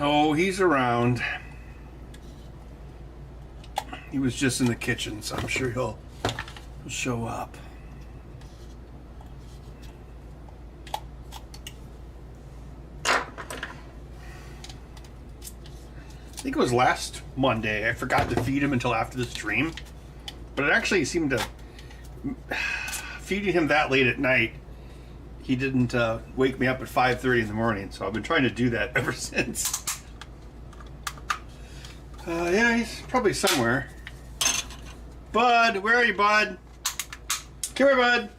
Oh, he's around. He was just in the kitchen, so I'm sure he'll show up. I think it was last Monday. I forgot to feed him until after the stream. But it actually seemed to... Feeding him that late at night, he didn't wake me up at 5:30 in the morning. So I've been trying to do that ever since. Yeah, he's probably somewhere. Bud, where are you, Bud? Come here, Bud.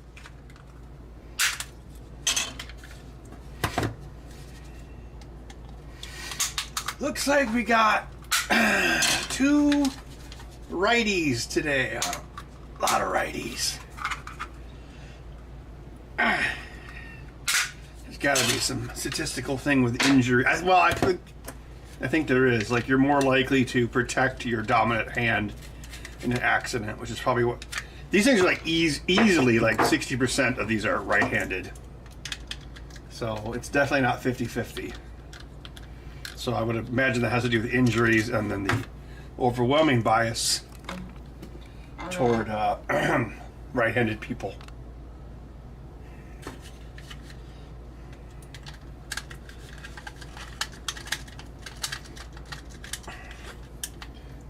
Looks like we got 2 righties today. A lot of righties. There's got to be some statistical thing with injury. Well, I think there is. Like, you're more likely to protect your dominant hand in an accident, which is probably what... These things are like easily, like 60% of these are right-handed. So it's definitely not 50-50. So I would imagine that has to do with injuries and then the overwhelming bias toward right-handed people.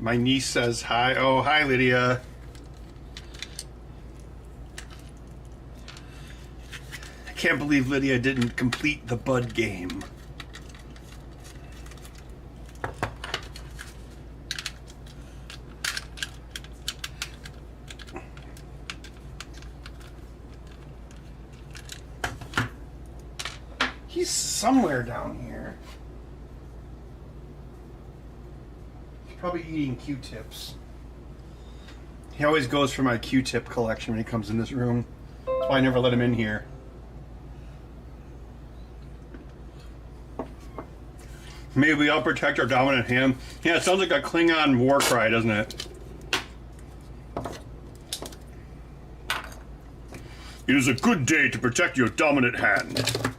My niece says hi. Oh, hi, Lydia. I can't believe Lydia didn't complete the Bud game. He's somewhere down here. Probably eating Q-tips. He always goes for my Q-tip collection when he comes in this room. That's why I never let him in here. Maybe we all protect our dominant hand. Yeah, it sounds like a Klingon war cry, doesn't it? It is a good day to protect your dominant hand.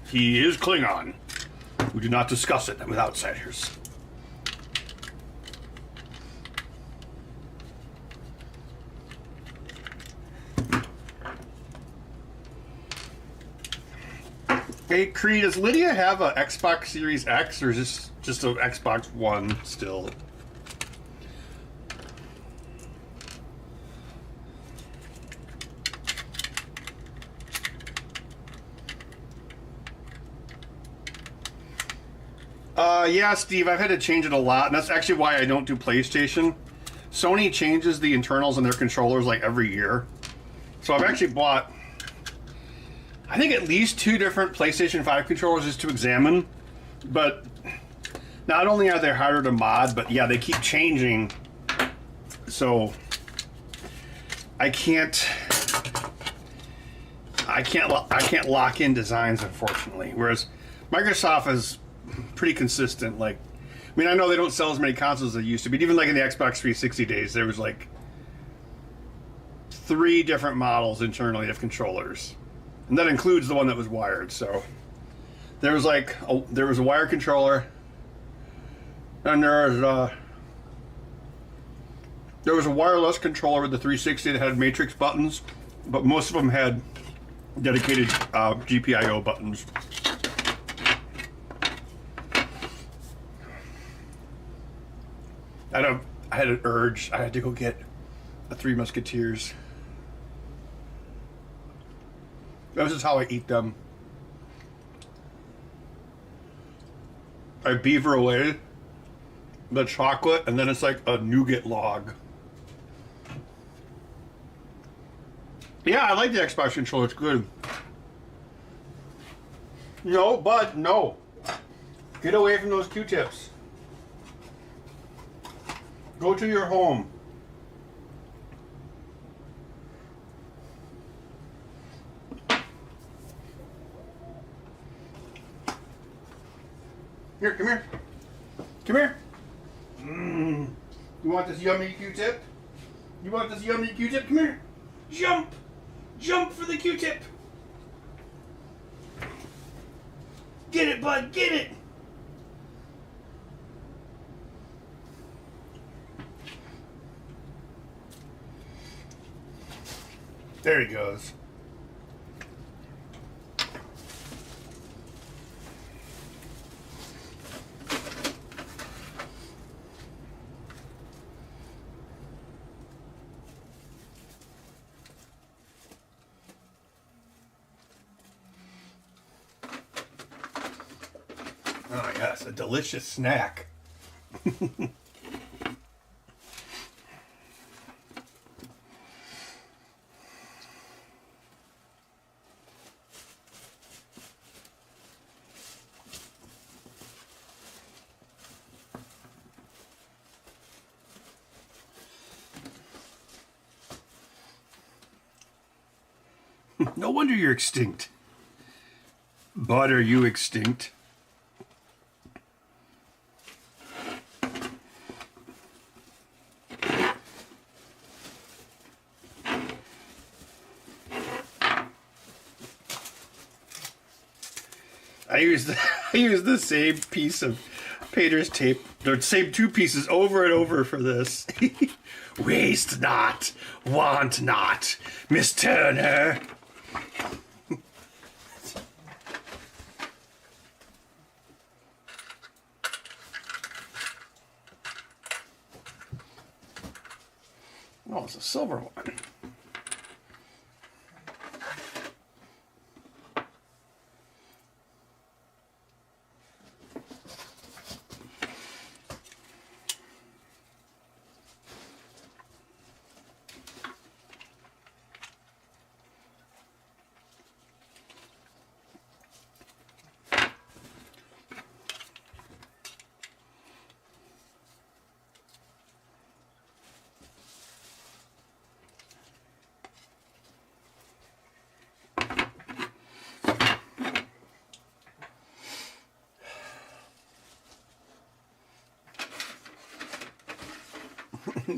He is Klingon. We do not discuss it with outsiders. Hey, Cree, does Lydia have a Xbox Series X, or is this just an Xbox One still? Yeah, Steve, I've had to change it a lot, and that's actually why I don't do PlayStation. Sony changes the internals on their controllers like every year. So I've actually bought, I think, at least 2 different PlayStation 5 controllers just to examine. But not only are they harder to mod, but yeah, they keep changing. So I can't lock in designs, unfortunately. Whereas Microsoft is pretty consistent. Like, I mean, I know they don't sell as many consoles as they used to, but even like in the Xbox 360 days, there was like 3 different models internally of controllers, and that includes the one that was wired. So there was like there was a wired controller, and there was a wireless controller with the 360 that had matrix buttons, but most of them had dedicated GPIO buttons. I had an urge. I had to go get a 3 Musketeers. This is how I eat them. I beaver away the chocolate, and then it's like a nougat log. Yeah, I like the Xbox controller. It's good. No, Bud, no. Get away from those Q-tips. Go to your home. Here, come here. Come here. You want this yummy Q-tip? You want this yummy Q-tip? Come here. Jump! Jump for the Q-tip! Get it, bud, get it! There he goes. Oh yes, a delicious snack. No wonder you're extinct. Bud, are you extinct? I used the same piece of painter's tape, the same two pieces over and over for this. Waste not, want not, Miss Turner. Oh, it's a silver one.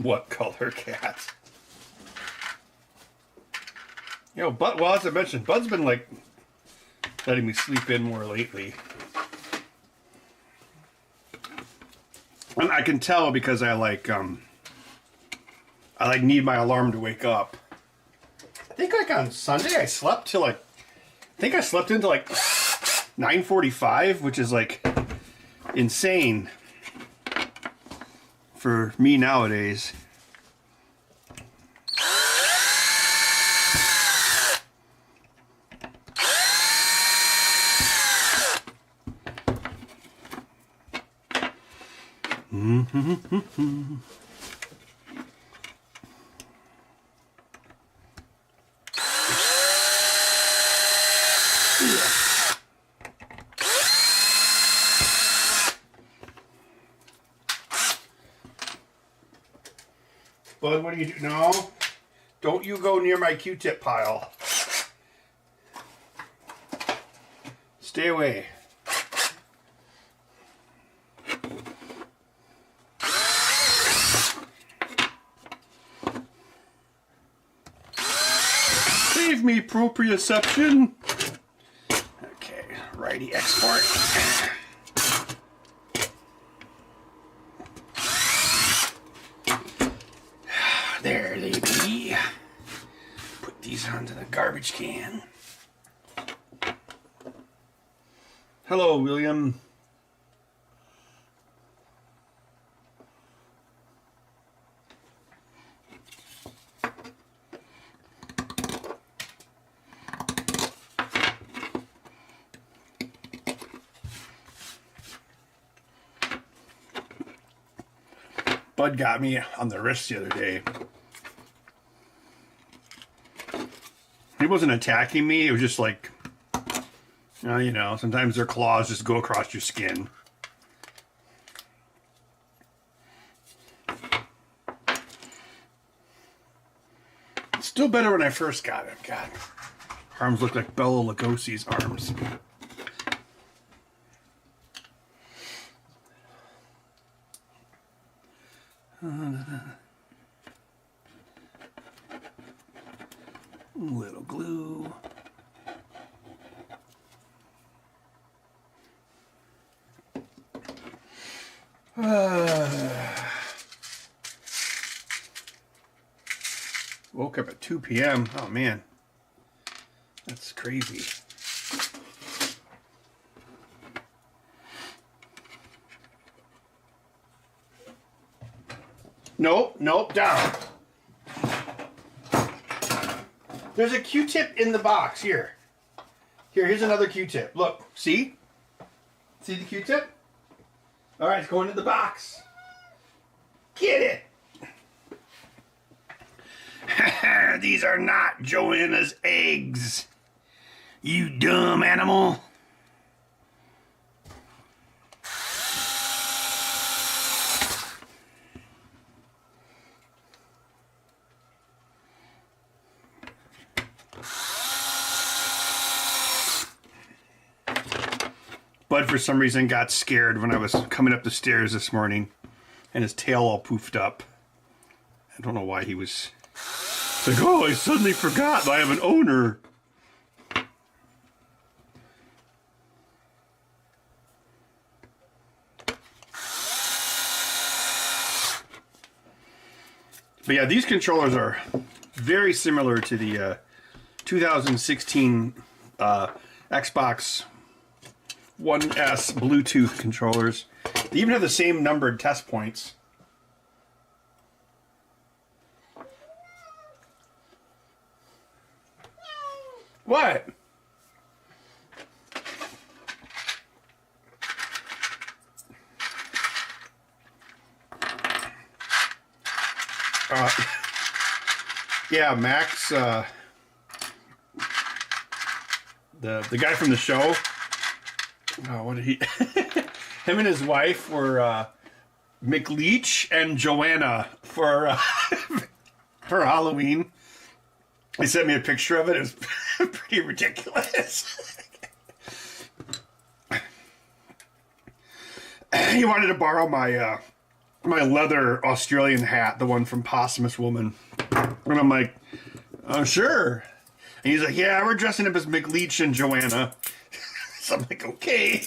What color cat? You know, Bud, well, as I mentioned, Bud's been like letting me sleep in more lately. And I can tell because I need my alarm to wake up. I think like on Sunday I slept till like, I think I slept into like 9:45, which is like insane for me nowadays. Bud, what do you do? No, don't you go near my Q-tip pile. Stay away. Save me, proprioception. Okay, righty export. There they be. Put these onto the garbage can. Hello, William. Bud got me on the wrist the other day. He wasn't attacking me. It was just like, you know, sometimes their claws just go across your skin. It's still better when I first got it. God, arms look like Bela Lugosi's arms. Little glue. Woke up at 2 p.m. Oh man, that's crazy. Nope, nope, down. There's a Q-tip in the box here. Here's another Q-tip. Look, see? See the Q-tip? All right, it's going in the box. Get it. These are not Joanna's eggs. You dumb animal. Bud, for some reason, got scared when I was coming up the stairs this morning, and his tail all poofed up. I don't know why he was... It's like, oh, I suddenly forgot I have an owner. But yeah, these controllers are very similar to the 2016 Xbox One S Bluetooth controllers. They even have the same numbered test points. What? Yeah, Max, the guy from the show. Oh, what did he? Him and his wife were McLeach and Joanna for for Halloween. He sent me a picture of it. It was pretty ridiculous. He wanted to borrow my my leather Australian hat, the one from Posthumous Woman. And I'm like, oh, sure. And he's like, yeah, we're dressing up as McLeach and Joanna. So I'm like, okay.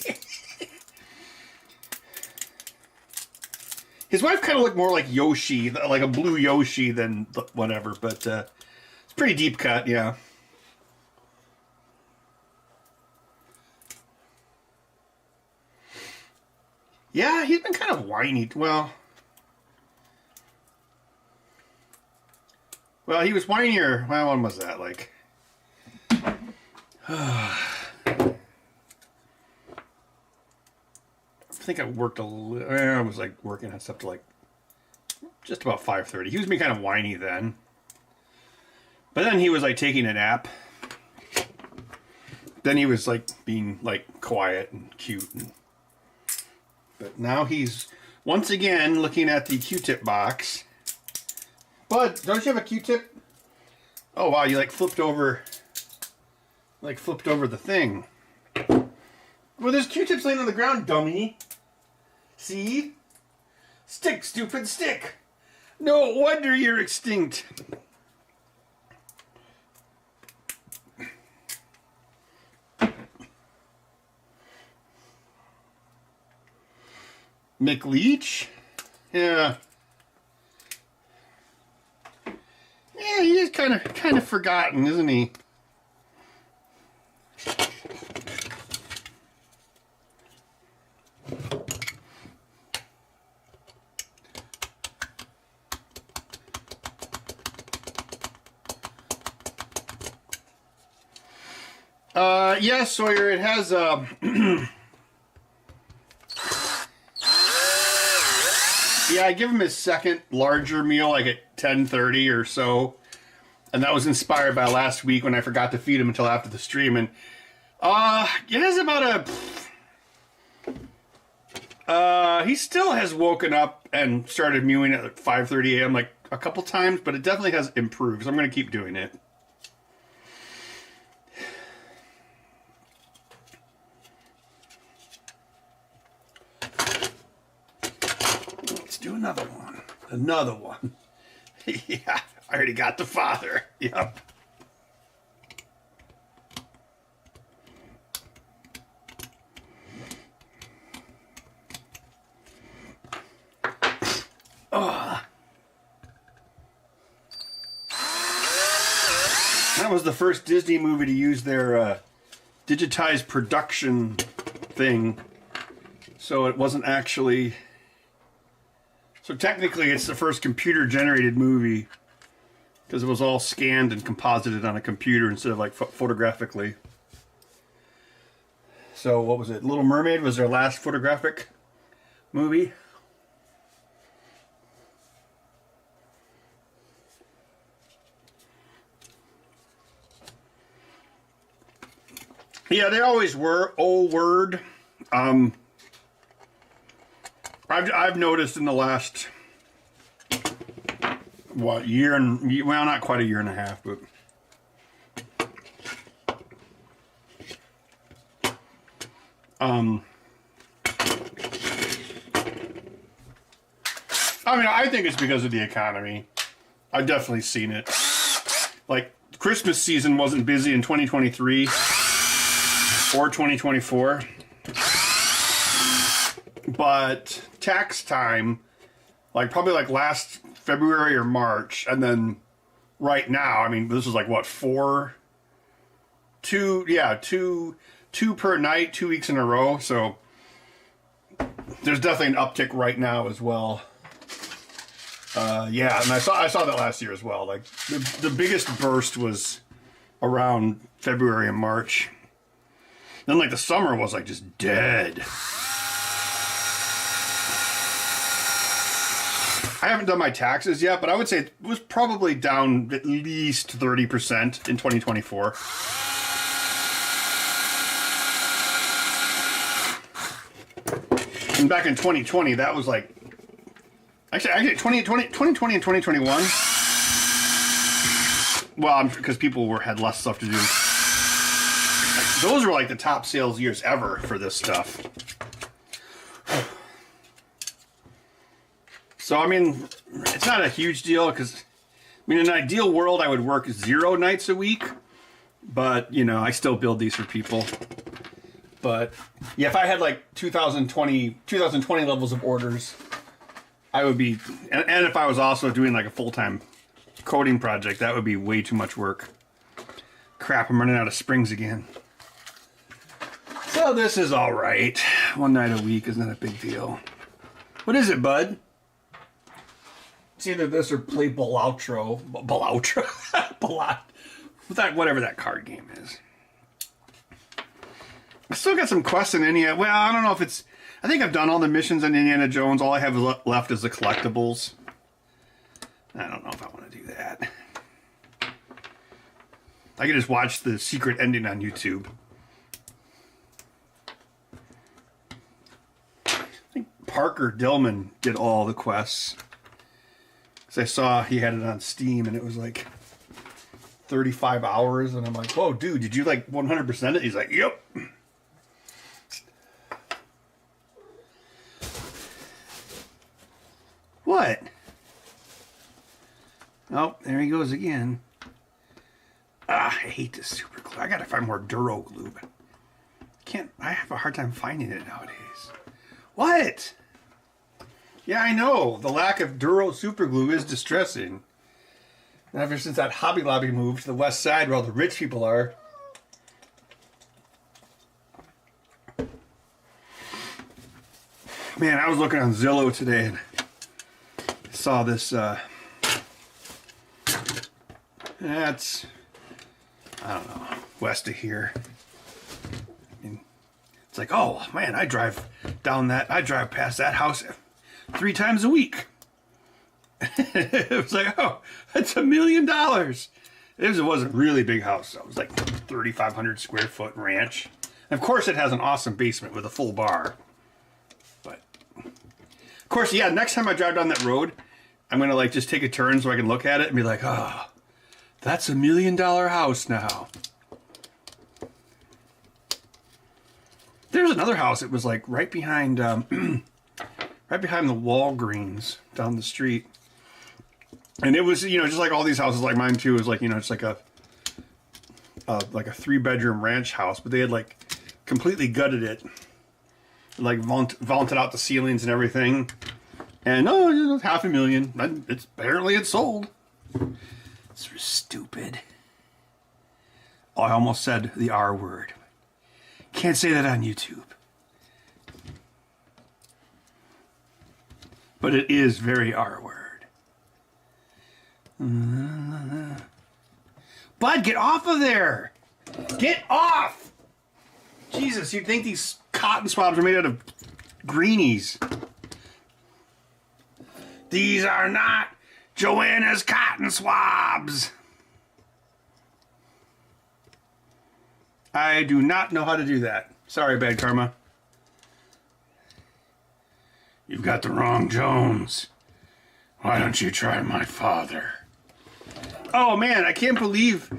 His wife kind of looked more like Yoshi, like a blue Yoshi than whatever, but it's pretty deep cut, yeah. Yeah, he's been kind of whiny. Well, he was whinier. Well, when was that? Like, I think I worked a little. I was like working on stuff to like just about 5:30. He was being kind of whiny then, but then he was like taking a nap. Then he was like being like quiet and cute. But now he's once again looking at the Q-tip box. Bud, don't you have a Q-tip? Oh wow, you like flipped over the thing. Well, there's Q-tips laying on the ground, dummy. See? Stick, stupid, stick. No wonder you're extinct. McLeach? Yeah. Yeah, he is kind of forgotten, isn't he? Yeah, Sawyer, it has yeah, I give him his second larger meal like at 10:30 or so. And that was inspired by last week when I forgot to feed him until after the stream. And it has about he still has woken up and started mewing at 5:30 a.m. like a couple times, but it definitely has improved. So I'm going to keep doing it. Let's do another one. Another one. Yeah, I already got the father. Yep. That was the first Disney movie to use their digitized production thing. So it wasn't actually... So technically it's the first computer-generated movie because it was all scanned and composited on a computer instead of like photographically. So what was it? Little Mermaid was their last photographic movie. Yeah, they always were. Old word. I've noticed in the last year and well, not quite a year and a half, but I mean, I think it's because of the economy. I've definitely seen it. Like, Christmas season wasn't busy in 2023 or 2024. But tax time, like probably like last February or March, and then right now, I mean, this is like what, two per night, 2 weeks in a row. So there's definitely an uptick right now as well. Yeah, and I saw that last year as well. Like the biggest burst was around February and March. Then like the summer was like just dead. I haven't done my taxes yet, but I would say it was probably down at least 30% in 2024. And back in 2020, that was like... Actually 2020 and 2021... Well, because people had less stuff to do. Those were like the top sales years ever for this stuff. So, I mean, it's not a huge deal because, I mean, in an ideal world, I would work 0 nights a week. But, you know, I still build these for people. But, yeah, if I had like 2020 levels of orders, I would be, and if I was also doing like a full-time coding project, that would be way too much work. Crap, I'm running out of springs again. So this is all right. 1 night a week is not a big deal. What is it, bud? It's either this or play Baloutro. Whatever that card game is. I still got some quests in Indiana. Well, I don't know if it's... I think I've done all the missions in Indiana Jones. All I have left is the collectibles. I don't know if I want to do that. I can just watch the secret ending on YouTube. I think Parker Dillman did all the quests. Because I saw he had it on Steam and it was like 35 hours. And I'm like, whoa, dude, did you like 100% it? He's like, yep. What? Oh, there he goes again. Ah, I hate this super glue. I gotta find more Duro glue. I have a hard time finding it nowadays. What? Yeah, I know. The lack of Duro super glue is distressing. Ever since that Hobby Lobby moved to the west side where all the rich people are. Man, I was looking on Zillow today and saw this, that's, I don't know, west of here. And it's like, oh man, I drive past that house 3 times a week. It was like, oh, that's $1 million. It wasn't really big house. It was like 3,500 square foot ranch. And of course it has an awesome basement with a full bar. But of course, yeah, next time I drive down that road, I'm going to like just take a turn so I can look at it and be like, oh, that's $1 million house now. There's another house. It was like right behind the Walgreens down the street. And it was, just like all these houses like mine too. It was like, it's like a 3-bedroom ranch house, but they had like completely gutted it. Like vaulted out the ceilings and everything. And no, it's $500,000. It's apparently it's sold. It's stupid. Oh, I almost said the R word. Can't say that on YouTube. But it is very R word. Bud, get off of there! Get off! Jesus, you'd think these cotton swabs are made out of greenies. These are not Joanna's cotton swabs. I do not know how to do that. Sorry, bad karma. You've got the wrong Jones. Why don't you try my father? Oh man, I can't believe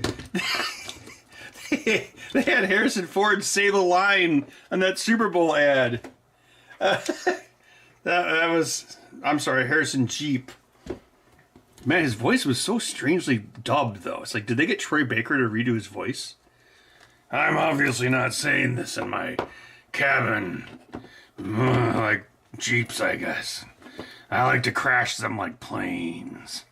they had Harrison Ford say the line on that Super Bowl ad. That was, I'm sorry, Harrison Jeep. Man, his voice was so strangely dubbed, though. It's like, did they get Troy Baker to redo his voice? I'm obviously not saying this in my cabin. Like Jeeps, I guess. I like to crash them like planes.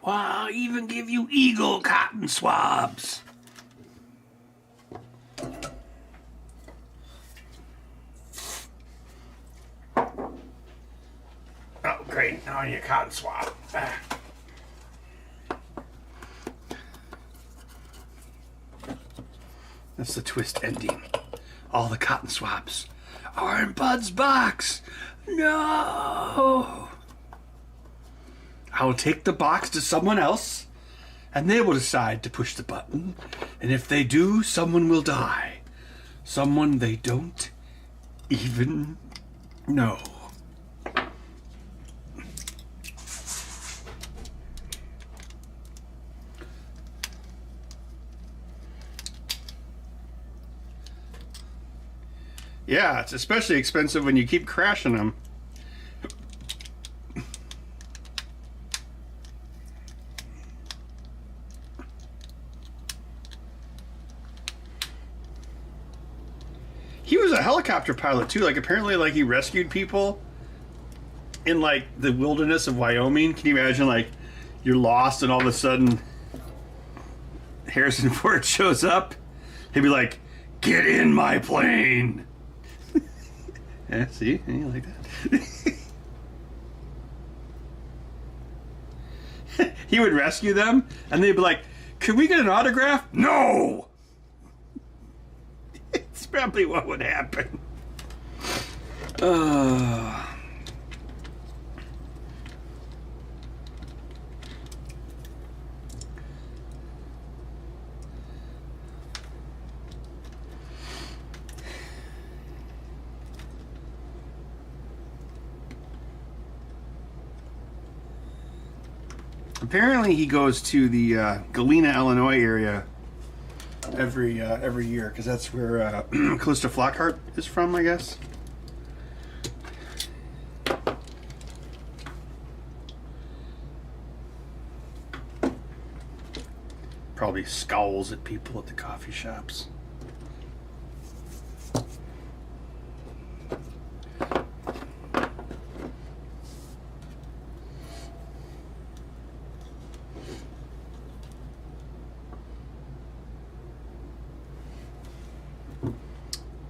Well, I'll even give you eagle cotton swabs. Oh, great. Now I need a cotton swab. That's the twist ending. All the cotton swabs are in Bud's box. No! I'll take the box to someone else, and they will decide to push the button. And if they do, someone will die. Someone they don't even know. Yeah, it's especially expensive when you keep crashing them. He was a helicopter pilot too. Like apparently, like he rescued people in like the wilderness of Wyoming. Can you imagine? Like you're lost, and all of a sudden Harrison Ford shows up. He'd be like, "Get in my plane." Yeah, see, you like that? He would rescue them, and they'd be like, "Could we get an autograph?" No. It's probably what would happen. Apparently, he goes to the Galena, Illinois area every year because that's where Calista Flockhart is from, I guess. Probably scowls at people at the coffee shops.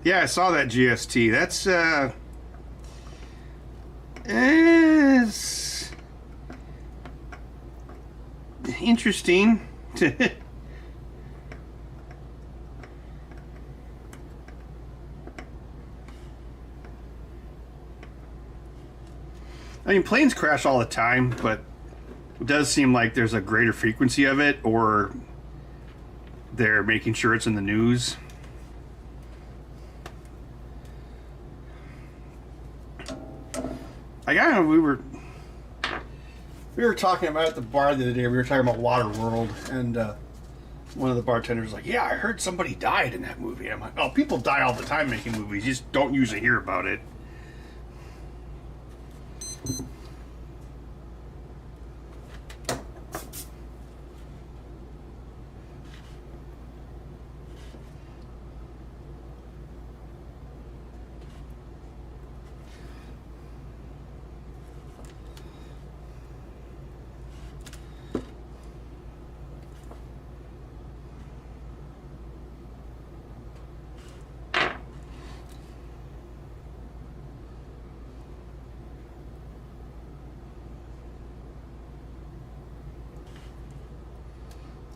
Yeah, I saw that GST. That's it's interesting. I mean, planes crash all the time, but it does seem like there's a greater frequency of it, or they're making sure it's in the news. I don't know, We were talking about at the bar the other day. We were talking about Waterworld, and one of the bartenders was like, "Yeah, I heard somebody died in that movie." I'm like, "Oh, people die all the time making movies. You just don't usually hear about it."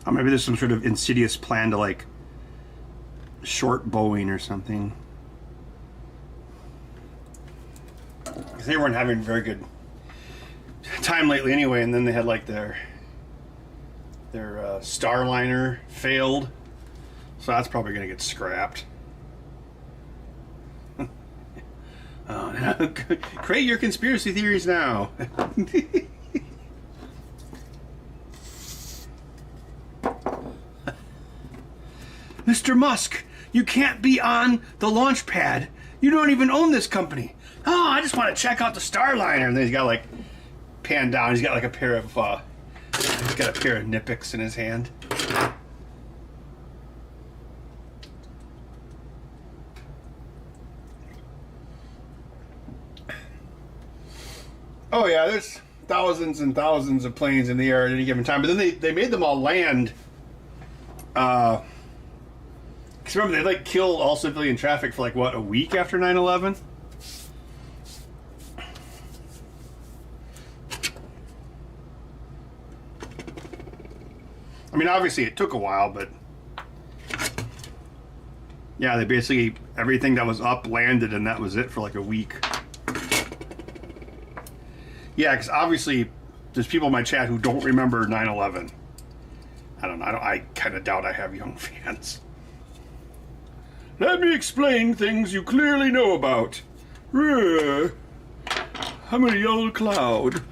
Or maybe there's some sort of insidious plan to like short Boeing or something. Because they weren't having very good time lately anyway, and then they had like their Starliner failed, so that's probably going to get scrapped. Oh, no. Create your conspiracy theories now. Mr. Musk, you can't be on the launch pad. You don't even own this company. Oh, I just want to check out the Starliner. And then he's got like panned down. He's got like a pair of Nippics in his hand. Oh yeah, there's thousands and thousands of planes in the air at any given time. But then they made them all land. Because remember, they like killed all civilian traffic for like what, a week after 9/11? I mean, obviously it took a while, but yeah, they basically, everything that was up landed, and that was it for like a week. Yeah, because obviously there's people in my chat who don't remember 9/11. I don't know. I kind of doubt I have young fans. Let me explain things you clearly know about. I'm a yellow cloud.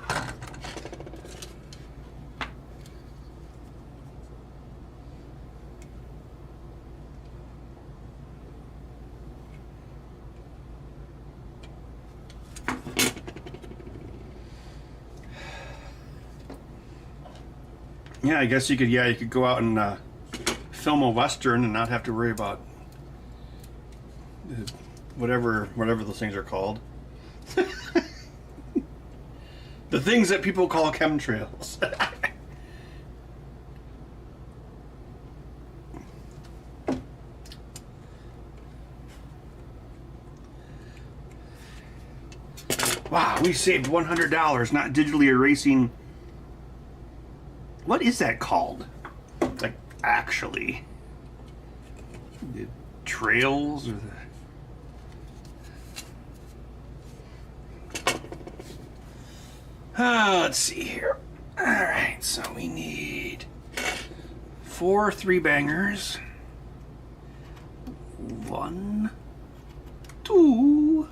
Yeah, I guess you could. Yeah, you could go out and film a Western and not have to worry about whatever those things are called. The things that people call chemtrails. Wow, we saved $100 not digitally erasing. What is that called? Like, actually, the trails or the... let's see here. All right, so we need 4 3-bangers. 1, 2,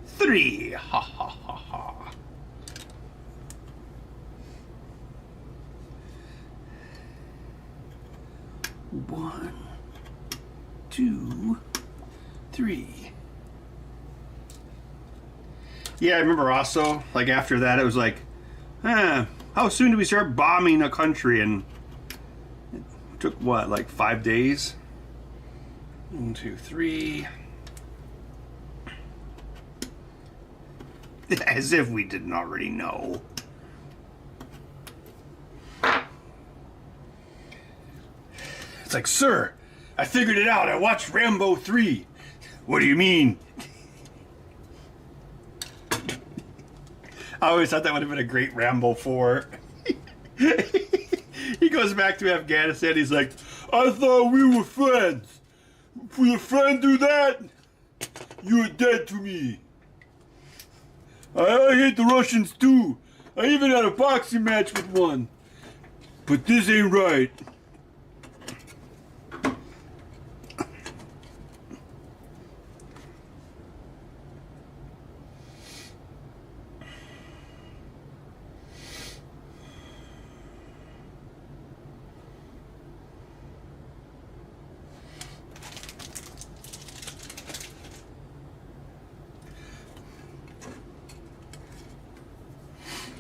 3. Ha ha ha ha. One, 2, 3. Yeah, I remember also, like, after that, it was like, how soon do we start bombing a country? And it took, what, like 5 days? 1, 2, 3. As if we didn't already know. It's like, sir, I figured it out. I watched Rambo 3. What do you mean? I always thought that would have been a great Rambo 4. He goes back to Afghanistan. He's like, I thought we were friends. If your friend do that, you're dead to me. I hate the Russians too. I even had a boxing match with one. But this ain't right.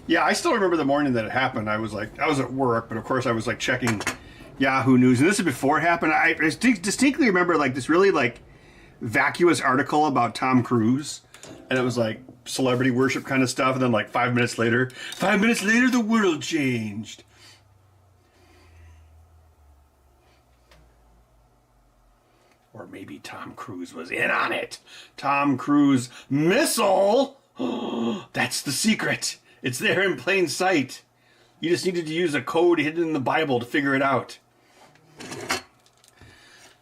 Yeah, I still remember the morning that it happened. I was at work, but of course I was like checking Yahoo News, and this is before it happened. I distinctly remember like this really like vacuous article about Tom Cruise, and it was like celebrity worship kind of stuff. And then like 5 minutes later, the world changed. Or maybe Tom Cruise was in on it. Tom Cruise missile. That's the secret. It's there in plain sight. You just needed to use a code hidden in the Bible to figure it out.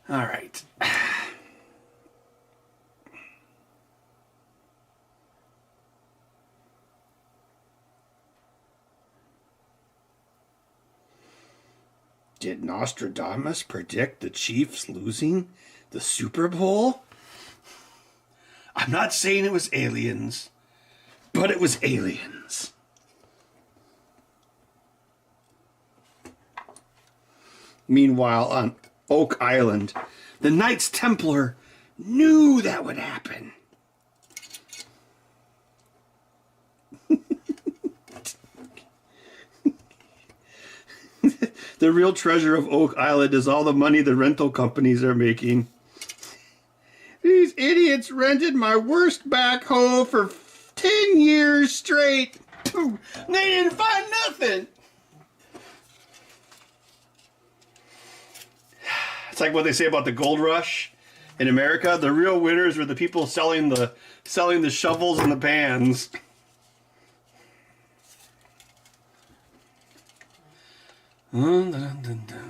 All right. Did Nostradamus predict the Chiefs losing the Super Bowl? I'm not saying it was aliens, but it was aliens. Meanwhile, on Oak Island, the Knights Templar knew that would happen. The real treasure of Oak Island is all the money the rental companies are making. These idiots rented my worst backhoe for 10 years straight. They didn't find nothing. It's like what they say about the gold rush in America. The real winners were the people selling the shovels and the pans. Dun, dun, dun, dun.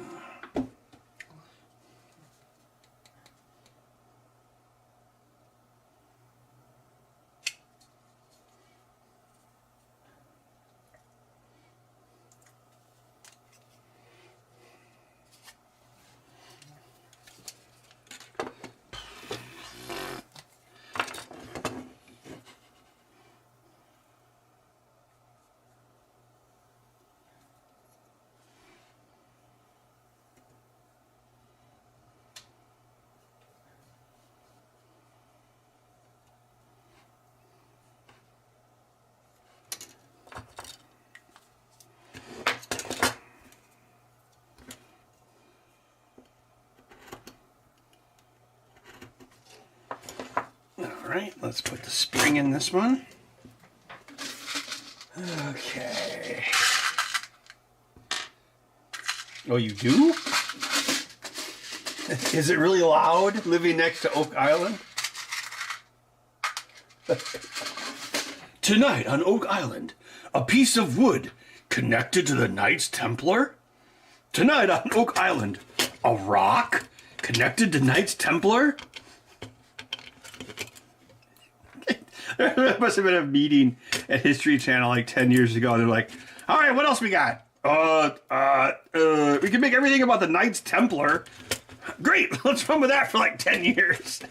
Alright, let's put the spring in this one. Okay. Oh, you do? Is it really loud living next to Oak Island? Tonight on Oak Island, a piece of wood connected to the Knights Templar? Tonight on Oak Island, a rock connected to Knights Templar? There must have been a meeting at History Channel like 10 years ago. They're like, all right, what else we got? We can make everything about the Knights Templar. Great, let's run with that for like 10 years.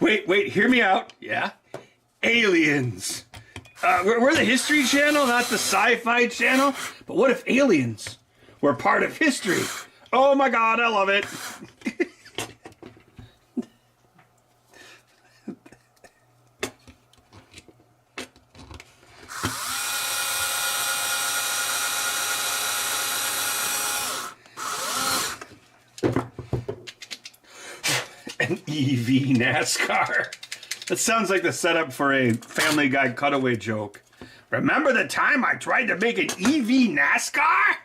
Wait, hear me out. Yeah? Aliens. We're the History Channel, not the Sci-Fi Channel. But what if aliens were part of history? Oh my God, I love it. An EV NASCAR. That sounds like the setup for a Family Guy cutaway joke. Remember the time I tried to make an EV NASCAR?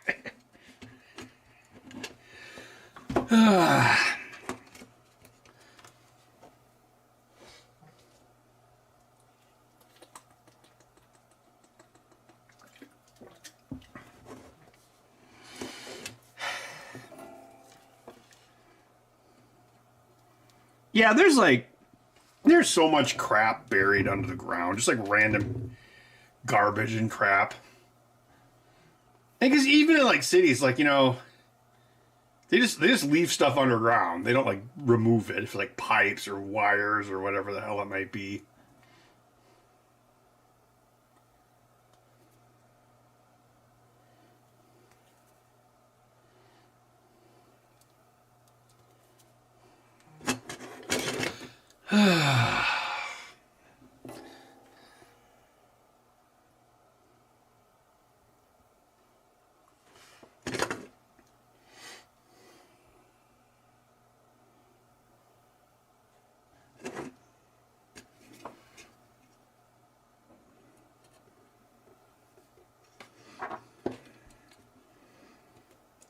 Yeah, there's so much crap buried under the ground, just like random garbage and crap. And because even in like cities, like, you know, they just leave stuff underground. They don't like remove it for like pipes or wires or whatever the hell it might be.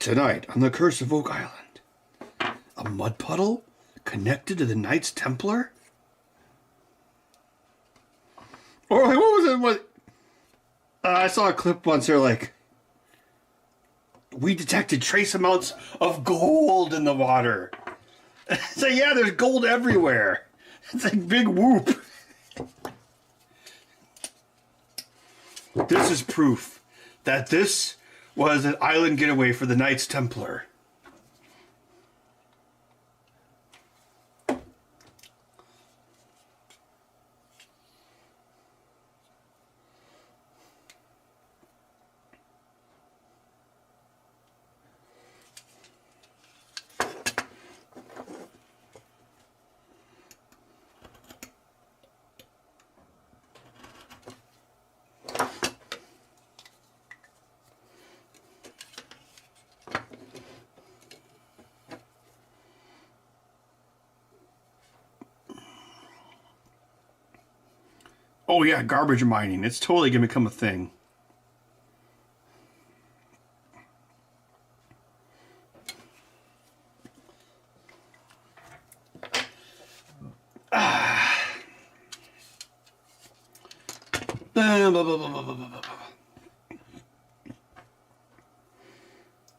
Tonight on the Curse of Oak Island, a mud puddle connected to the Knights Templar? Or like, what was it? What? I saw a clip once. They're like, we detected trace amounts of gold in the water. So yeah, there's gold everywhere. It's like big whoop. This is proof that this was an island getaway for the Knights Templar. Oh yeah, garbage mining. It's totally going to become a thing.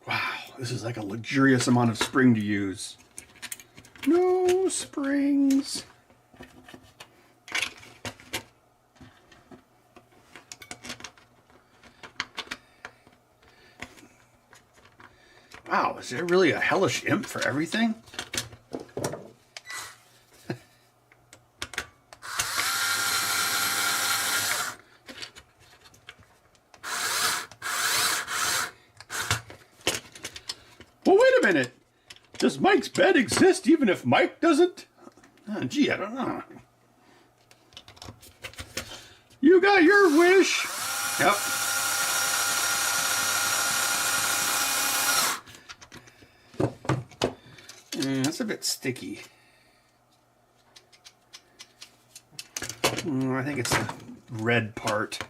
Wow, this is like a luxurious amount of spring to use. No springs. Wow, is there really a hellish imp for everything? Well, wait a minute. Does Mike's bed exist even if Mike doesn't? Oh, gee, I don't know. You got your wish. Yep. That's a bit sticky. I think it's the red part.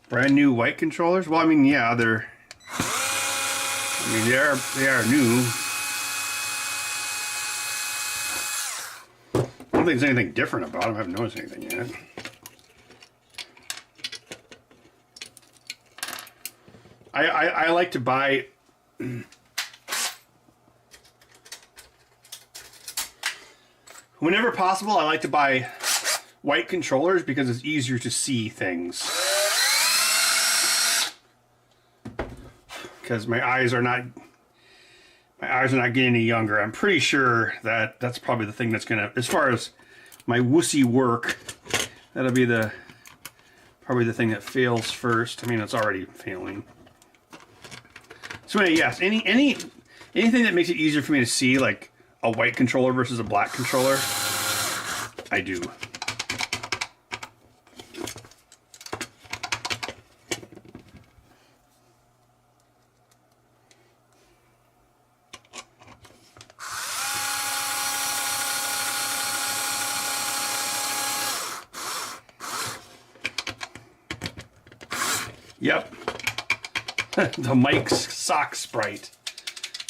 Brand new white controllers? Well, I mean, yeah, they are new. I don't think there's anything different about them. I haven't noticed anything yet. I like to buy whenever possible. I like to buy white controllers because it's easier to see things. Because my eyes are not getting any younger. I'm pretty sure that that's probably the thing that's gonna, as far as my wussy work, that'll be probably the thing that fails first. I mean, it's already failing. So anyway, yes, anything that makes it easier for me to see, like a white controller versus a black controller, I do. Yep. The Mike's sock sprite.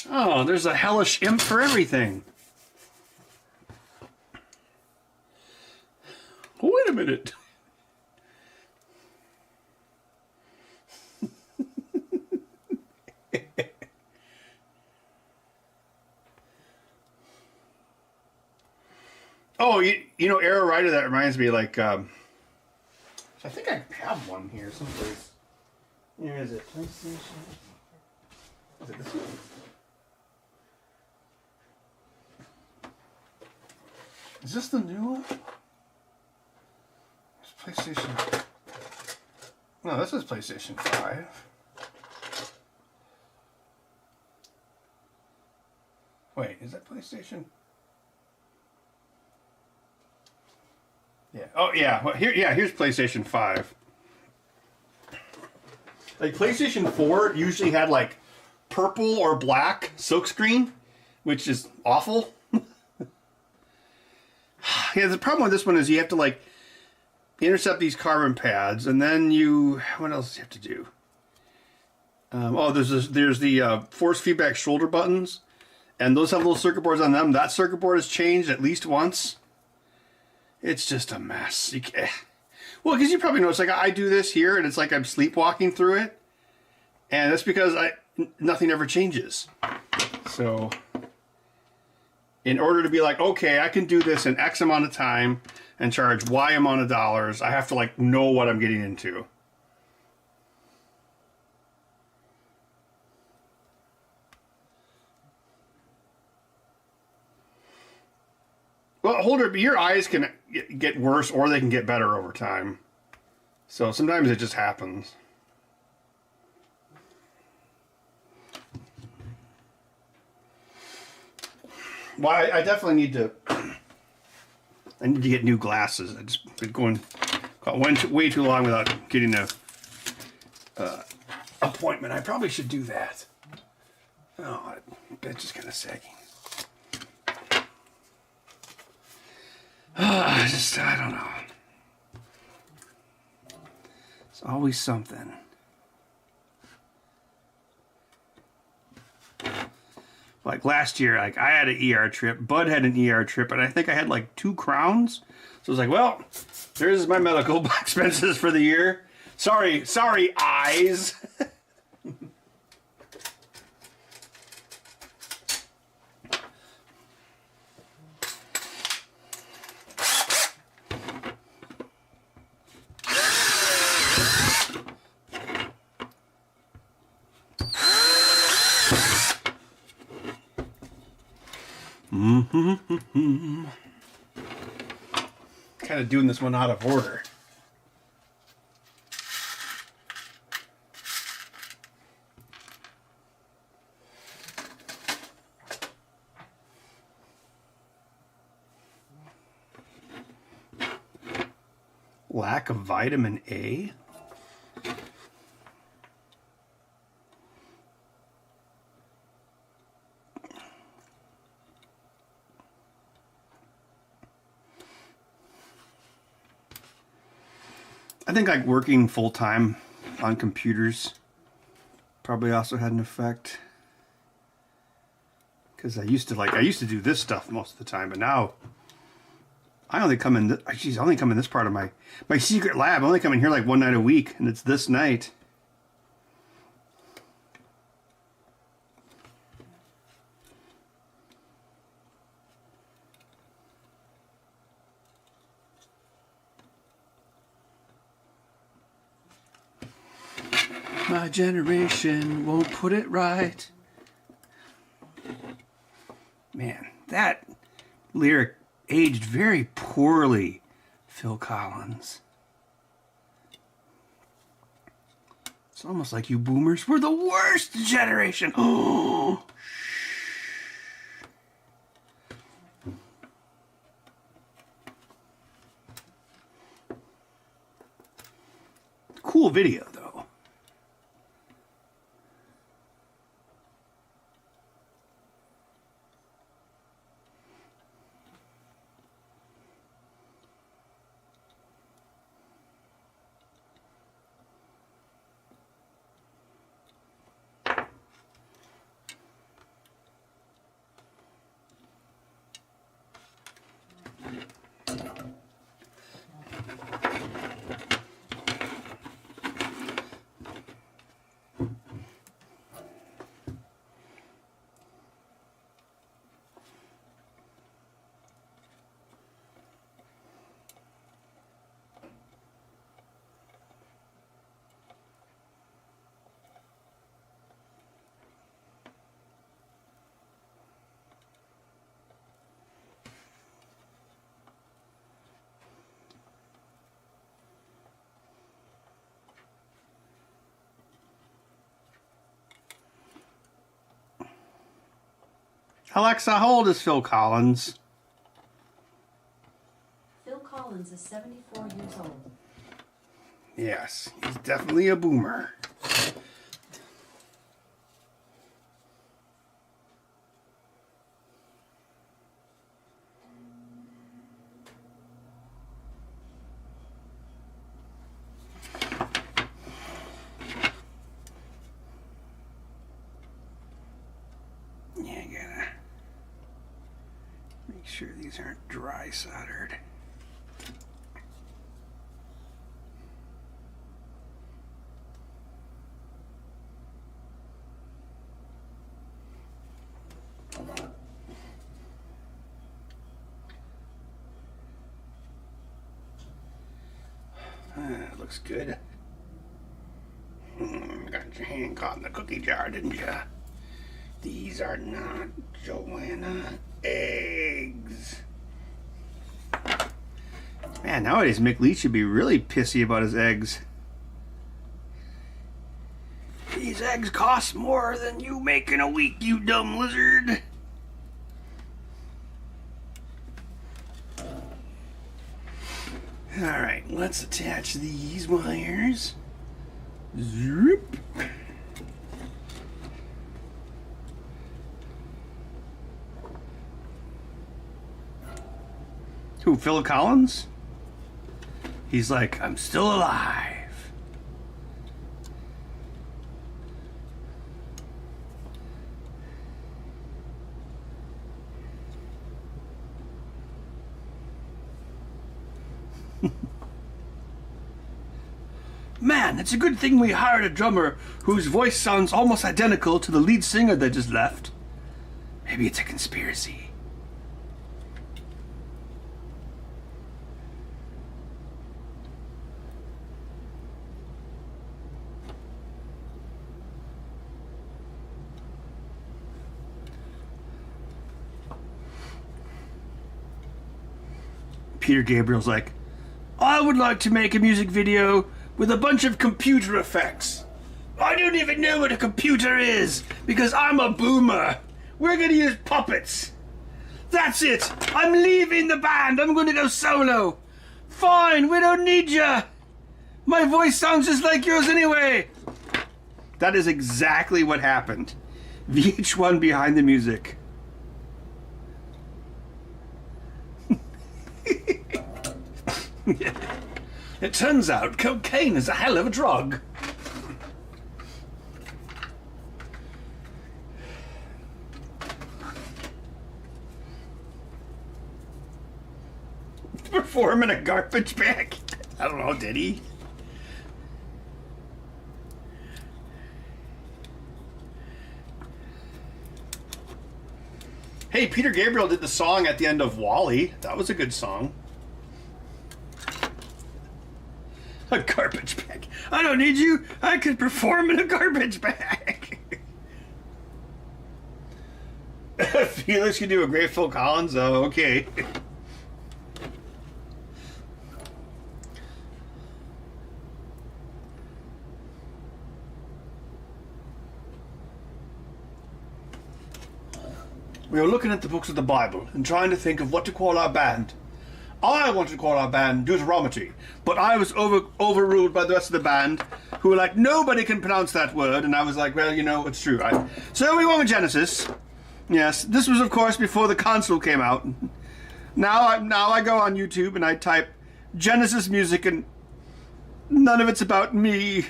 Oh, there's a hellish imp for everything. Oh, wait a minute. Oh, you know, Arrow Rider, that reminds me, like, I think I have one here someplace. Where is it? PlayStation? Is it this one? Is this the new one? It's PlayStation. No, this is PlayStation 5. Wait, is that PlayStation? Yeah. Oh, yeah. Well, here's PlayStation 5. Like, PlayStation 4 usually had, like, purple or black silkscreen, which is awful. Yeah, the problem with this one is you have to, like, intercept these carbon pads, and then you, what else do you have to do? There's the force feedback shoulder buttons, and those have little circuit boards on them. That circuit board has changed at least once. It's just a mess. Well, because you probably notice, like I do this here, and it's like I'm sleepwalking through it, and that's because nothing ever changes. So, in order to be like, okay, I can do this in X amount of time and charge Y amount of dollars, I have to like know what I'm getting into. Well, holder, your eyes can get worse or they can get better over time. So sometimes it just happens. Well, I definitely need to. I need to get new glasses. I just been going way too long without getting a appointment. I probably should do that. Oh, that's just kind of sagging. I don't know. It's always something. Like last year, like I had an ER trip, Bud had an ER trip, and I think I had like 2 crowns. So I was like, well, there's my medical expenses for the year. Sorry, eyes. Kind of doing this one out of order. Lack of vitamin A? I think like working full-time on computers probably also had an effect. Because I used to do this stuff most of the time, but now I only come in I only come in this part of my secret lab. I only come in here like one night a week, and it's this night. My generation won't put it right. Man, that lyric aged very poorly, Phil Collins. It's almost like you boomers were the worst generation. Oh, cool video, though. Alexa, how old is Phil Collins? Phil Collins is 74 years old. Yes, he's definitely a boomer. sure these aren't dry soldered. Looks good. Got your hand caught in the cookie jar, didn't you? These are not Joanna eggs. Man, nowadays Mick Leach should be really pissy about his eggs. These eggs cost more than you make in a week, you dumb lizard. Alright, let's attach these wires. Zoop. Who, Phil Collins? He's like, I'm still alive. Man, it's a good thing we hired a drummer whose voice sounds almost identical to the lead singer that just left. Maybe it's a conspiracy. Peter Gabriel's like, I would like to make a music video with a bunch of computer effects. I don't even know what a computer is because I'm a boomer. We're gonna use puppets. That's it. I'm leaving the band. I'm gonna go solo. Fine, we don't need ya. My voice sounds just like yours anyway. That is exactly what happened. VH1 behind the music. It turns out cocaine is a hell of a drug. Perform in a garbage bag? I don't know, did he? Hey, Peter Gabriel did the song at the end of Wall-E. That was a good song. A garbage bag. I don't need you. I could perform in a garbage bag. Felix can do a great Phil Collins. Oh, okay. We were looking at the books of the Bible and trying to think of what to call our band. I wanted to call our band Deuteronomy, but I was overruled by the rest of the band, who were like, nobody can pronounce that word, and I was like, well, you know, it's true. So we went with Genesis. Yes, this was, of course, before the console came out. Now I go on YouTube and I type Genesis music, and none of it's about me.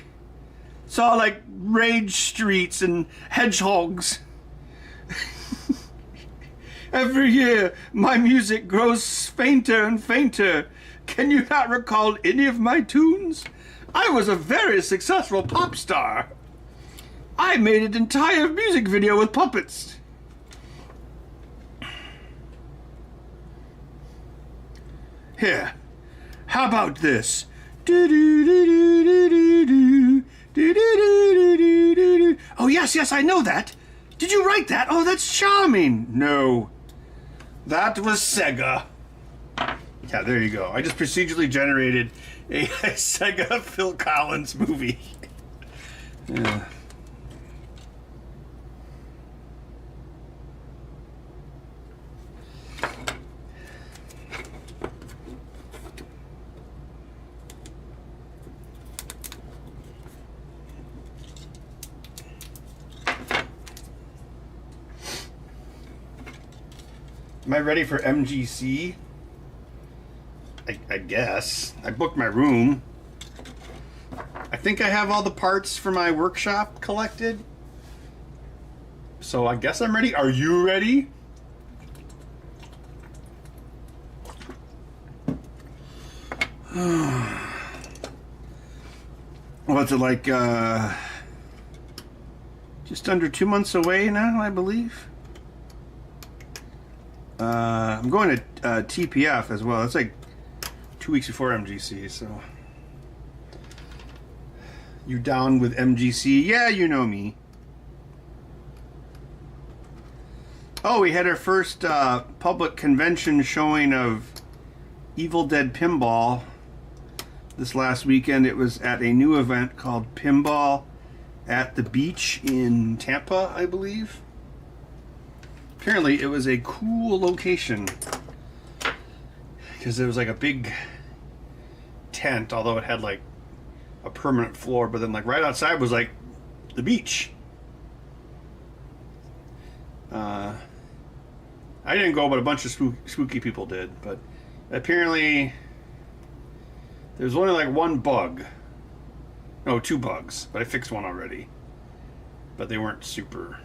It's all like rage streets and hedgehogs. Every year, my music grows fainter and fainter. Can you not recall any of my tunes? I was a very successful pop star. I made an entire music video with puppets. Here, how about this? Oh, yes, I know that. Did you write that? Oh, that's charming. No. That was Sega. Yeah, there you go. I just procedurally generated a Sega Phil Collins movie. Yeah. Am I ready for MGC? I guess. I booked my room. I think I have all the parts for my workshop collected. So I guess I'm ready. Are you ready? What's it like? Just under 2 months away now, I believe. I'm going to TPF as well. It's like 2 weeks before MGC, so. You down with MGC? Yeah, you know me. Oh, we had our first public convention showing of Evil Dead Pinball this last weekend. It was at a new event called Pinball at the Beach in Tampa, I believe. Apparently, it was a cool location because there was like a big tent, although it had like a permanent floor, but then like right outside was like the beach. I didn't go, but a bunch of spooky people did. But apparently, there's only like one bug. No, 2 bugs, but I fixed one already. But they weren't super.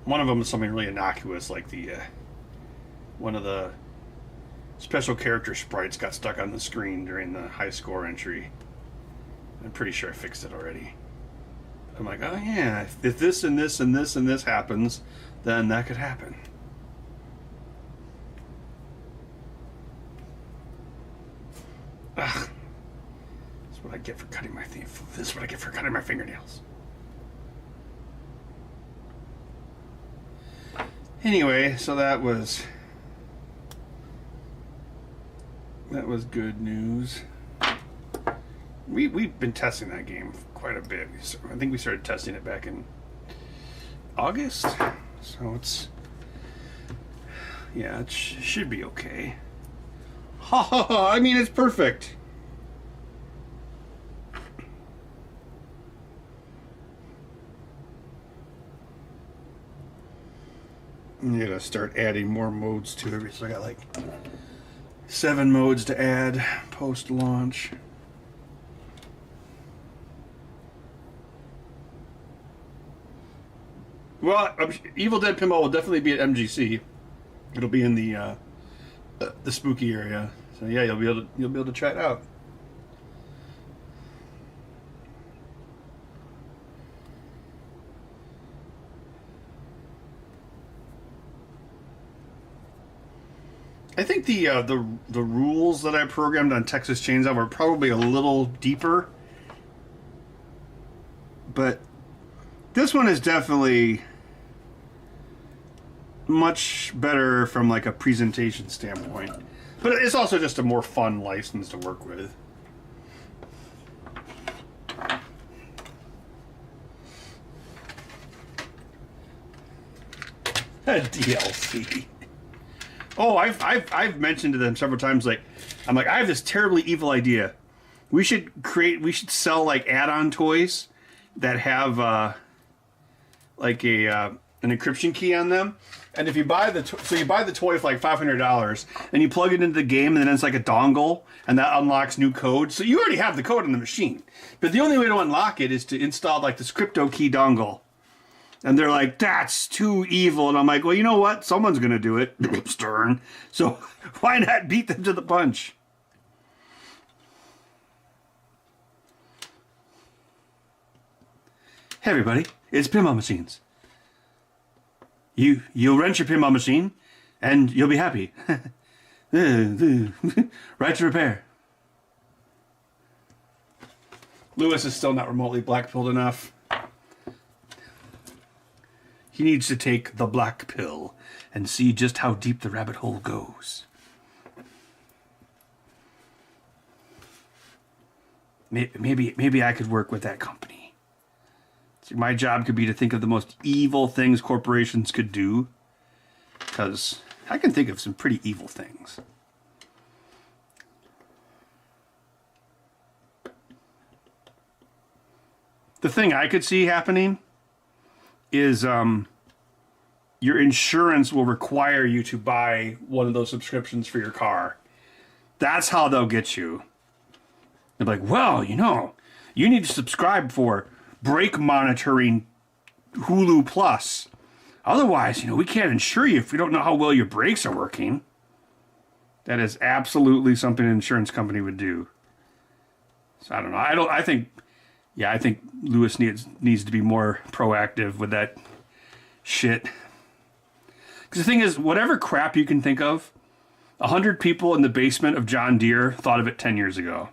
One of them was something really innocuous, like the one of the special character sprites got stuck on the screen during the high score entry. I'm pretty sure I fixed it already. I'm like, oh yeah, if this and this and this and this happens, then that could happen. Ugh. That's what I get for cutting my This is what I get for cutting my fingernails. Anyway, so that was good news. We've been testing that game quite a bit. I think we started testing it back in August, so it should be okay. Ha ha ha! I mean, it's perfect. I'm gonna start adding more modes to it. So I got like 7 modes to add post launch. Well, Evil Dead Pinball will definitely be at MGC. It'll be in the spooky area. So yeah, you'll be able to try it out. I think the rules that I programmed on Texas Chainsaw were probably a little deeper, but this one is definitely much better from like a presentation standpoint. But it's also just a more fun license to work with. A DLC. Oh, I've mentioned to them several times, like, I'm like, I have this terribly evil idea. We should sell like add-on toys that have like an encryption key on them. And if you buy you buy the toy for like $500, and you plug it into the game, and then it's like a dongle, and that unlocks new code. So you already have the code on the machine, but the only way to unlock it is to install like this crypto key dongle. And they're like, that's too evil. And I'm like, well, you know what? Someone's going to do it. Stern. So why not beat them to the punch? Hey, everybody. It's Pinball Machines. You'll rent your pinball machine, and you'll be happy. Right to repair. Lewis is still not remotely black-pilled enough. He needs to take the black pill and see just how deep the rabbit hole goes. Maybe I could work with that company. So my job could be to think of the most evil things corporations could do, because I can think of some pretty evil things. The thing I could see happening is your insurance will require you to buy one of those subscriptions for your car. That's how they'll get you. They're like, well, you need to subscribe for brake monitoring Hulu Plus. Otherwise, we can't insure you if we don't know how well your brakes are working. That is absolutely something an insurance company would do. So I don't know. I think Lewis needs to be more proactive with that shit. Because the thing is, whatever crap you can think of, 100 people in the basement of John Deere thought of it 10 years ago.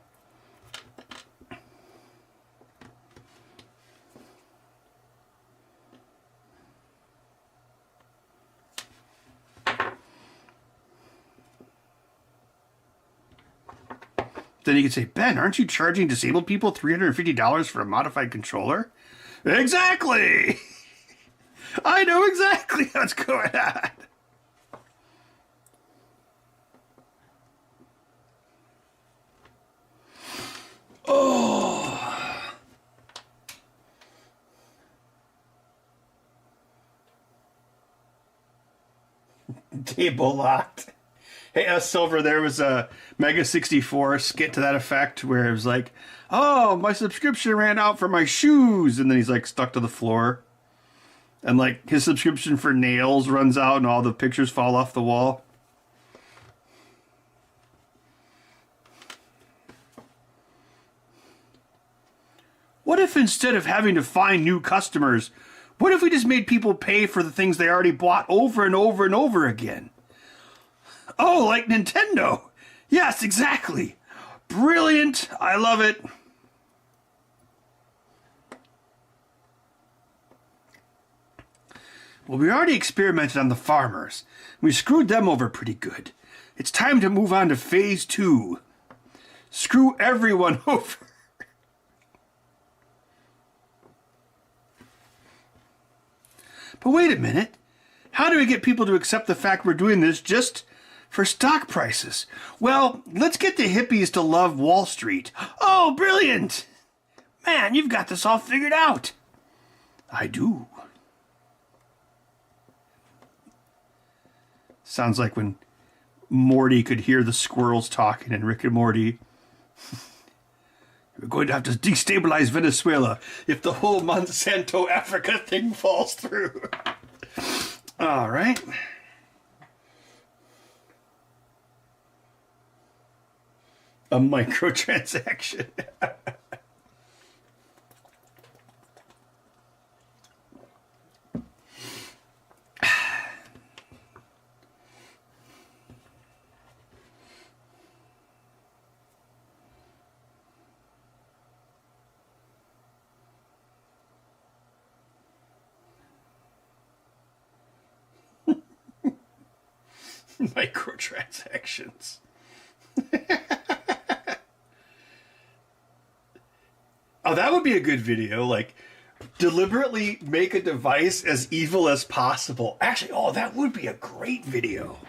Then you could say, Ben, aren't you charging disabled people $350 for a modified controller? Exactly! I know exactly what's going on. Oh. Table locked. Hey, Silver, there was a Mega 64 skit to that effect where it was like, oh, my subscription ran out for my shoes. And then he's like stuck to the floor. And like his subscription for nails runs out and all the pictures fall off the wall. What if instead of having to find new customers, what if we just made people pay for the things they already bought over and over and over again? Oh, like Nintendo. Yes, exactly. Brilliant. I love it. Well, we already experimented on the farmers. We screwed them over pretty good. It's time to move on to phase 2. Screw everyone over. But wait a minute. How do we get people to accept the fact we're doing this just for stock prices? Well, let's get the hippies to love Wall Street. Oh, brilliant! Man, you've got this all figured out. I do. Sounds like when Morty could hear the squirrels talking in Rick and Morty. We're going to have to destabilize Venezuela if the whole Monsanto Africa thing falls through. All right. A microtransaction. Microtransactions. Oh, that would be a good video. Like, deliberately make a device as evil as possible. Actually, oh, that would be a great video.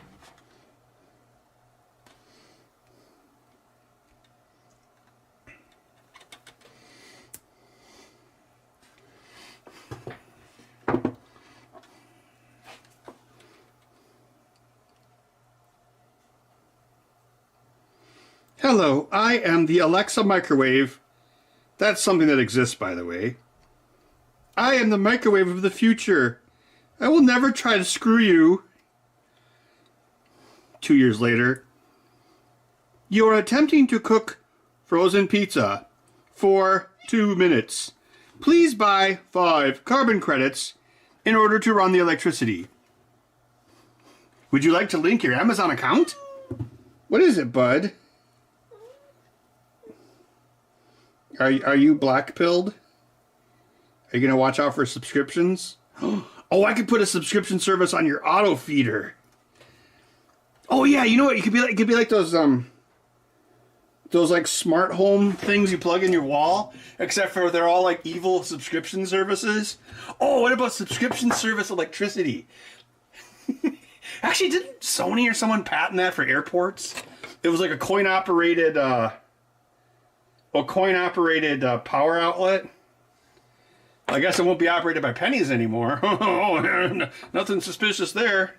Hello, I am the Alexa microwave. That's something that exists, by the way. I am the microwave of the future. I will never try to screw you. 2 years later. You are attempting to cook frozen pizza for 2 minutes. Please buy 5 carbon credits in order to run the electricity. Would you like to link your Amazon account? What is it, bud? Are you black-pilled? Are you going to watch out for subscriptions? Oh, I could put a subscription service on your auto feeder. Oh yeah, you know what? It could be like those like smart home things you plug in your wall, except for they're all like evil subscription services. Oh, what about subscription service electricity? Actually, didn't Sony or someone patent that for airports? It was like a coin-operated power outlet. I guess it won't be operated by pennies anymore. Oh, nothing suspicious there.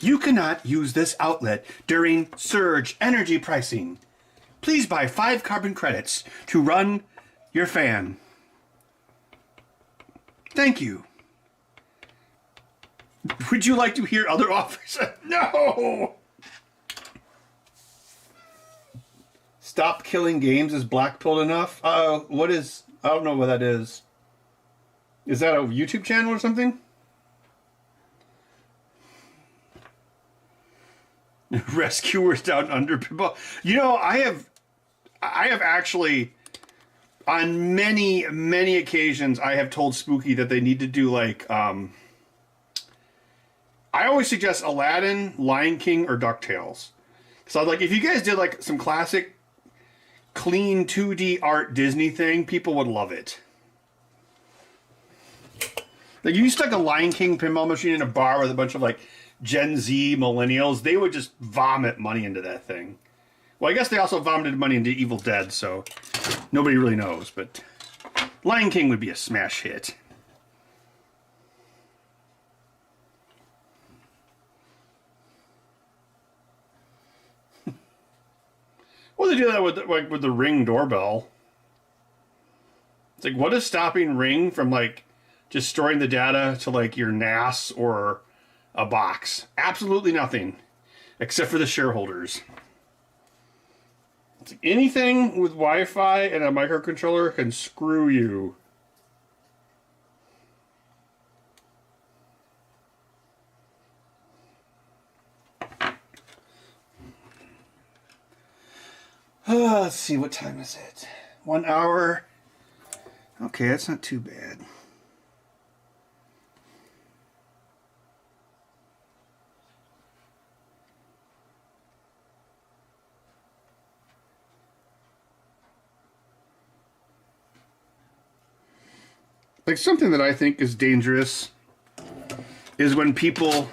You cannot use this outlet during surge energy pricing. Please buy 5 carbon credits to run your fan. Thank you. Would you like to hear other offers? No! Stop Killing Games is black-pilled enough? What is... I don't know what that is. Is that a YouTube channel or something? Rescuers Down Under. You know, I have actually, on many, many occasions, I have told Spooky that they need to do like, I always suggest Aladdin, Lion King, or DuckTales. So like, if you guys did like some classic, clean 2D art Disney thing, people would love it. Like, you stuck a Lion King pinball machine in a bar with a bunch of like Gen Z millennials, they would just vomit money into that thing. Well, I guess they also vomited money into Evil Dead, so nobody really knows, but Lion King would be a smash hit. Well, they do that with the Ring doorbell. It's like, what is stopping Ring from like just storing the data to like your NAS or a box? Absolutely nothing, except for the shareholders. It's like anything with Wi-Fi and a microcontroller can screw you. Let's see, what time is it? 1 hour. Okay, that's not too bad. Like, something that I think is dangerous is when people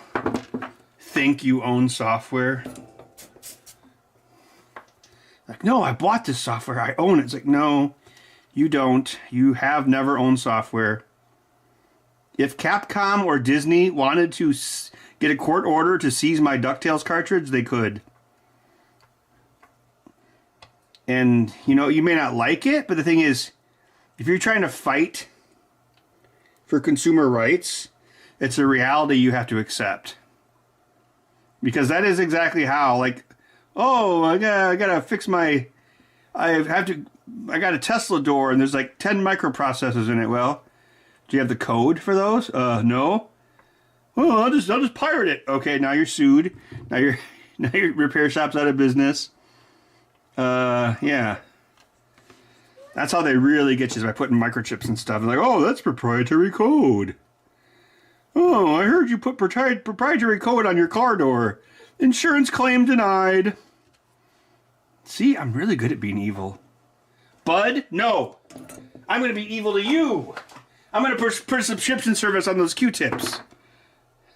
think you own software. Like, no, I bought this software. I own it. It's like, no, you don't. You have never owned software. If Capcom or Disney wanted to get a court order to seize my DuckTales cartridge, they could. And, you know, you may not like it, but the thing is, if you're trying to fight for consumer rights, it's a reality you have to accept. Because that is exactly how, like, oh, I gotta fix my, I got a Tesla door and there's like 10 microprocessors in it. Well, do you have the code for those? No. Well, I'll just pirate it. Okay, now you're sued. Now your repair shop's out of business. Yeah. That's how they really get you, is by putting microchips and stuff. They're like, oh, that's proprietary code. Oh, I heard you put proprietary code on your car door. Insurance claim denied. See, I'm really good at being evil. Bud, no. I'm going to be evil to you. I'm going to put a subscription service on those Q-tips.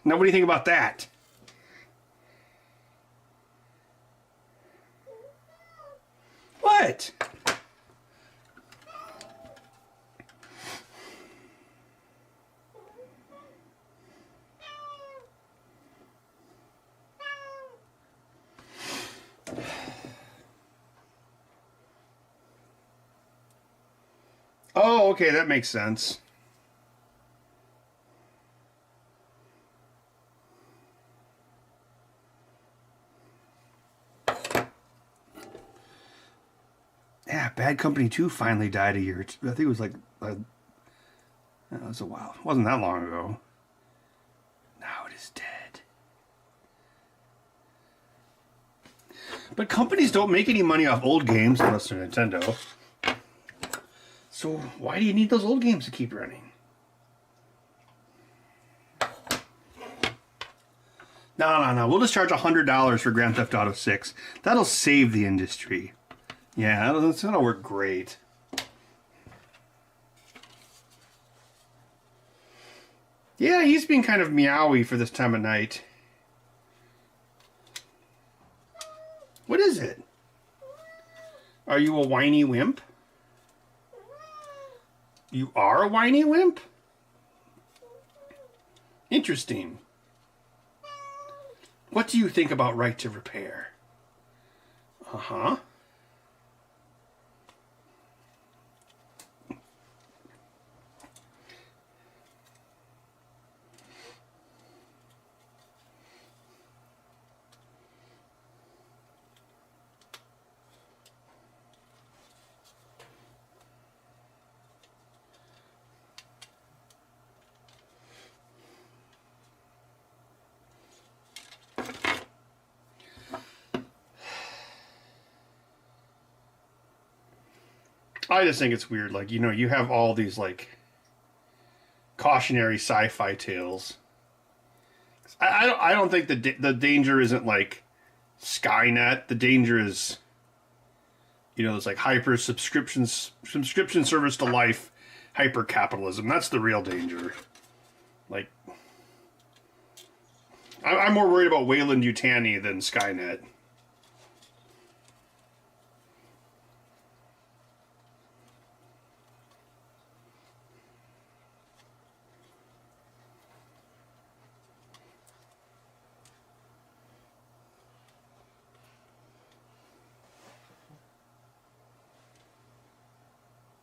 Now, what do you think about that? What? Oh, okay, that makes sense. Yeah, Bad Company 2 finally died a year. I think it was like, it was a while. It wasn't that long ago. Now it is dead. But companies don't make any money off old games unless they're Nintendo. So why do you need those old games to keep running? No. We'll just charge $100 for Grand Theft Auto 6. That'll save the industry. Yeah, that'll work great. Yeah, he's being kind of meowy for this time of night. What is it? Are you a whiny wimp? You are a whiny wimp? Interesting. What do you think about right to repair? Uh-huh. I just think it's weird. Like, you know, you have all these, like, cautionary sci-fi tales. I don't think the danger isn't, like, Skynet. The danger is, you know, it's like hyper subscription service to life, hyper capitalism. That's the real danger. Like, I'm more worried about Wayland Yutani than Skynet.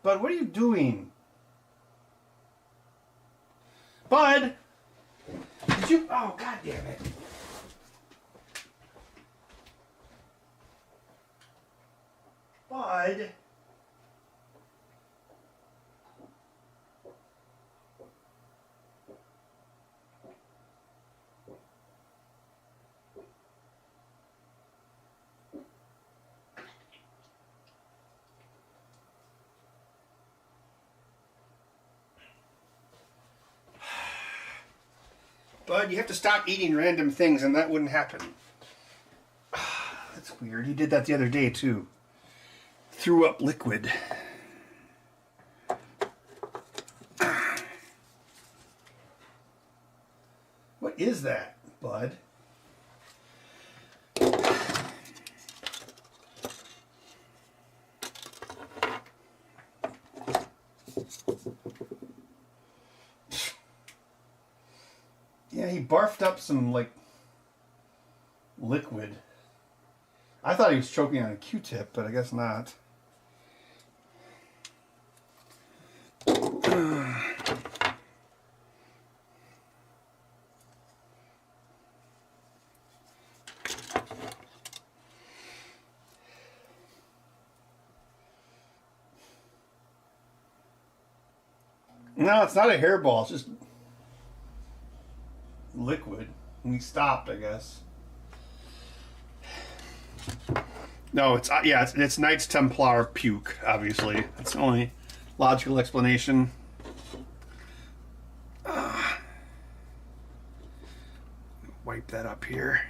Bud, what are you doing? Bud! Did you... Oh, God damn it. Bud. Bud, you have to stop eating random things and that wouldn't happen. That's weird. He did that the other day, too. Threw up liquid. What is that, Bud? Yeah, he barfed up some, like, liquid. I thought he was choking on a Q-tip, but I guess not. No, it's not a hairball. It's just liquid. And he stopped, I guess. No, it's it's Knights Templar puke. Obviously, that's the only logical explanation. Wipe that up here.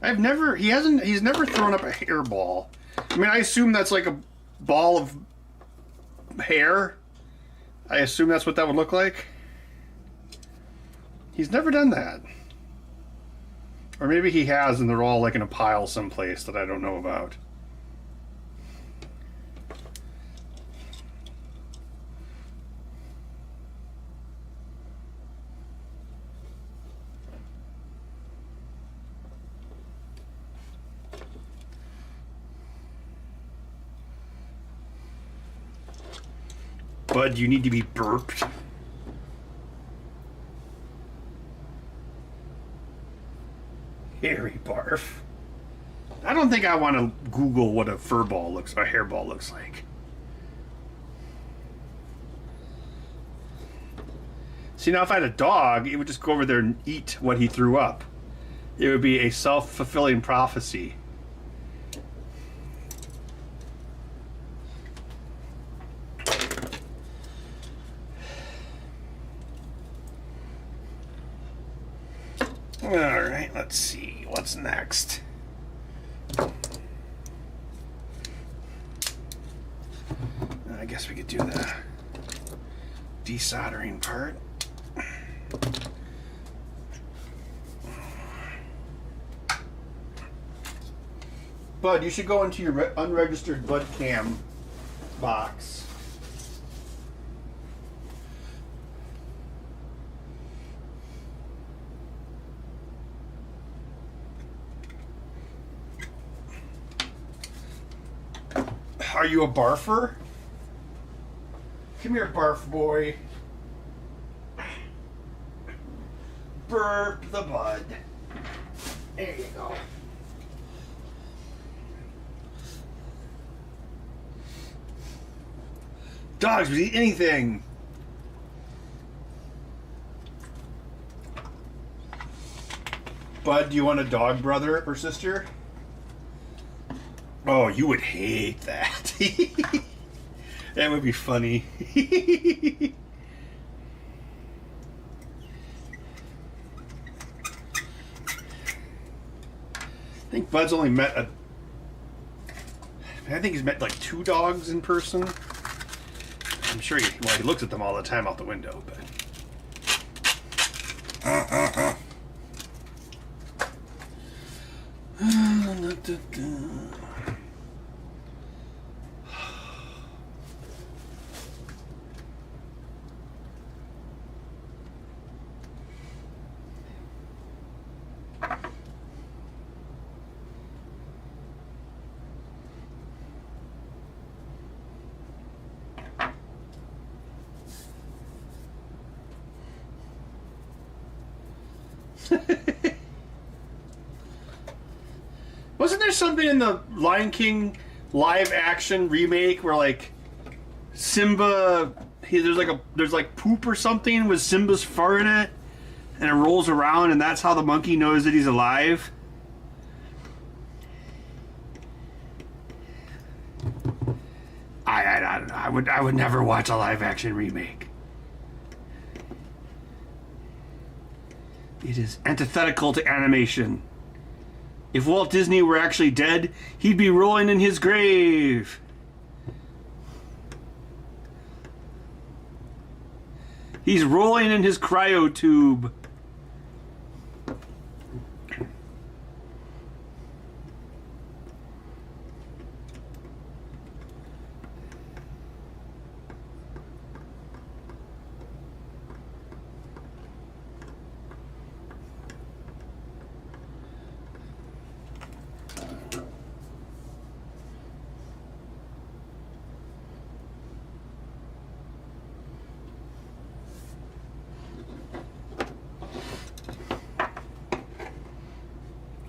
He's never thrown up a hairball. I mean, I assume that's like a ball of hair. I assume that's what that would look like. He's never done that. Or maybe he has and they're all like in a pile someplace that I don't know about. Bud, you need to be burped. Hairy barf. I don't think I want to Google what a hairball looks like. See, now if I had a dog, it would just go over there and eat what he threw up. It would be a self-fulfilling prophecy. Alright, let's see. What's next? I guess we could do the desoldering part. Bud, you should go into your unregistered Bud Cam box. Are you a barfer? Come here, barf boy. Burp the Bud. There you go. Dogs would eat anything. Bud, do you want a dog brother or sister? Oh, you would hate that. That would be funny. I think Bud's only met I think he's met like 2 dogs in person. I'm sure he looks at them all the time out the window, but. Wasn't there something in the Lion King live action remake where like Simba, there's like poop or something with Simba's fur in it, and it rolls around, and that's how the monkey knows that he's alive? I don't know. I would never watch a live action remake. It is antithetical to animation. If Walt Disney were actually dead, he'd be rolling in his grave. He's rolling in his cryotube.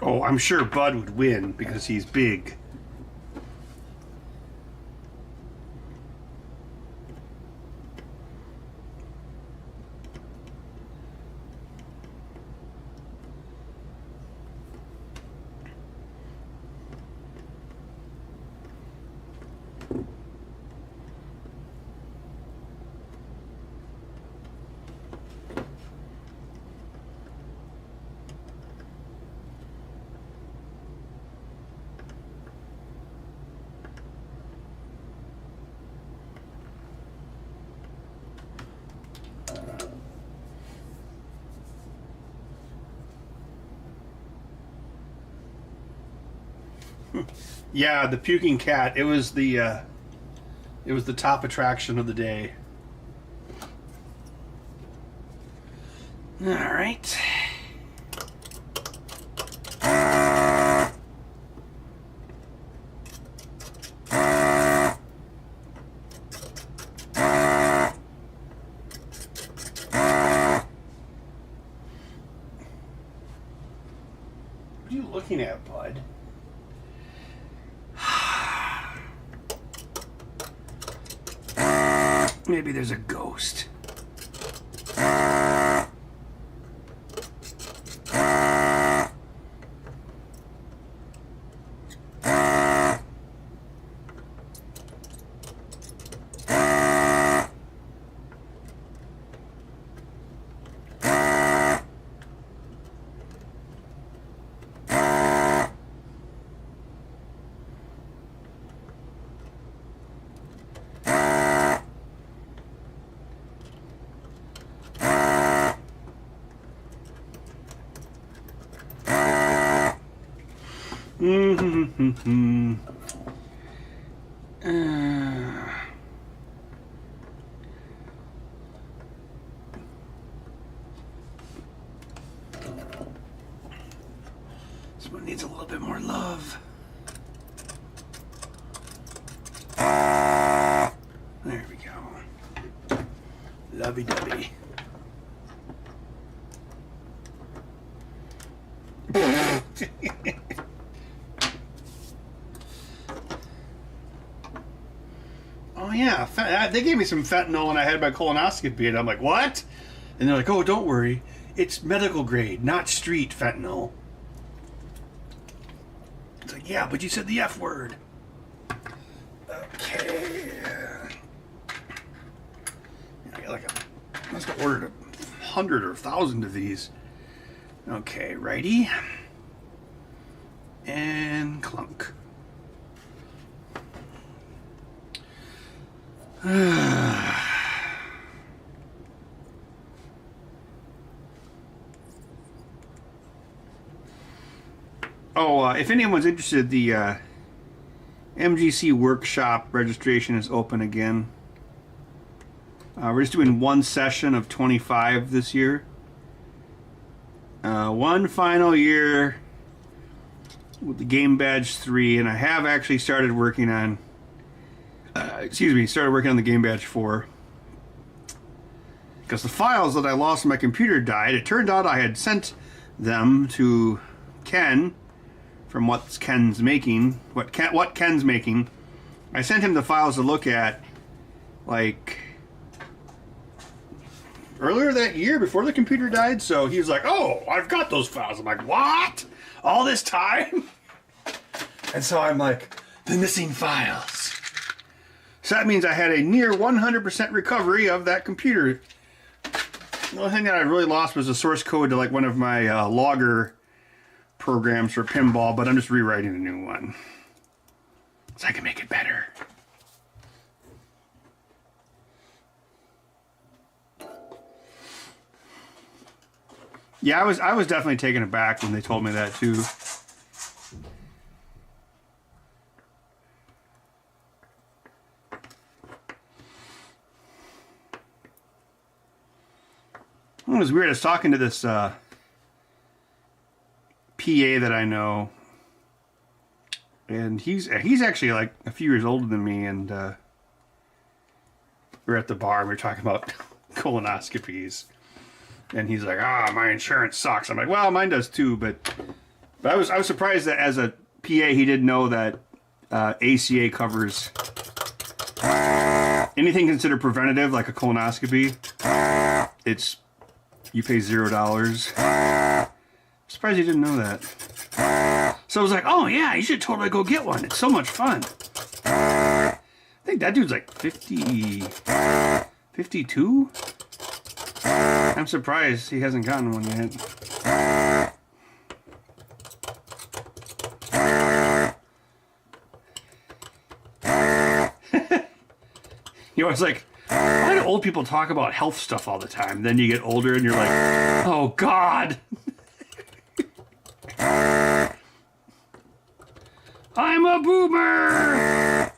Oh, I'm sure Bud would win because he's big. Yeah, the puking cat. It was the top attraction of the day. All right. What are you looking at, Bud? Maybe there's a ghost. This one needs a little bit more love. There we go. Lovey-dovey. Oh yeah, they gave me some fentanyl when I had my colonoscopy, and I'm like, what? And they're like, oh, don't worry, it's medical grade, not street fentanyl. It's like, yeah, but you said the F word. Okay. I got like I must have ordered 100 or 1,000 of these. Okay, righty. And clunk. If anyone's interested, the MGC workshop registration is open again. We're just doing one session of 25 this year. One final year with the Game Badge 3, and I have actually started working on started working on the Game Badge 4. Because the files that I lost on my computer died. It turned out I had sent them to Ken from what Ken's making. I sent him the files to look at, like, earlier that year before the computer died. So he was like, "Oh, I've got those files." I'm like, "What? All this time?" And so I'm like, "The missing files." So that means I had a near 100% recovery of that computer. The only thing that I really lost was the source code to like one of my logger programs for pinball, but I'm just rewriting a new one so I can make it better. Yeah, I was definitely taken aback when they told me that too. It was weird. I was talking to this PA that I know, and he's actually like a few years older than me, and we're at the bar and we're talking about colonoscopies, and he's like, my insurance sucks." I'm like, "Well, mine does too," but I was surprised that as a PA he didn't know that ACA covers anything considered preventative, like a colonoscopy. You pay $0. I'm surprised you didn't know that. So I was like, "Oh yeah, you should totally go get one. It's so much fun." I think that dude's like 50, 52? I'm surprised he hasn't gotten one yet. You know, it's like, why do old people talk about health stuff all the time? Then you get older and you're like, "Oh God." I'm a boomer.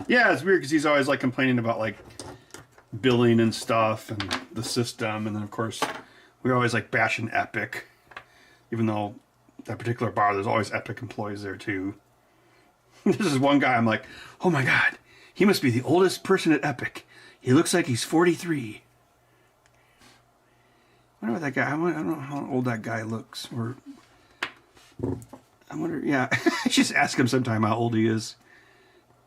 Yeah, it's weird because he's always like complaining about like billing and stuff and the system, and then of course we always like bashing Epic, even though that particular bar there's always Epic employees there too. This is one guy I'm like, "Oh my God, he must be the oldest person at Epic. He looks like he's 43. I wonder what that guy, I don't know how old that guy looks, or I wonder, yeah, I just ask him sometime how old he is.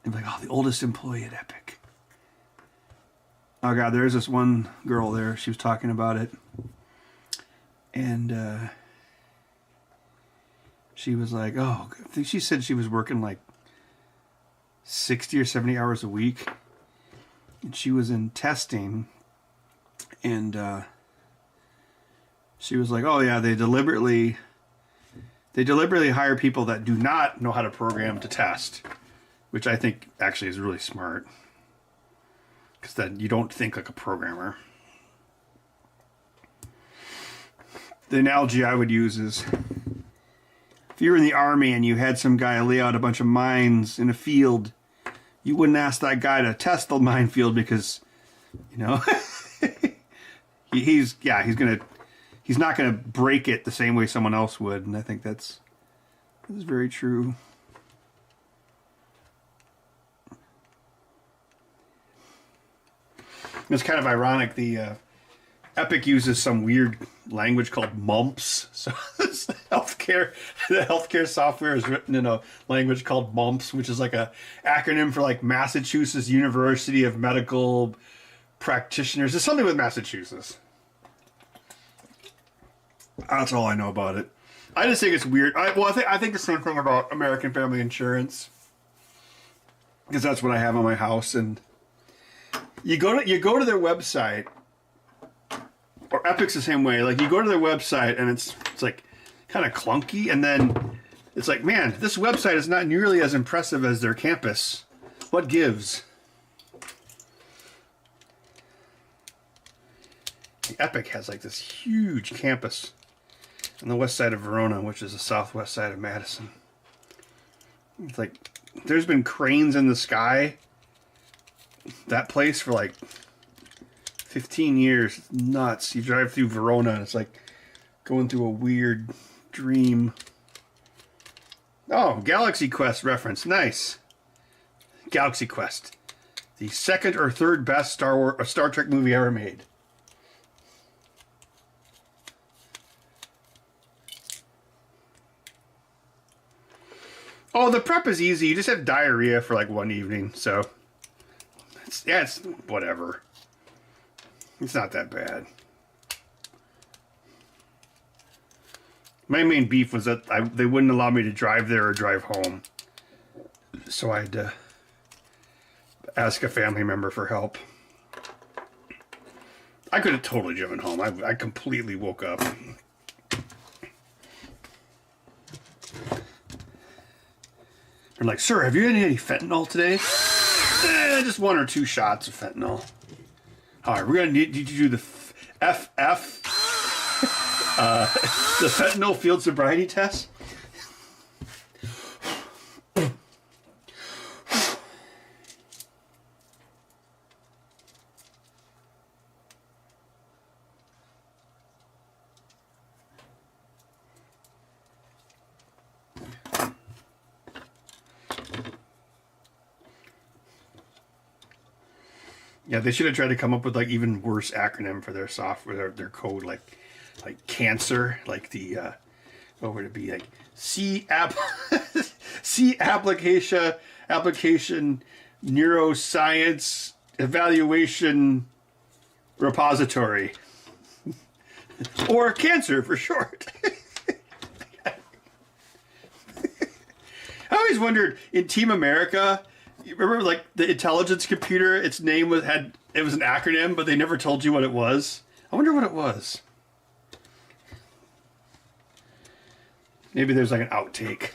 And be like, "Oh, the oldest employee at Epic." Oh God, there's this one girl there, she was talking about it, and she was like, I think she said she was working like 60 or 70 hours a week, and she was in testing, and she was like, "Oh yeah, they deliberately hire people that do not know how to program to test," which I think actually is really smart, because then you don't think like a programmer. The analogy I would use is, if you were in the army and you had some guy lay out a bunch of mines in a field, you wouldn't ask that guy to test the minefield because, you know, he's not gonna break it the same way someone else would, and I think that's very true. It's kind of ironic. The Epic uses some weird language called MUMPS. So the healthcare software is written in a language called MUMPS, which is like a acronym for like Massachusetts University of Medical Practitioners. It's something with Massachusetts. That's all I know about it. I just think it's weird. I think the same thing about American Family Insurance, because that's what I have on my house. And you go to their website, or Epic's the same way. Like, you go to their website and it's like kind of clunky, and then it's like, man, this website is not nearly as impressive as their campus. What gives? Epic has like this huge campus on the west side of Verona, which is the southwest side of Madison. It's like, there's been cranes in the sky, that place, for like 15 years. It's nuts. You drive through Verona and it's like going through a weird dream. Oh, Galaxy Quest reference. Nice. Galaxy Quest. The second or third best Star Trek movie ever made. Oh, the prep is easy. You just have diarrhea for like one evening, so it's whatever. It's not that bad. My main beef was that they wouldn't allow me to drive there or drive home, so I had to ask a family member for help. I could have totally driven home. I completely woke up. They're like, sir, have you had any fentanyl today? Just 1 or 2 shots of fentanyl. All right, we're going to need you to do the FF, the fentanyl field sobriety test. Yeah, they should have tried to come up with like even worse acronym for their software, their code, like cancer, like the what would it be, like C application neuroscience evaluation repository, or cancer for short. I always wondered in Team America. You remember, like, the intelligence computer? Its name was an acronym, but they never told you what it was. I wonder what it was. Maybe there's like an outtake.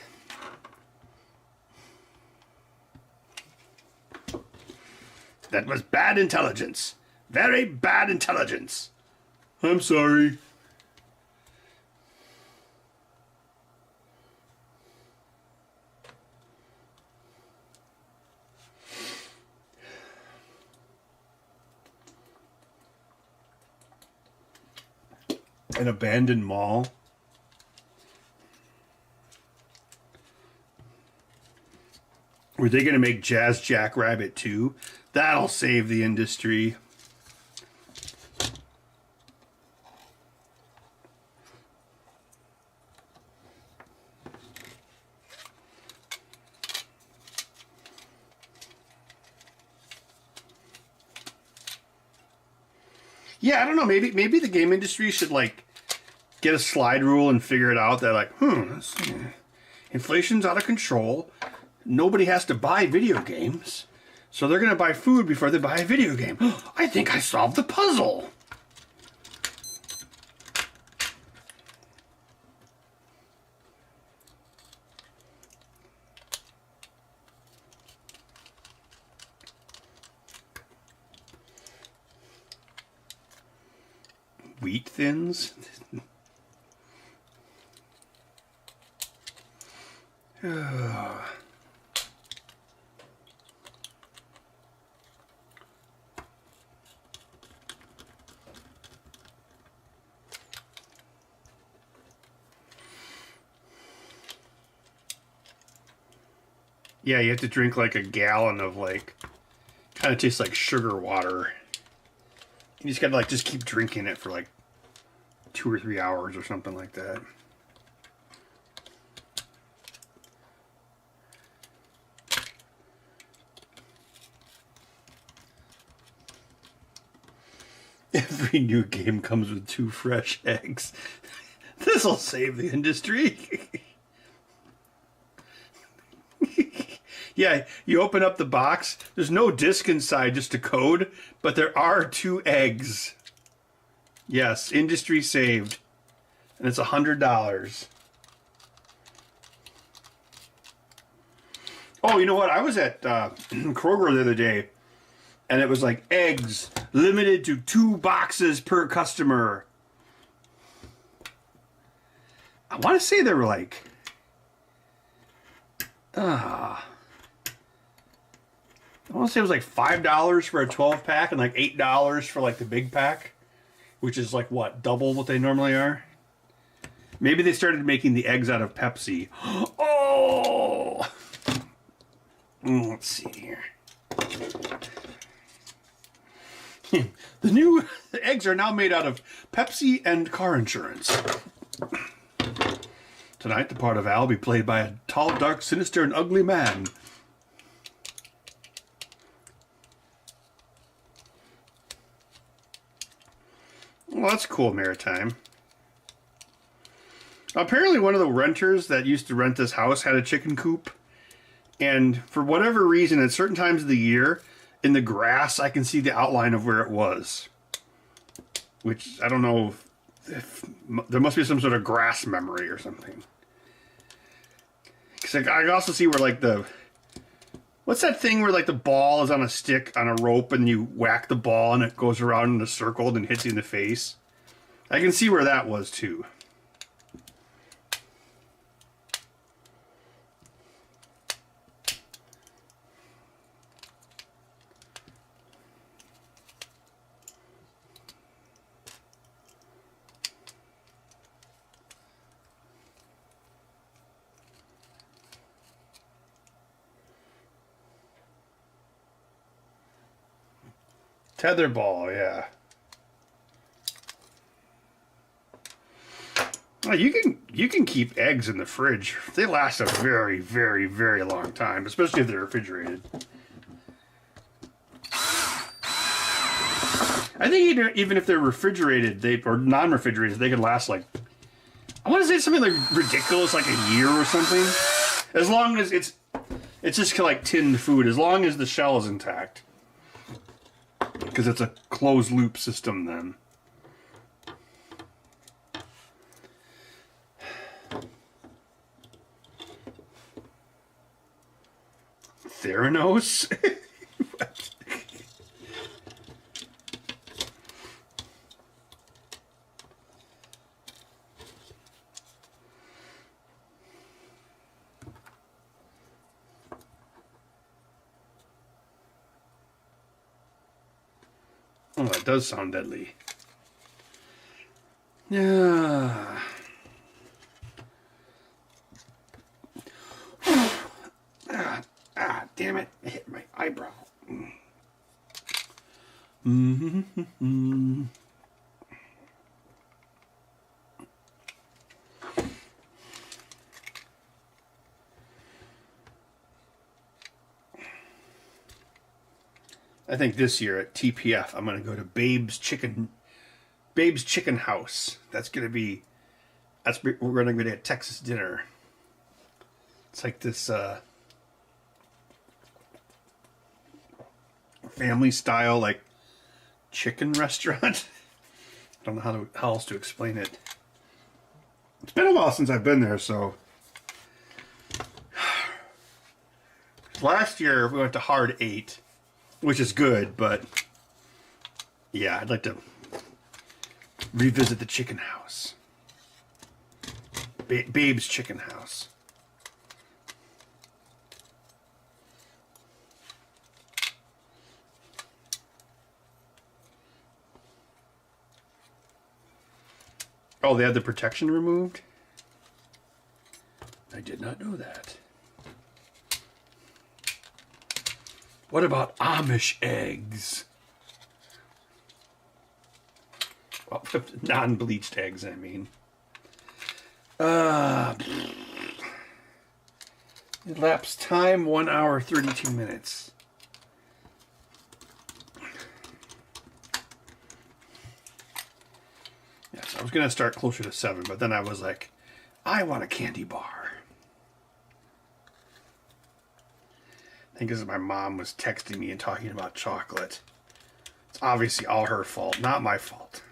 That was bad intelligence. Very bad intelligence. I'm sorry. An abandoned mall. Were they going to make Jazz Jackrabbit 2? That'll save the industry. Yeah, I don't know. Maybe the game industry should like get a slide rule and figure it out. That like, inflation's out of control. Nobody has to buy video games, so they're gonna buy food before they buy a video game. I think I solved the puzzle. Wheat thins. Yeah, you have to drink like a gallon of like, kind of tastes like sugar water. You just gotta like just keep drinking it for like 2 or 3 hours or something like that. Every new game comes with 2 fresh eggs. This'll save the industry. Yeah, you open up the box. There's no disc inside, just a code, but there are 2 eggs. Yes, industry saved. And it's $100. Oh, you know what? I was at Kroger the other day, and it was like eggs limited to 2 boxes per customer. I want to say they were like, I want to say it was like $5 for a 12 pack and like $8 for like the big pack, which is like what, double what they normally are. Maybe they started making the eggs out of Pepsi. Oh, let's see here. The eggs are now made out of Pepsi and car insurance. Tonight, the part of Al will be played by a tall, dark, sinister, and ugly man. Well, that's cool, Maritime. Apparently, one of the renters that used to rent this house had a chicken coop. And for whatever reason, at certain times of the year, in the grass, I can see the outline of where it was. Which, I don't know if there must be some sort of grass memory or something. Because I can also see where, like, what's that thing where, like, the ball is on a stick on a rope and you whack the ball and it goes around in a circle and hits you in the face? I can see where that was, too. Tetherball, yeah. Well, you can keep eggs in the fridge. They last a very, very, very long time, especially if they're refrigerated. I think even if they're refrigerated, or non-refrigerated, they could last like, I want to say something like ridiculous, like a year or something. As long as it's just like tinned food, as long as the shell is intact. Because it's a closed loop system then. Theranos? Oh, that does sound deadly. Yeah. Damn it. I hit my eyebrow. I think this year at TPF, I'm going to go to Babe's Chicken House. We're going to go to a Texas dinner. It's like this family style, like, chicken restaurant. I don't know how else to explain it. It's been a while since I've been there, so. Last year we went to Hard 8, which is good, but yeah, I'd like to revisit the chicken house. Babe's Chicken House. Oh, they had the protection removed? I did not know that. What about Amish eggs? Well, non-bleached eggs, I mean. Elapsed time, 1 hour, 32 minutes. Yes, I was going to start closer to 7, but then I was like, I want a candy bar. I think because my mom was texting me and talking about chocolate. It's obviously all her fault, not my fault.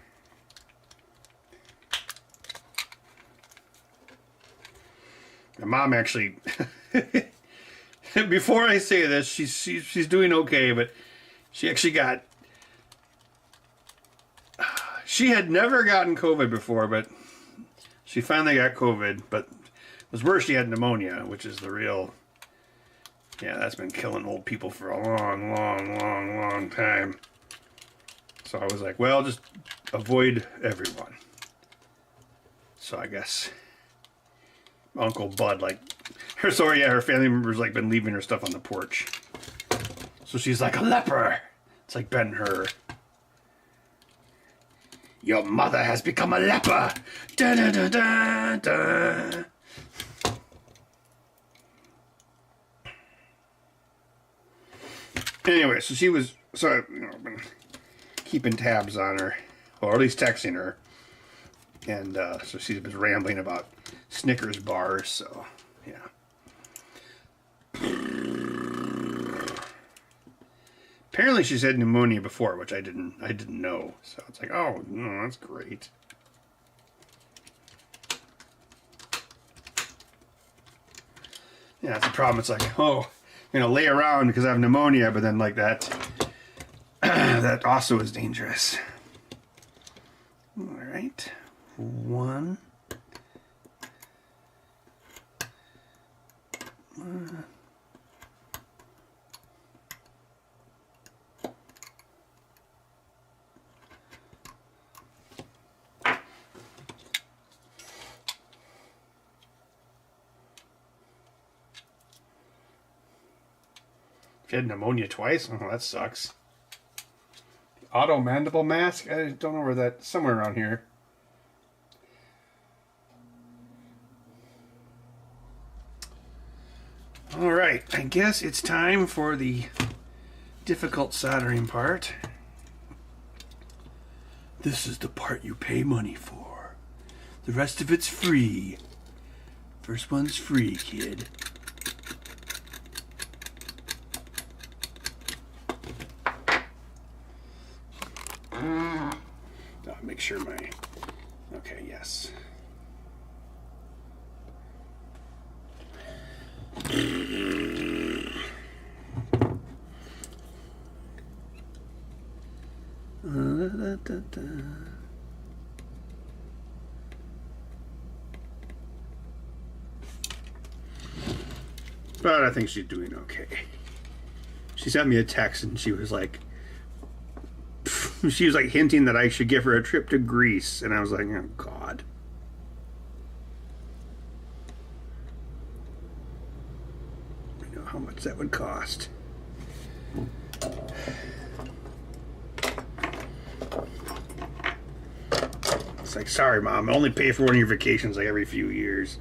My mom actually, before I say this, she's doing okay, but she actually got, she had never gotten COVID before, but she finally got COVID, but it was worse, she had pneumonia, which is the real, yeah, that's been killing old people for a long time. So I was like, well, just avoid everyone. So I guess Uncle Bud, like, her family members, like, been leaving her stuff on the porch. So she's like a leper. It's like Ben-Hur. Your mother has become a leper. Da da da da da. Anyway, so she was, so I've been keeping tabs on her, or at least texting her, and so she's been rambling about Snickers bars. So yeah. Apparently she's had pneumonia before, which I didn't know. So it's like, oh no, that's great. Yeah, that's the problem. It's like, oh, lay around because I have pneumonia, but then like that, that also is dangerous. All right, 1. If you had pneumonia twice, oh, that sucks. Auto mandible mask? I don't know where that, somewhere around here. All right, I guess it's time for the difficult soldering part. This is the part you pay money for. The rest of it's free. First one's free, kid. Make sure my, okay, yes. But I think she's doing okay. She sent me a text and she was like hinting that I should give her a trip to Greece, and I was like, oh God. I know how much that would cost. It's like, sorry, Mom, I only pay for one of your vacations like every few years.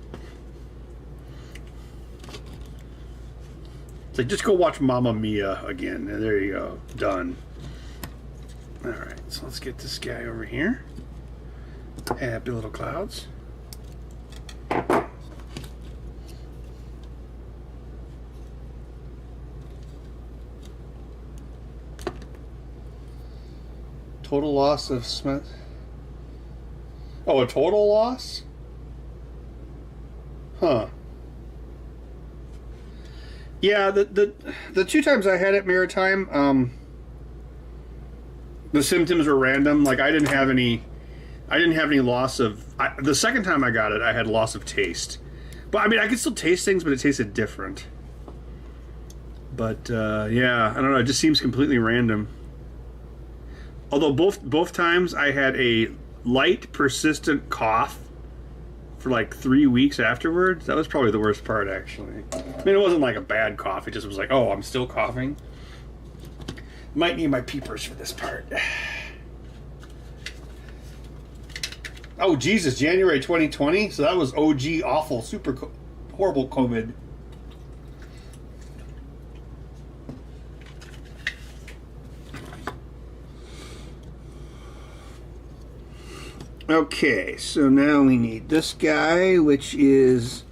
It's like, just go watch Mamma Mia again, and there you go, done. Alright, so let's get this guy over here. Happy little clouds. Total loss of Smith. Oh, a total loss? Huh. Yeah, the 2 times I had it Maritime, the symptoms were random. Like I didn't have any loss of. The second time I got it, I had loss of taste. But I mean, I could still taste things, but it tasted different. But yeah, I don't know. It just seems completely random. Although both times I had a light, persistent cough for like 3 weeks afterwards. That was probably the worst part, actually. I mean, it wasn't like a bad cough. It just was like, oh, I'm still coughing. Might need my peepers for this part. Oh, Jesus, January 2020? So that was OG, awful, super horrible COVID. Okay, so now we need this guy, which is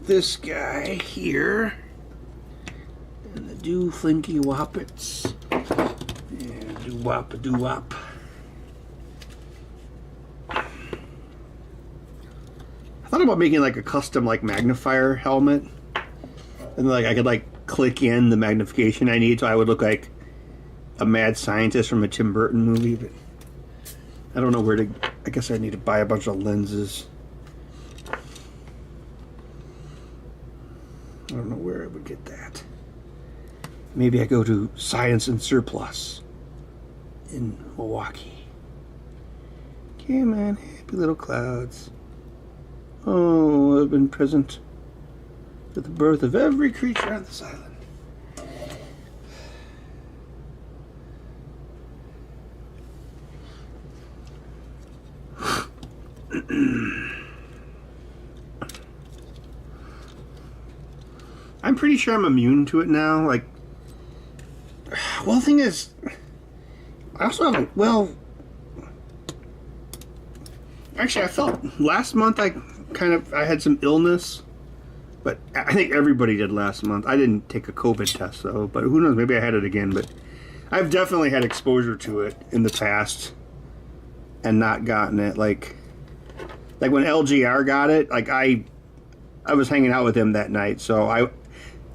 this guy here. And the do flinky woppets. Yeah, do wop a do wop. I thought about making like a custom like magnifier helmet. And like I could like click in the magnification I need so I would look like a mad scientist from a Tim Burton movie, but I don't know where to. I guess I need to buy a bunch of lenses. I don't know where I would get that. Maybe I go to Science and Surplus in Milwaukee. Come on, happy little clouds. Oh, I've been present for the birth of every creature on this island. I'm pretty sure I'm immune to it now. Like, well, the thing is, I also haven't. Well, actually, I felt last month I had some illness, but I think everybody did last month. I didn't take a COVID test though, but who knows? Maybe I had it again. But I've definitely had exposure to it in the past and not gotten it. Like when LGR got it, like I was hanging out with him that night, so I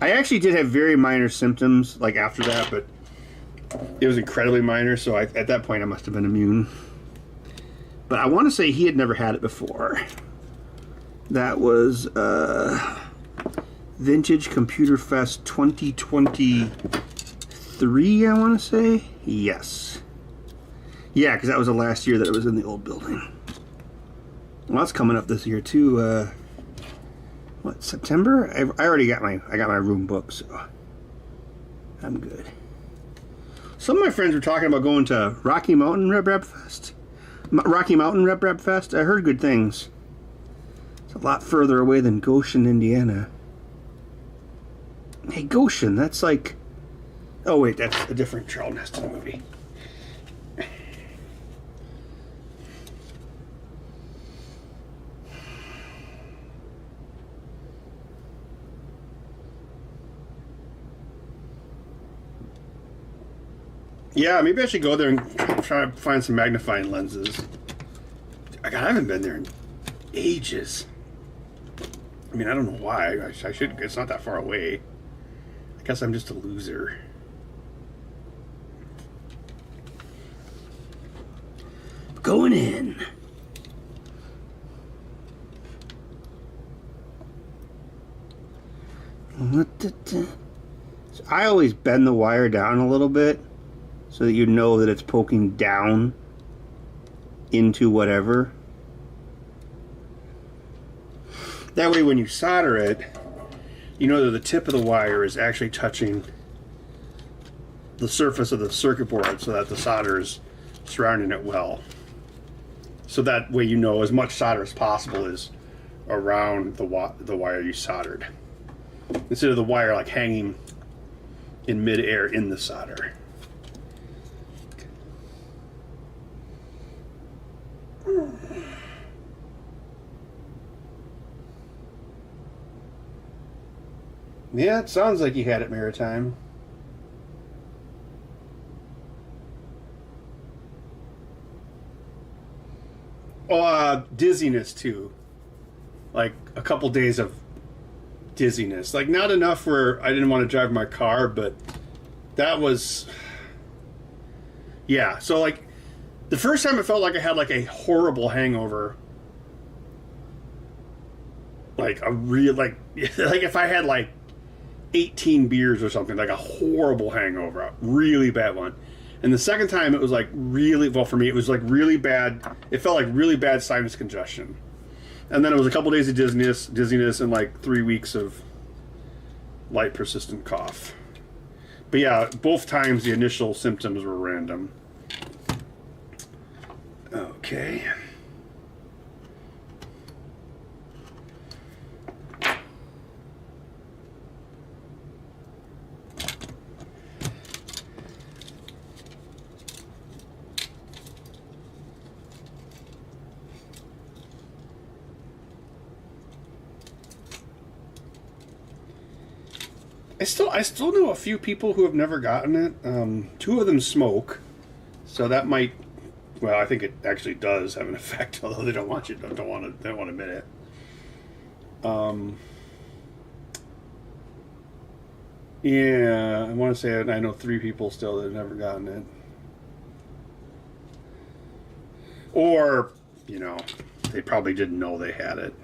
actually did have very minor symptoms like after that, but it was incredibly minor, so at that point I must have been immune. But I want to say he had never had it before. That was Vintage Computer Fest 2023, I want to say. Yes. Yeah, because that was the last year that it was in the old building. Well, that's coming up this year too. What, September? I already got my room booked, so I'm good. Some of my friends were talking about going to Rocky Mountain Reb Fest. Rocky Mountain Reb Fest. I heard good things. It's a lot further away than Goshen, Indiana. Hey, Goshen, that's like... Oh wait, that's a different Charlton Heston movie. Yeah, maybe I should go there and try to find some magnifying lenses. God, I haven't been there in ages. I mean, I don't know why. I should. It's not that far away. I guess I'm just a loser. Going in. So I always bend the wire down a little bit so that you know that it's poking down into whatever. That way when you solder it, you know that the tip of the wire is actually touching the surface of the circuit board so that the solder is surrounding it well. So that way you know as much solder as possible is around the wire you soldered, instead of the wire like hanging in midair in the solder. Yeah, it sounds like you had it, Maritime. Oh, dizziness too. Like a couple days of dizziness. Like not enough where I didn't want to drive my car, but that was... Yeah, so like the first time it felt like I had like a horrible hangover. Like a real, like if I had like 18 beers or something, like a horrible hangover, a really bad one. And the second time it was like really, well for me it was like really bad, it felt like really bad sinus congestion. And then it was a couple days of dizziness and like 3 weeks of light persistent cough. But yeah, both times the initial symptoms were random. Okay. I still know a few people who have never gotten it. Two of them smoke, so that might. Well, I think it actually does have an effect, although they don't want they don't want to admit it. Yeah, I want to say I know 3 people still that have never gotten it, or they probably didn't know they had it.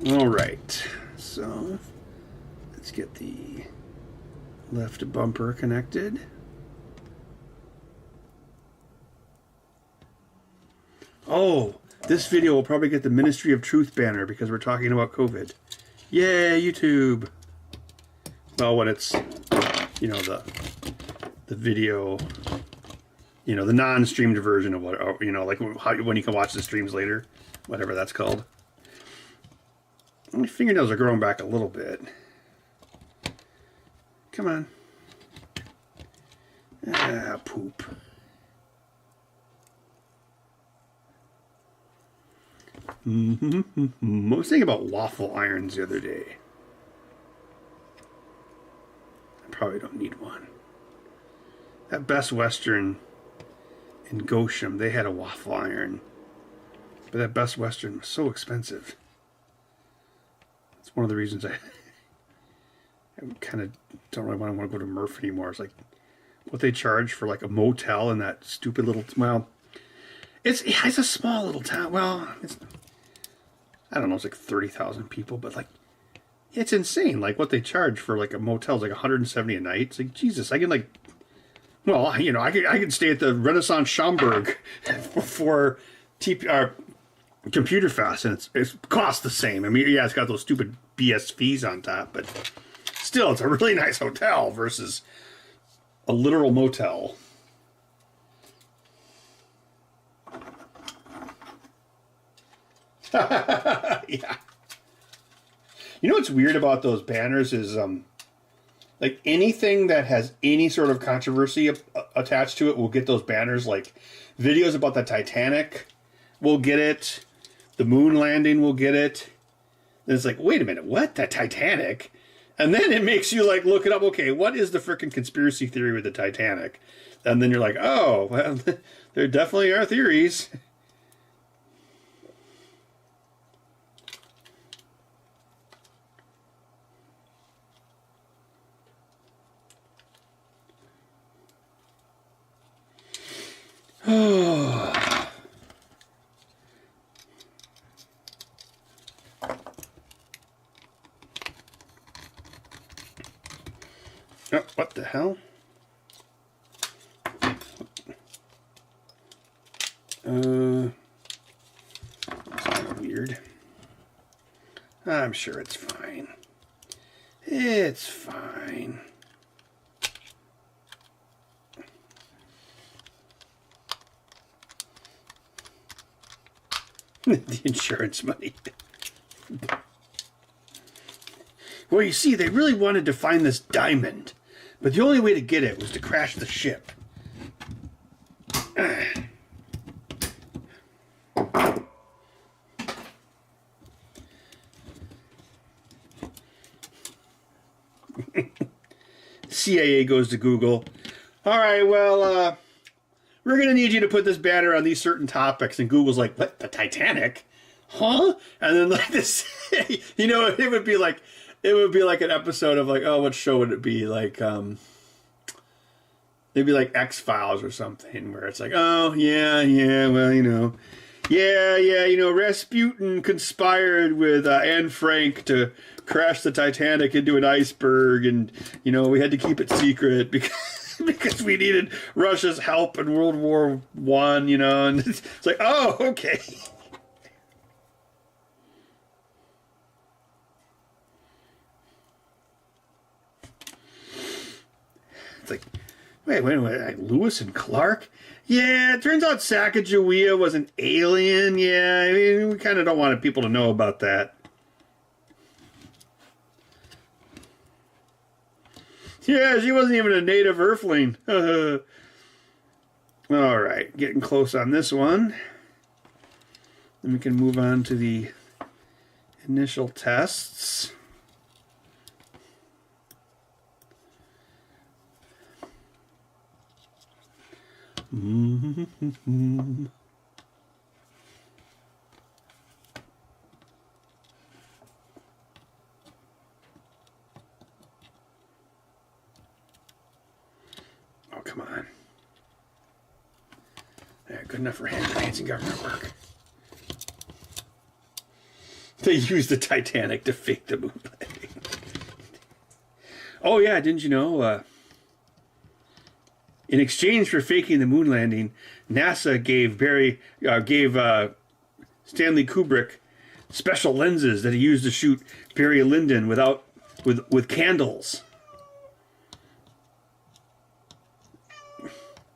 All right, so let's get the left bumper connected. Oh, this video will probably get the Ministry of Truth banner because we're talking about COVID. Yay, YouTube! Well, when it's, the video, the non-streamed version of what, like when you can watch the streams later, whatever that's called. My fingernails are growing back a little bit. Come on. Ah, poop. I was thinking about waffle irons the other day. I probably don't need one. At Best Western in Gosham, they had a waffle iron. But that Best Western was so expensive. It's one of the reasons I kind of don't really want to go to Murph anymore. It's like what they charge for like a motel in that stupid little, well, it's a small little town. Well, I don't know, it's like 30,000 people, but like it's insane. Like what they charge for like a motel is like 170 a night. It's like, Jesus, I can like, well, I could stay at the Renaissance Schaumburg for Computer Fast, and it's cost the same. I mean, yeah, it's got those stupid BS fees on top, but still, it's a really nice hotel versus a literal motel. Yeah. You know what's weird about those banners is, like anything that has any sort of controversy attached to it will get those banners. Like videos about the Titanic will get it. The moon landing will get it. And it's like, wait a minute, what? The Titanic? And then it makes you like look it up. Okay, what is the frickin' conspiracy theory with the Titanic? And then you're like, oh, well, there definitely are theories. Oh. Oh, what the hell? That's kind of weird. I'm sure it's fine. It's fine. The insurance money. Well, you see, they really wanted to find this diamond, but the only way to get it was to crash the ship. CIA goes to Google. All right, well, we're going to need you to put this banner on these certain topics. And Google's like, what, the Titanic? Huh? And then like this, it would be like an episode of like, oh, what show would it be? Like, it'd be like X-Files or something where it's like, oh, yeah, well, Rasputin conspired with Anne Frank to crash the Titanic into an iceberg, and, we had to keep it secret because we needed Russia's help in World War I, and it's like, oh, okay. It's like, wait, like Lewis and Clark? Yeah, it turns out Sacagawea was an alien. Yeah, I mean, we kind of don't want people to know about that. Yeah, she wasn't even a native Earthling. All right, getting close on this one. Then we can move on to the initial tests. Oh, come on. Yeah, good enough for hand grenades and government work. They used the Titanic to fake the moon landing. Oh yeah, didn't you know? In exchange for faking the moon landing, NASA gave Stanley Kubrick special lenses that he used to shoot Barry Lyndon with candles.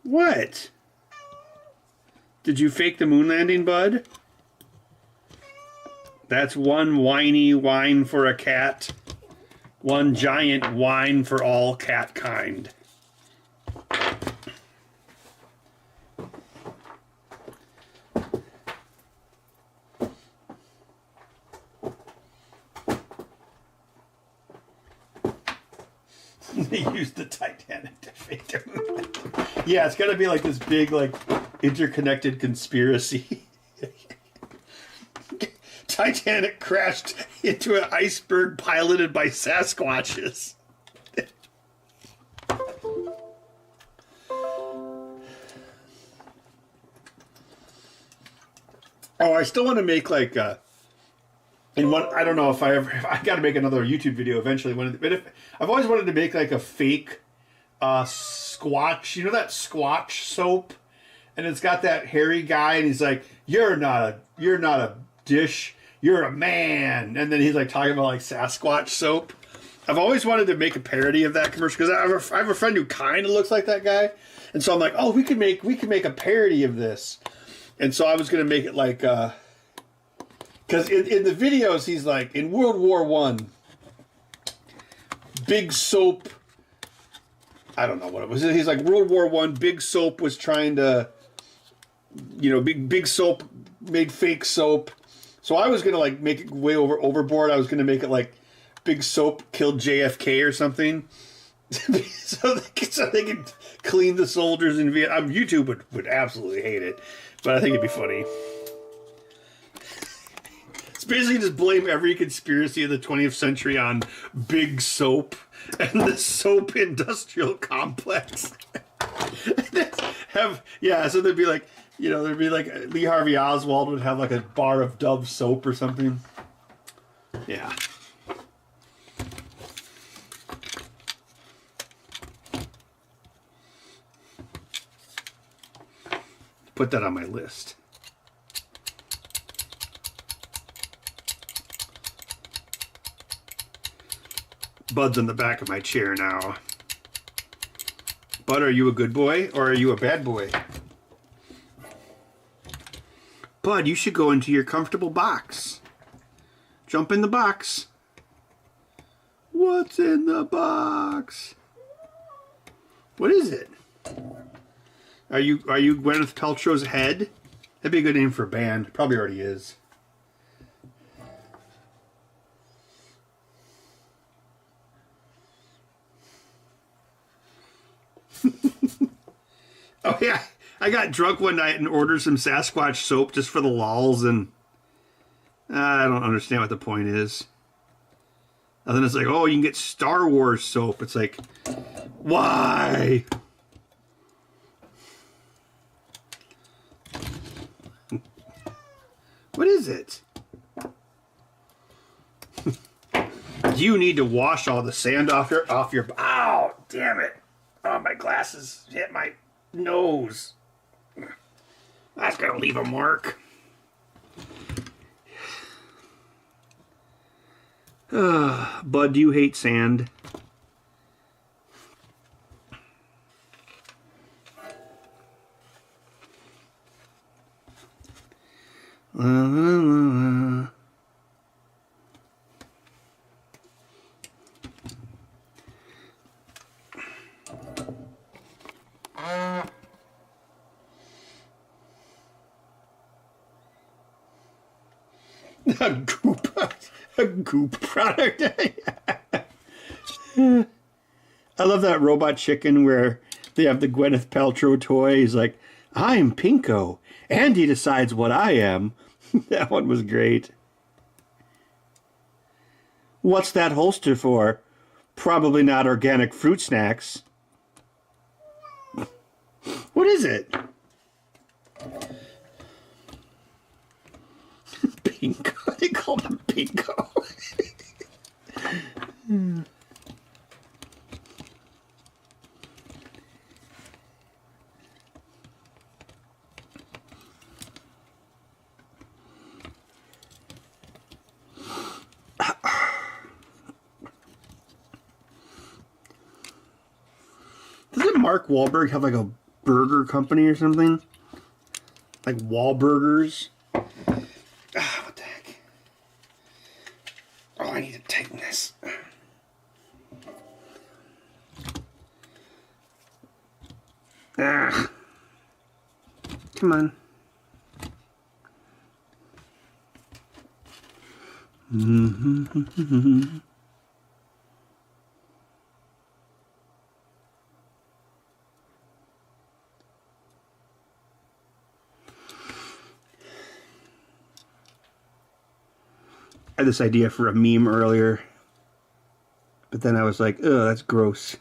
What? Did you fake the moon landing, bud? That's one whiny whine for a cat. One giant whine for all cat kind. They used the Titanic to fake the moon landing. Yeah, it's got to be like this big, like, interconnected conspiracy. Titanic crashed into an iceberg piloted by Sasquatches. Oh, I still want to make like in one. I don't know if I got to make another YouTube video eventually. But I've always wanted to make like a fake Squatch. You know that Squatch soap, and it's got that hairy guy, and he's like, "You're not a dish. You're a man." And then he's like talking about like Sasquatch soap. I've always wanted to make a parody of that commercial because I have a friend who kind of looks like that guy, and so I'm like, oh, we could make a parody of this. And so I was gonna make it like, because in the videos he's like in World War One, Big Soap. I don't know what it was. He's like World War One. Big Soap was trying to, Big Soap made fake soap. So I was gonna like make it way overboard. I was gonna make it like Big Soap killed JFK or something, so they could clean the soldiers in Vietnam. YouTube would absolutely hate it, but I think it'd be funny. It's basically just blame every conspiracy of the 20th century on Big Soap and the soap industrial complex. So there'd be like. There'd be like Lee Harvey Oswald would have like a bar of Dove soap or something. Yeah. Put that on my list. Bud's in the back of my chair now. Bud, are you a good boy or are you a bad boy? Bud, you should go into your comfortable box. Jump in the box. What's in the box? What is it? Are you Gwyneth Paltrow's head? That'd be a good name for a band. Probably already is. Oh yeah. I got drunk one night and ordered some Sasquatch soap just for the lulz, and I don't understand what the point is. And then it's like, oh, you can get Star Wars soap. It's like, why? What is it? You need to wash all the sand off your. Ow! Damn it! Oh, my glasses hit my nose. That's gonna leave a mark. Bud, do you hate sand? A goop product. I love that Robot Chicken where they have the Gwyneth Paltrow toy. He's like, I'm Pinko. Andy decides what I am. That one was great. What's that holster for? Probably not organic fruit snacks. What is it? Pinko. They call him Pinko. Doesn't Mark Wahlberg have like a burger company or something? Like Wahlburgers? What the heck? Oh, I need to tighten this. Come on. I had this idea for a meme earlier, but then I was like, ugh, that's gross.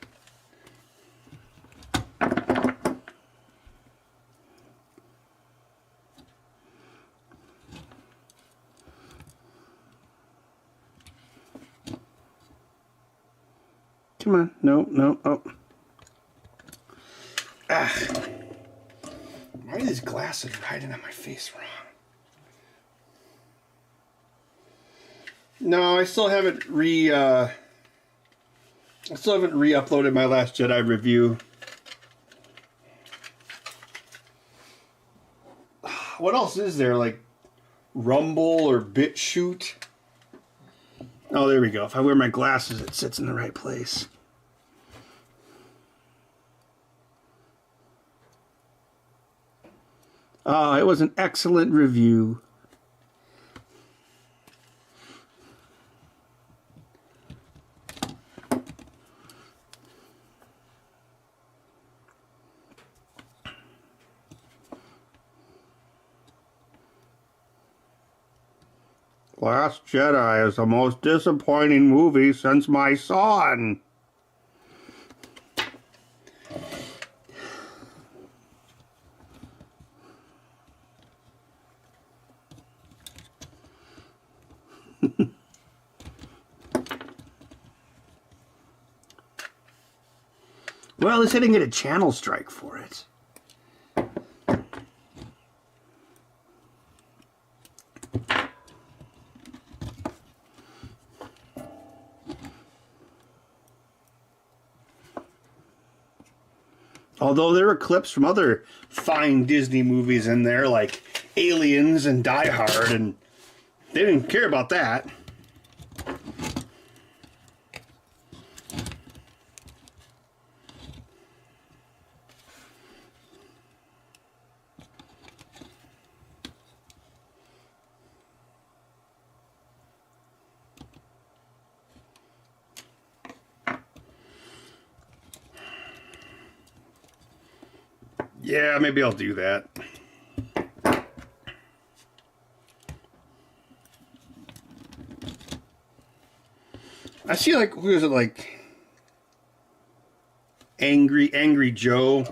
Come on. No, no, oh. Why are these glasses hiding on my face wrong? No, I still haven't re-uploaded my Last Jedi review. What else is there? Like Rumble or BitChute? Oh, there we go. If I wear my glasses, it sits in the right place. Oh, it was an excellent review. Last Jedi is the most disappointing movie since my son. Well, at least I didn't get a channel strike for it. Although there were clips from other fine Disney movies in there, like Aliens and Die Hard, and they didn't care about that. Yeah, maybe I'll do that. I see, like, who is it, like Angry Joe?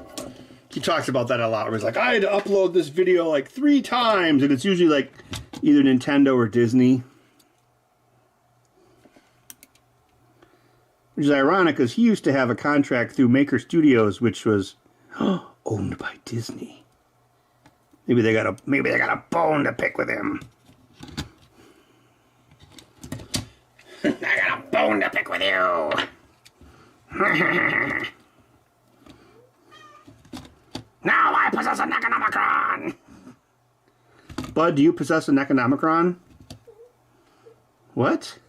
He talks about that a lot, where he's like, I had to upload this video like 3 times, and it's usually like either Nintendo or Disney. Which is ironic, because he used to have a contract through Maker Studios, which was owned by Disney. Maybe they got a bone to pick with him. I got a bone to pick with you. Now I possess a Necronomicron. Bud, do you possess a Necronomicron? What?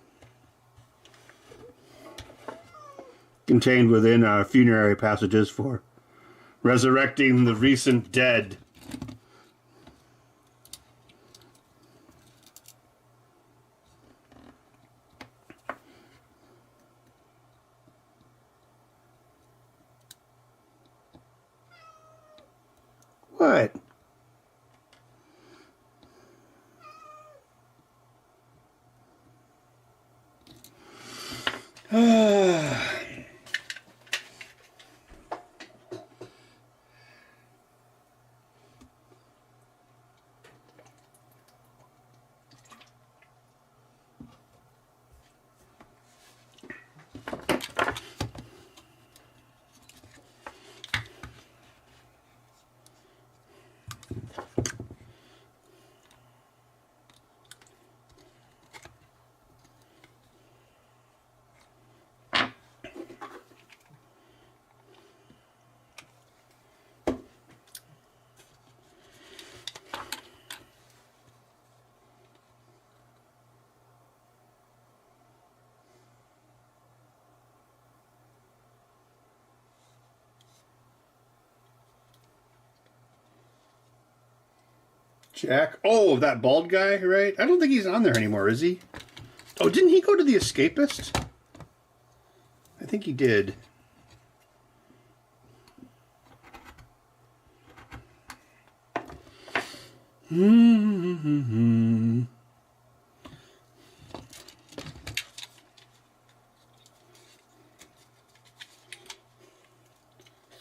Contained within our funerary passages for resurrecting the recent dead. What? Jack? Oh, that bald guy, right? I don't think he's on there anymore, is he? Oh, didn't he go to the Escapist? I think he did.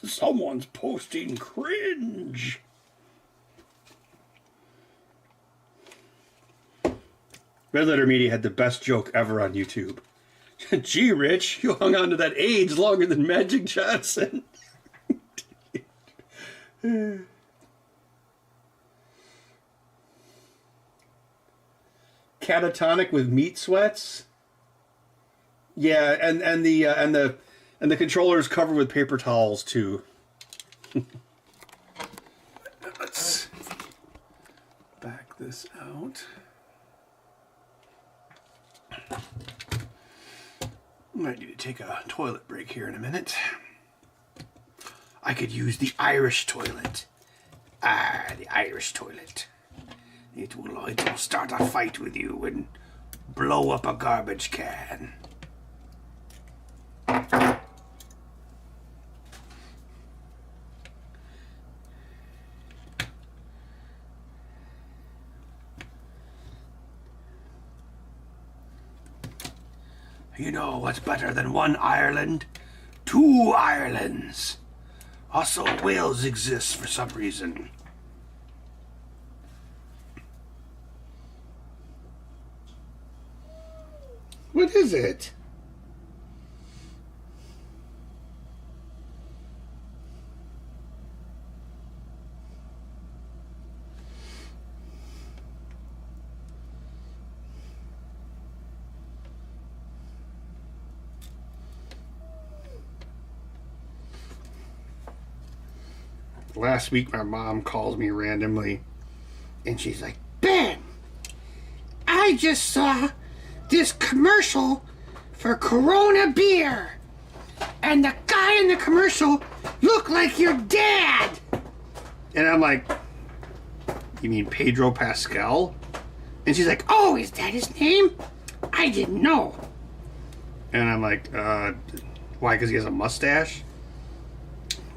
Someone's posting cringe. Red Letter Media had the best joke ever on YouTube. Gee, Rich, you hung on to that AIDS longer than Magic Johnson. Catatonic with meat sweats. Yeah, and the controller's covered with paper towels too. Let's back this out. Might need to take a toilet break here in a minute. I could use the Irish toilet. The Irish toilet. It will start a fight with you and blow up a garbage can. You know what's better than one Ireland? 2 Irelands. Also, Wales exists for some reason. What is it? Last week, my mom calls me randomly, and she's like, "Ben, I just saw this commercial for Corona beer, and the guy in the commercial looked like your dad." And I'm like, "You mean Pedro Pascal?" And she's like, "Oh, is that his name? I didn't know." And I'm like, why, because he has a mustache?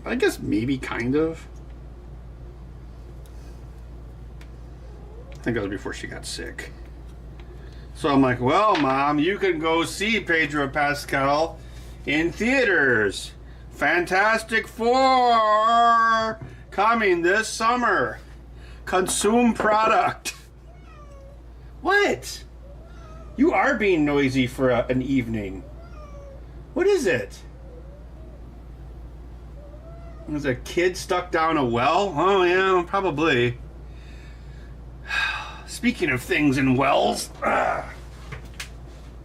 I guess maybe kind of. I think that was before she got sick. So I'm like, well, Mom, you can go see Pedro Pascal in theaters. Fantastic Four coming this summer. Consume product. What? You are being noisy for an evening. What is it? Was a kid stuck down a well? Oh, yeah, probably. Speaking of things in wells.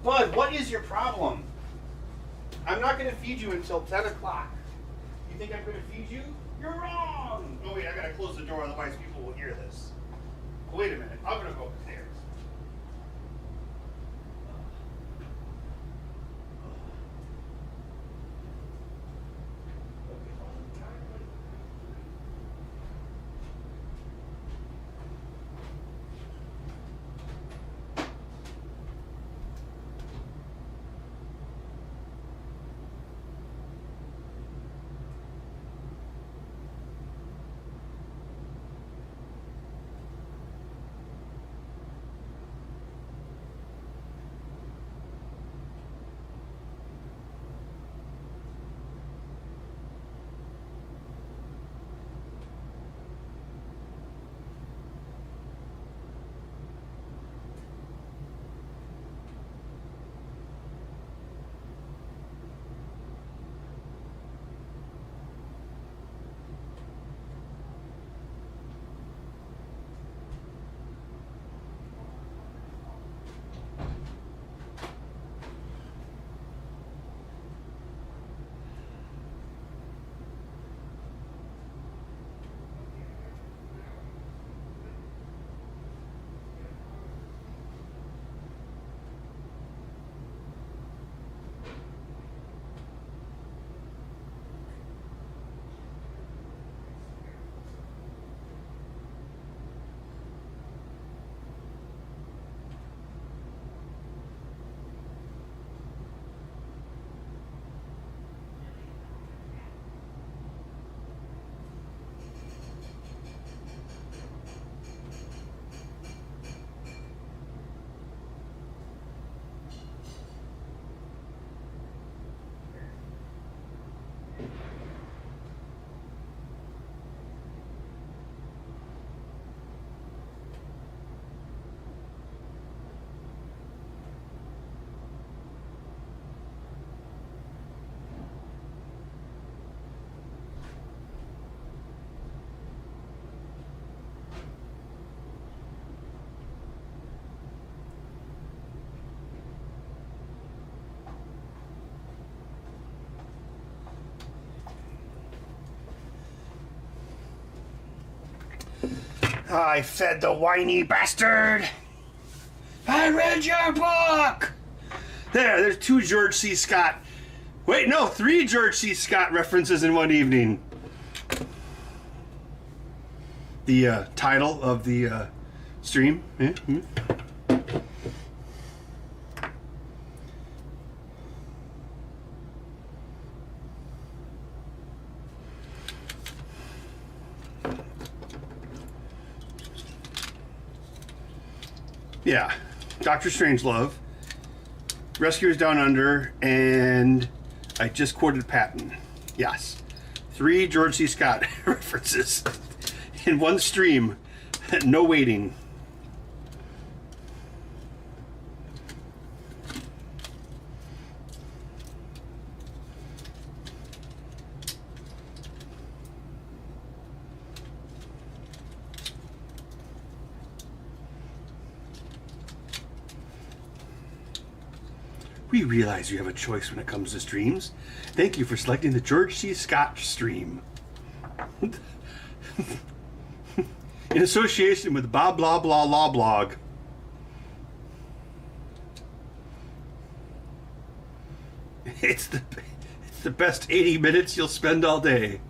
Bud, what is your problem? I'm not going to feed you until 10 o'clock. You think I'm going to feed you? You're wrong! Oh, wait, I got to close the door, otherwise people will hear this. Wait a minute. I'm going to go upstairs. I fed the whiny bastard. I read your book. There's 2 George C. Scott. Wait, no, 3 George C. Scott references in one evening. The title of the stream. Yeah, Doctor Strangelove, Rescuers Down Under, and I just quoted Patton. Yes, 3 George C. Scott references in one stream. No waiting. We realize you have a choice when it comes to streams. Thank you for selecting the George C. Scott stream. In association with Bob Blah Blah Law Blog. It's the best 80 minutes you'll spend all day.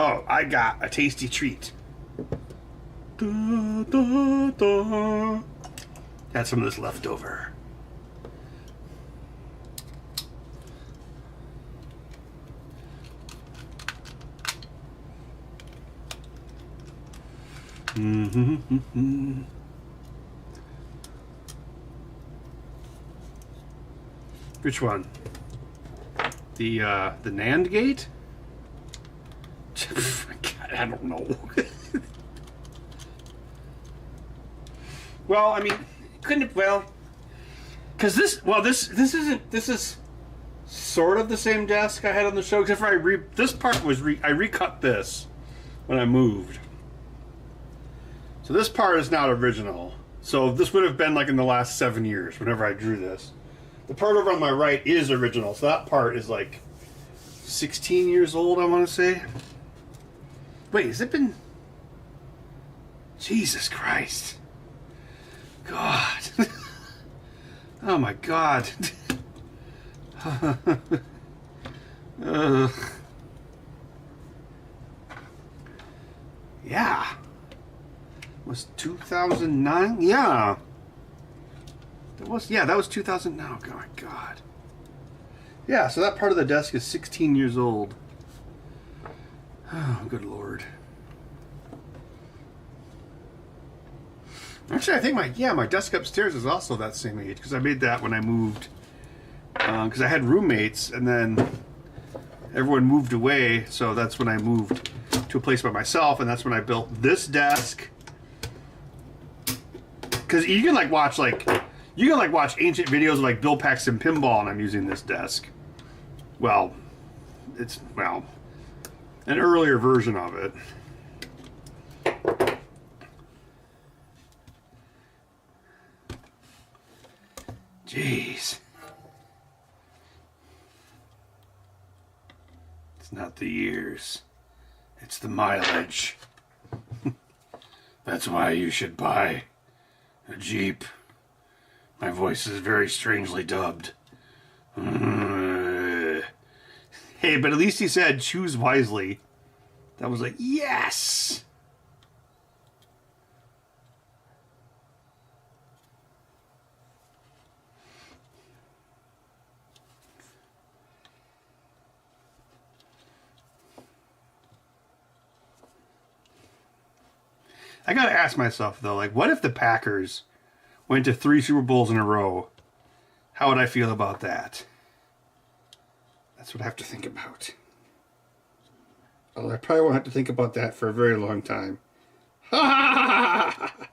Oh, I got a tasty treat. Da, da, da. Had some of this left over. Which one? The NAND gate? God, I don't know. Well, I mean, couldn't it, well, because this is sort of the same desk I had on the show, except for this part was, I recut this when I moved. So this part is not original. So this would have been like in the last 7 years, whenever I drew this. The part over on my right is original, so that part is like 16 years old, I want to say. Wait, has it been... Jesus Christ. God. Oh my God. Yeah. Was 2009? Yeah. That was 2000. Oh my God. Yeah, so that part of the desk is 16 years old. Oh, good Lord. Actually, I think my desk upstairs is also that same age, because I made that when I moved. Because I had roommates, and then everyone moved away, so that's when I moved to a place by myself, and that's when I built this desk. Because you can watch ancient videos of Bill Paxton pinball, and I'm using this desk. Well, it's an earlier version of it. Jeez. It's not the years. It's the mileage. That's why you should buy a Jeep. My voice is very strangely dubbed. Hey, but at least he said choose wisely. That was like, yes! I gotta ask myself, though, what if the Packers went to 3 Super Bowls in a row? How would I feel about that? That's what I have to think about. Although I probably won't have to think about that for a very long time. Ha ha ha!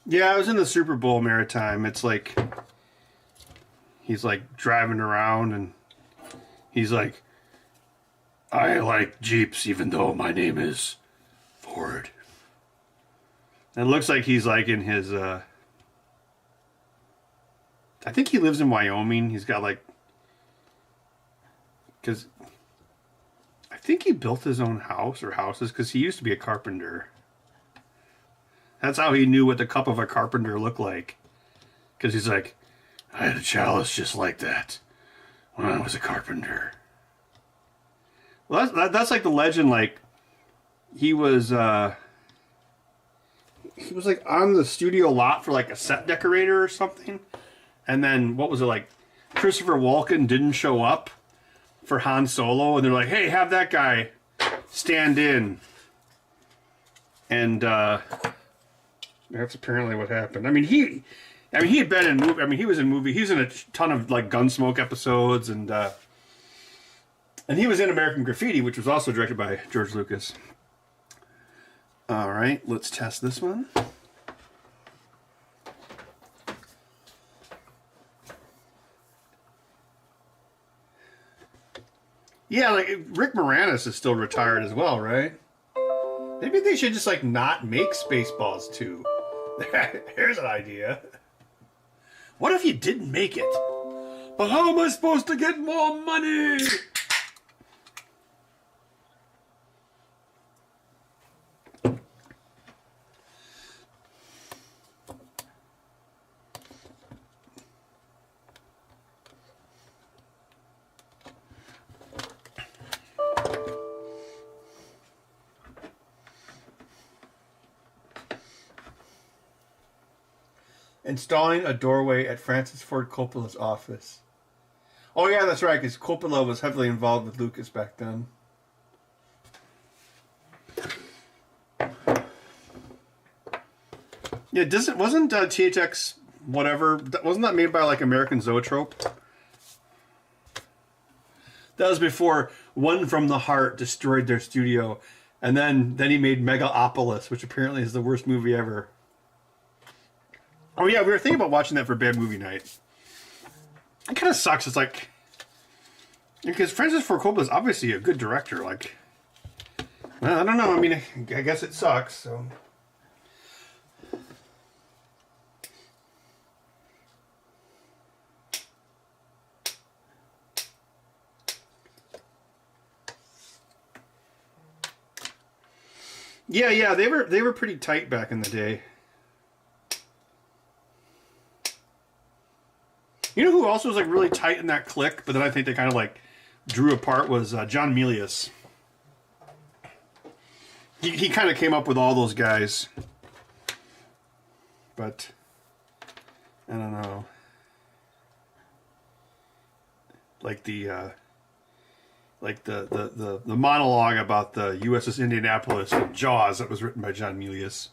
Yeah, I was in the Super Bowl Maritime. It's like he's like driving around and he's like, I like Jeeps even though my name is Ford. And it looks like he's like in his I think he lives in Wyoming. He's got like cuz I think he built his own house or houses cuz he used to be a carpenter. That's how he knew what the cup of a carpenter looked like. Cuz he's like, I had a chalice just like that when I was a carpenter. Well, that's like the legend. Like he was like on the studio lot for like a set decorator or something, and then what was it like? Christopher Walken didn't show up for Han Solo, and they're like, "Hey, have that guy stand in," and that's apparently what happened. I mean, he had been in movie. I mean, he was in movie. He was in a ton of like Gunsmoke episodes, and he was in American Graffiti, which was also directed by George Lucas. All right, let's test this one. Yeah, like Rick Moranis is still retired as well, right? Maybe they should just like not make Spaceballs 2. Here's an idea. What if you didn't make it? But how am I supposed to get more money? Installing a doorway at Francis Ford Coppola's office. Oh yeah, that's right, because Coppola was heavily involved with Lucas back then. Yeah, wasn't THX whatever? Wasn't that made by like American Zoetrope? That was before One from the Heart destroyed their studio, and then he made Megalopolis, which apparently is the worst movie ever. Oh yeah, we were thinking about watching that for Bad Movie Night. It kind of sucks. It's like because Francis Ford Coppola is obviously a good director. Like, well, I don't know. I mean, I guess it sucks. So. Yeah, they were pretty tight back in the day. You know who also was like really tight in that clique, but then I think they kind of like drew apart was John Milius. He kind of came up with all those guys, but I don't know. Like the monologue about the USS Indianapolis and Jaws that was written by John Milius.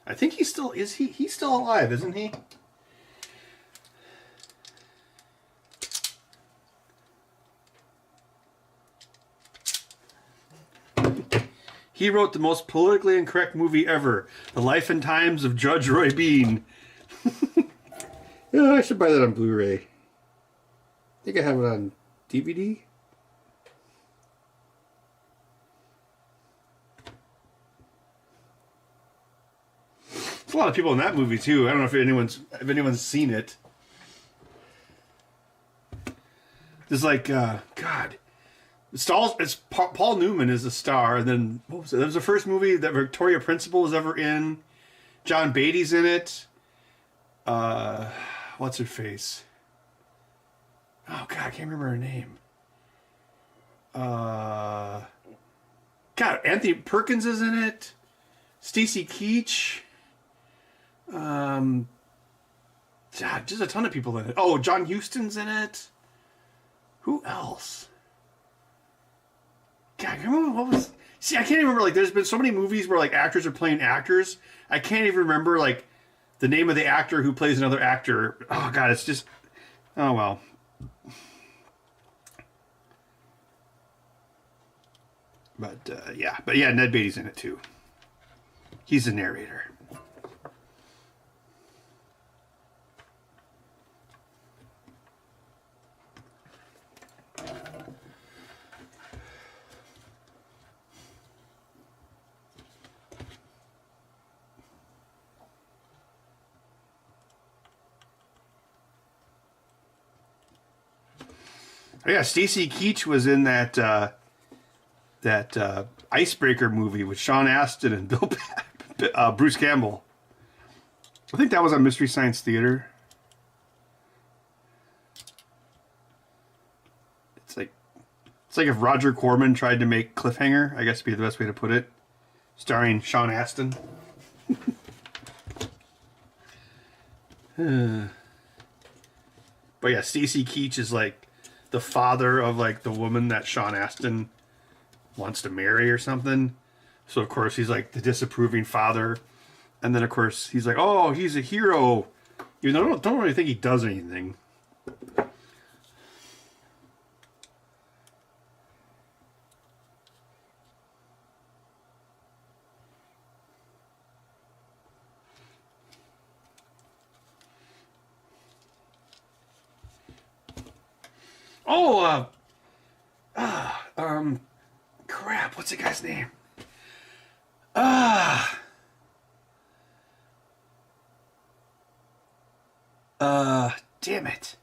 I think he's still alive, isn't he? He wrote the most politically incorrect movie ever, The Life and Times of Judge Roy Bean. Yeah, I should buy that on Blu-ray. I think I have it on DVD. There's a lot of people in that movie too. I don't know if anyone's seen it. There's like God. It's Paul Newman is the star, and then what was it? That was the first movie that Victoria Principal was ever in. John Beatty's in it. What's her face? Oh God, I can't remember her name. God, Anthony Perkins is in it. Stacy Keach. God, just a ton of people in it. Oh, John Huston's in it. Who else? God, I remember what was... See, I can't even remember, like, there's been so many movies where, like, actors are playing actors. I can't even remember, like, the name of the actor who plays another actor. Oh, God, it's just... Oh, well. But yeah, Ned Beatty's in it, too. He's the narrator. Oh, yeah, Stacy Keach was in that Icebreaker movie with Sean Astin and Bruce Campbell. I think that was on Mystery Science Theater. It's like if Roger Corman tried to make Cliffhanger, I guess would be the best way to put it. Starring Sean Astin. But yeah, Stacy Keach is like the father of like the woman that Sean Astin wants to marry or something. So of course he's like the disapproving father. And then of course he's like, oh, he's a hero. You know, don't really think he does anything. Oh, crap, what's the guy's name? Damn it.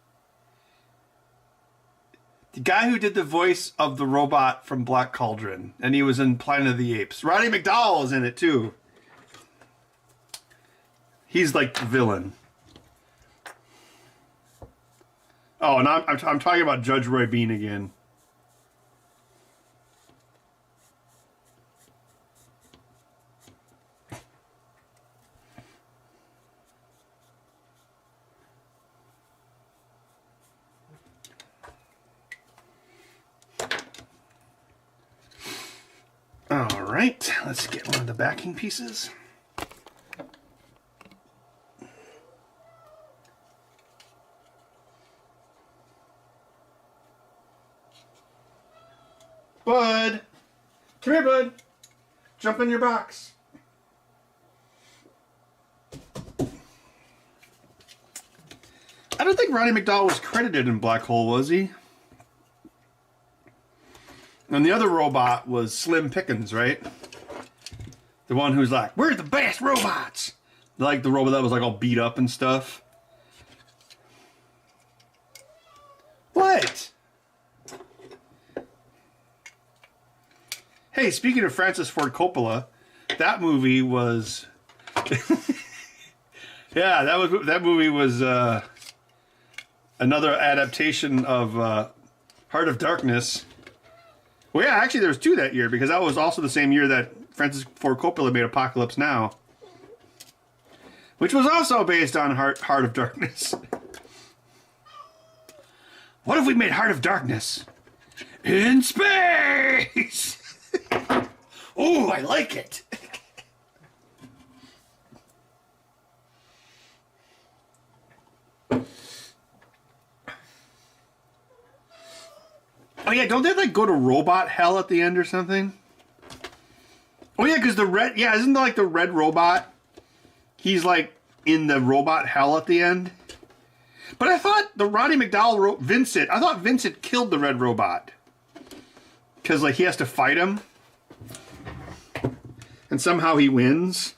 The guy who did the voice of the robot from Black Cauldron, and he was in Planet of the Apes. Roddy McDowall is in it too. He's like the villain. Oh, and I'm talking about Judge Roy Bean again. All right, let's get one of the backing pieces. Bud! Come here, Bud! Jump in your box. I don't think Roddy McDowall was credited in Black Hole, was he? And the other robot was Slim Pickens, right? The one who's like, we're the best robots! Like the robot that was like all beat up and stuff. What? Hey, speaking of Francis Ford Coppola, that movie was... yeah, that movie was another adaptation of Heart of Darkness. Well, yeah, actually there was two that year, because that was also the same year that Francis Ford Coppola made Apocalypse Now. Which was also based on Heart of Darkness. What if we made Heart of Darkness in space? Oh, I like it. Oh yeah, don't they like go to robot hell at the end or something? Oh yeah, because isn't like the red robot? He's like in the robot hell at the end. But I thought the Roddy McDowall wrote Vincent. I thought Vincent killed the red robot. Because like he has to fight him. And somehow he wins.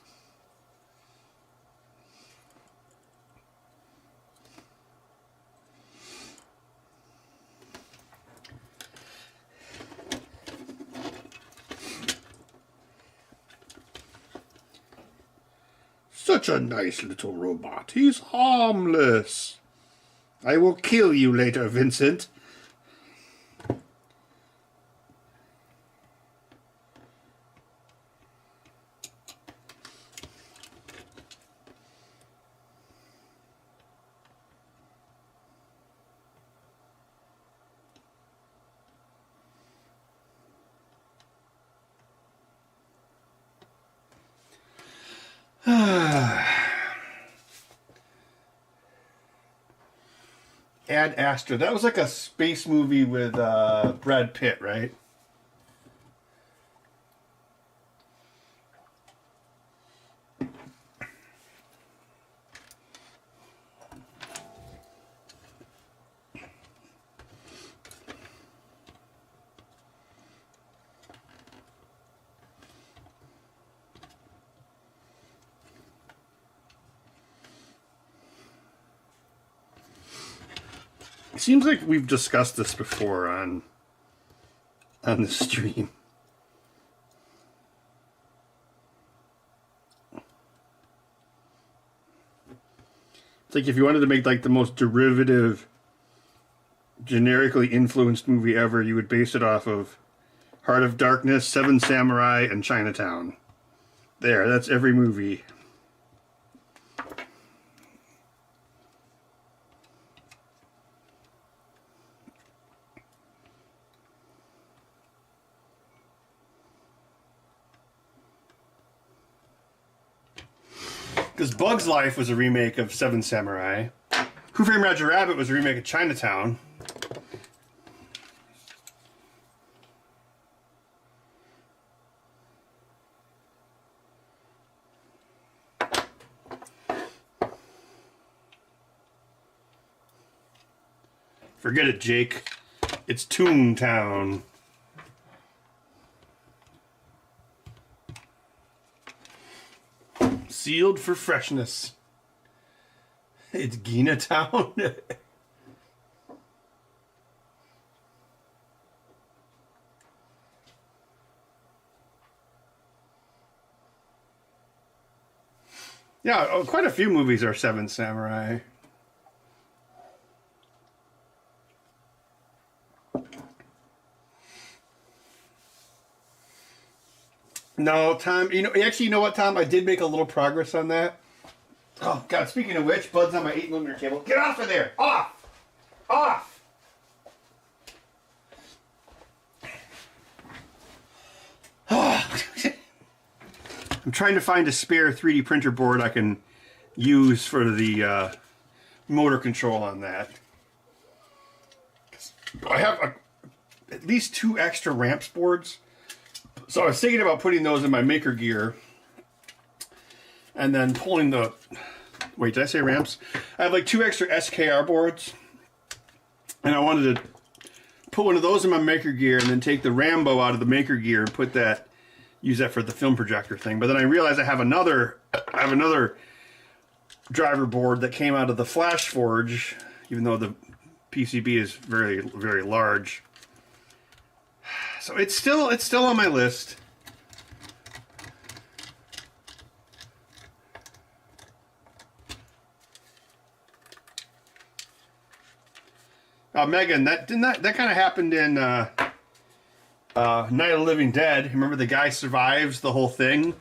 Such a nice little robot. He's harmless. I will kill you later, Vincent. Ad Astra. That was like a space movie with Brad Pitt, right? seems like we've discussed this before on the stream. It's like if you wanted to make like the most derivative, generically influenced movie ever, you would base it off of Heart of Darkness, Seven Samurai, and Chinatown. There, that's every movie. Because Bug's Life was a remake of Seven Samurai. Who Framed Roger Rabbit was a remake of Chinatown. Forget it, Jake. It's Toontown. Sealed for freshness. It's Gina Town. Yeah, quite a few movies are Seven Samurai. No, Tom, you know what, Tom? I did make a little progress on that. Oh, God, speaking of which, Bud's on my 8mm cable. Get off of there! Off! Off! I'm trying to find a spare 3D printer board I can use for the motor control on that. I have at least 2 extra ramps boards. So I was thinking about putting those in my Maker Gear and then pulling the... Wait, did I say ramps? I have like 2 extra SKR boards. And I wanted to put one of those in my Maker Gear and then take the Rambo out of the Maker Gear and put that... use that for the film projector thing. But then I realized I have another driver board that came out of the Flash Forge, even though the PCB is very, very large. So it's still on my list. Megan, that kind of happened in Night of the Living Dead. Remember the guy survives the whole thing,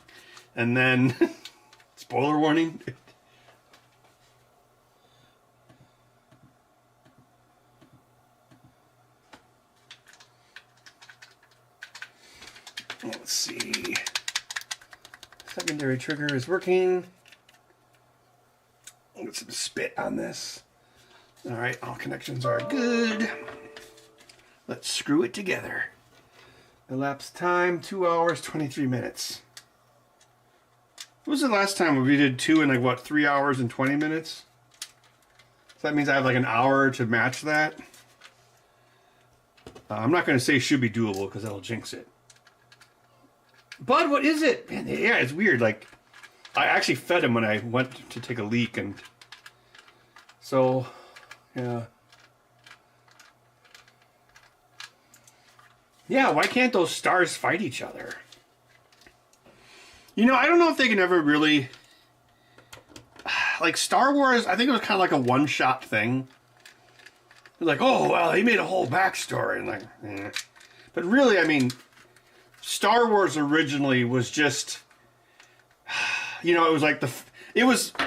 and then spoiler warning. Let's see. Secondary trigger is working. Get some spit on this. All right, all connections are good. Let's screw it together. Elapsed time, 2 hours, 23 minutes. What was the last time we did 2 in like, what, 3 hours and 20 minutes? So that means I have like an hour to match that. I'm not going to say should be doable because that'll jinx it. Bud, what is it? Man, yeah, it's weird. Like, I actually fed him when I went to take a leak, and so, yeah. Yeah, why can't those stars fight each other? I don't know if they can ever really... Like, Star Wars, I think it was kind of like a one-shot thing. It was like, oh, well, he made a whole backstory. And like, eh. But really, I mean, Star Wars originally was just... it was like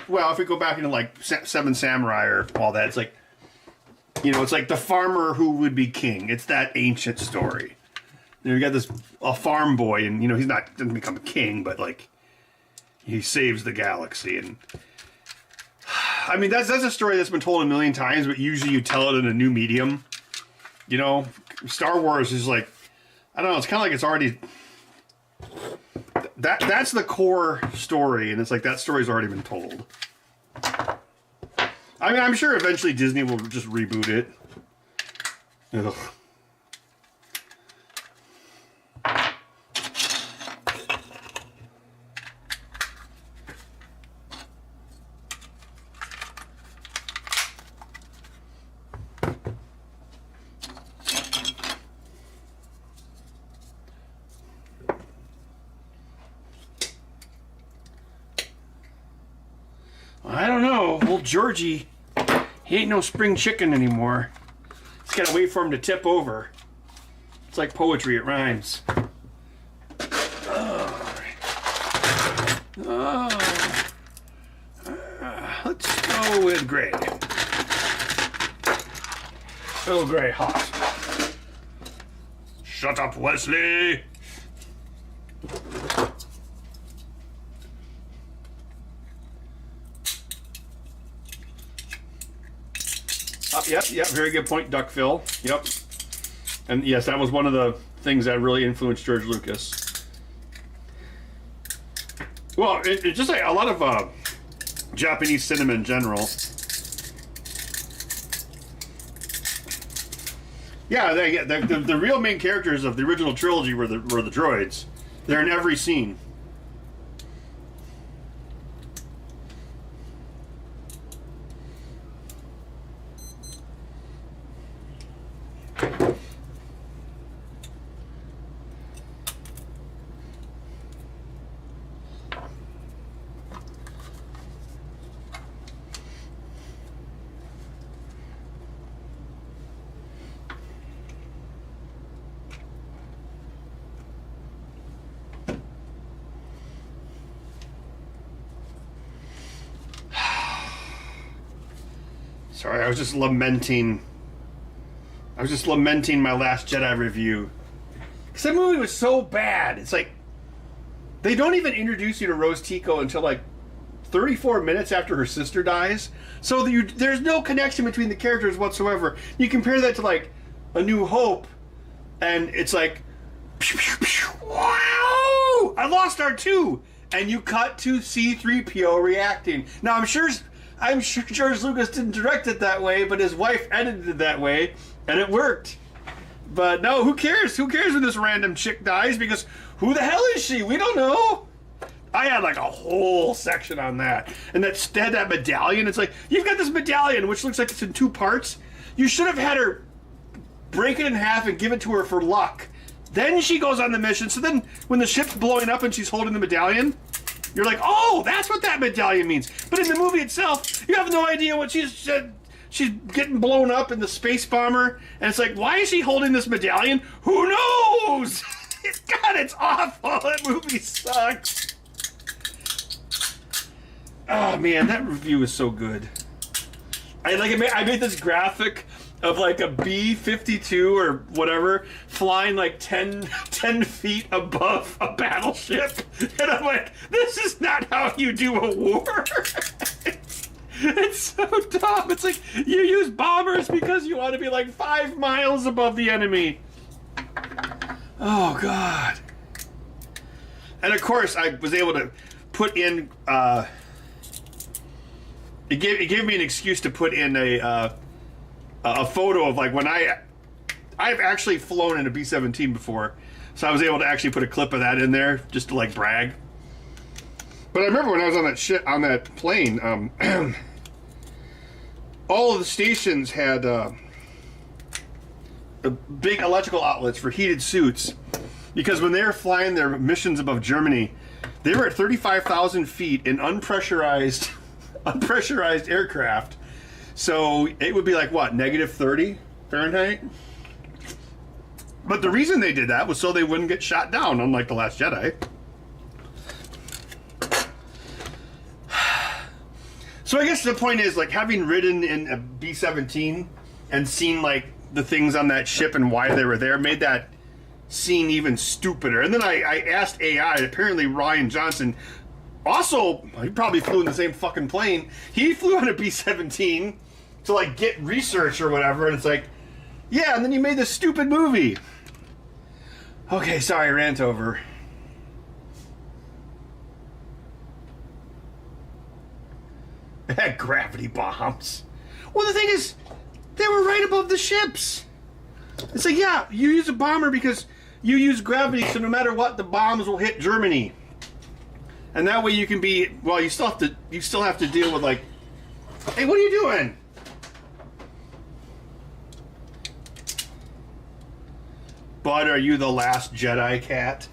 well, if we go back into like Seven Samurai or all that, it's like, it's like the farmer who would be king. It's that ancient story. You got a farm boy, and he doesn't become a king, but like he saves the galaxy. And I mean that's a story that's been told a million times, but usually you tell it in a new medium. Star Wars is like, I don't know, it's kind of like it's already that's the core story, and it's like that story's already been told. I mean, I'm sure eventually Disney will just reboot it. Ugh. old Georgie, he ain't no spring chicken anymore. Just gotta wait for him to tip over. It's like poetry, it rhymes. Let's go with gray. Oh, gray, hot. Shut up, Wesley! Yep, very good point, Duckville. Yep. And yes, that was one of the things that really influenced George Lucas. Well, it's just like a lot of Japanese cinema in general. Yeah, the real main characters of the original trilogy were the droids. They're in every scene. Sorry, I was just lamenting my Last Jedi review. Because that movie was so bad. It's like, they don't even introduce you to Rose Tico until like 34 minutes after her sister dies. So there's no connection between the characters whatsoever. You compare that to like A New Hope, and it's like, pew, pew, pew, wow! I lost R2! And you cut to C-3PO reacting. Now I'm sure George Lucas didn't direct it that way, but his wife edited it that way, and it worked. But no, who cares? Who cares when this random chick dies? Because who the hell is she? We don't know. I had like a whole section on that. And that medallion, it's like, you've got this medallion, which looks like it's in 2 parts. You should have had her break it in half and give it to her for luck. Then she goes on the mission. So then when the ship's blowing up and she's holding the medallion, you're like, oh, that's what that medallion means. But in the movie itself, you have no idea what she's getting blown up in the space bomber. And it's like, why is she holding this medallion? Who knows? God, it's awful. That movie sucks. Oh, man, that review is so good. I made this graphic of like a B-52 or whatever flying like 10 feet above a battleship. And I'm like, this is not how you do a war. It's so dumb. It's like, you use bombers because you want to be like 5 miles above the enemy. Oh, God. And of course, I was able to put in, it gave me an excuse to put in a photo of like when I've actually flown in a B-17 before, so I was able to actually put a clip of that in there just to like brag. But I remember when I was on that plane, all of the stations had big electrical outlets for heated suits, because when they were flying their missions above Germany, they were at 35,000 feet in unpressurized aircraft. So it would be like, what, -30 Fahrenheit? But the reason they did that was so they wouldn't get shot down, unlike The Last Jedi. So I guess the point is, like, having ridden in a B-17 and seen, like, the things on that ship and why they were there made that scene even stupider. And then I asked AI, apparently Ryan Johnson, also, he probably flew in the same fucking plane. He flew on a B-17 to like get research or whatever, and it's like, yeah, and then you made this stupid movie. Okay, sorry, rant over. It had gravity bombs. Well, the thing is, they were right above the ships. It's like, yeah, you use a bomber because you use gravity, so no matter what, the bombs will hit Germany. And that way you can be, well, you still have to deal with like, hey, what are you doing? Bud, are you the last Jedi cat?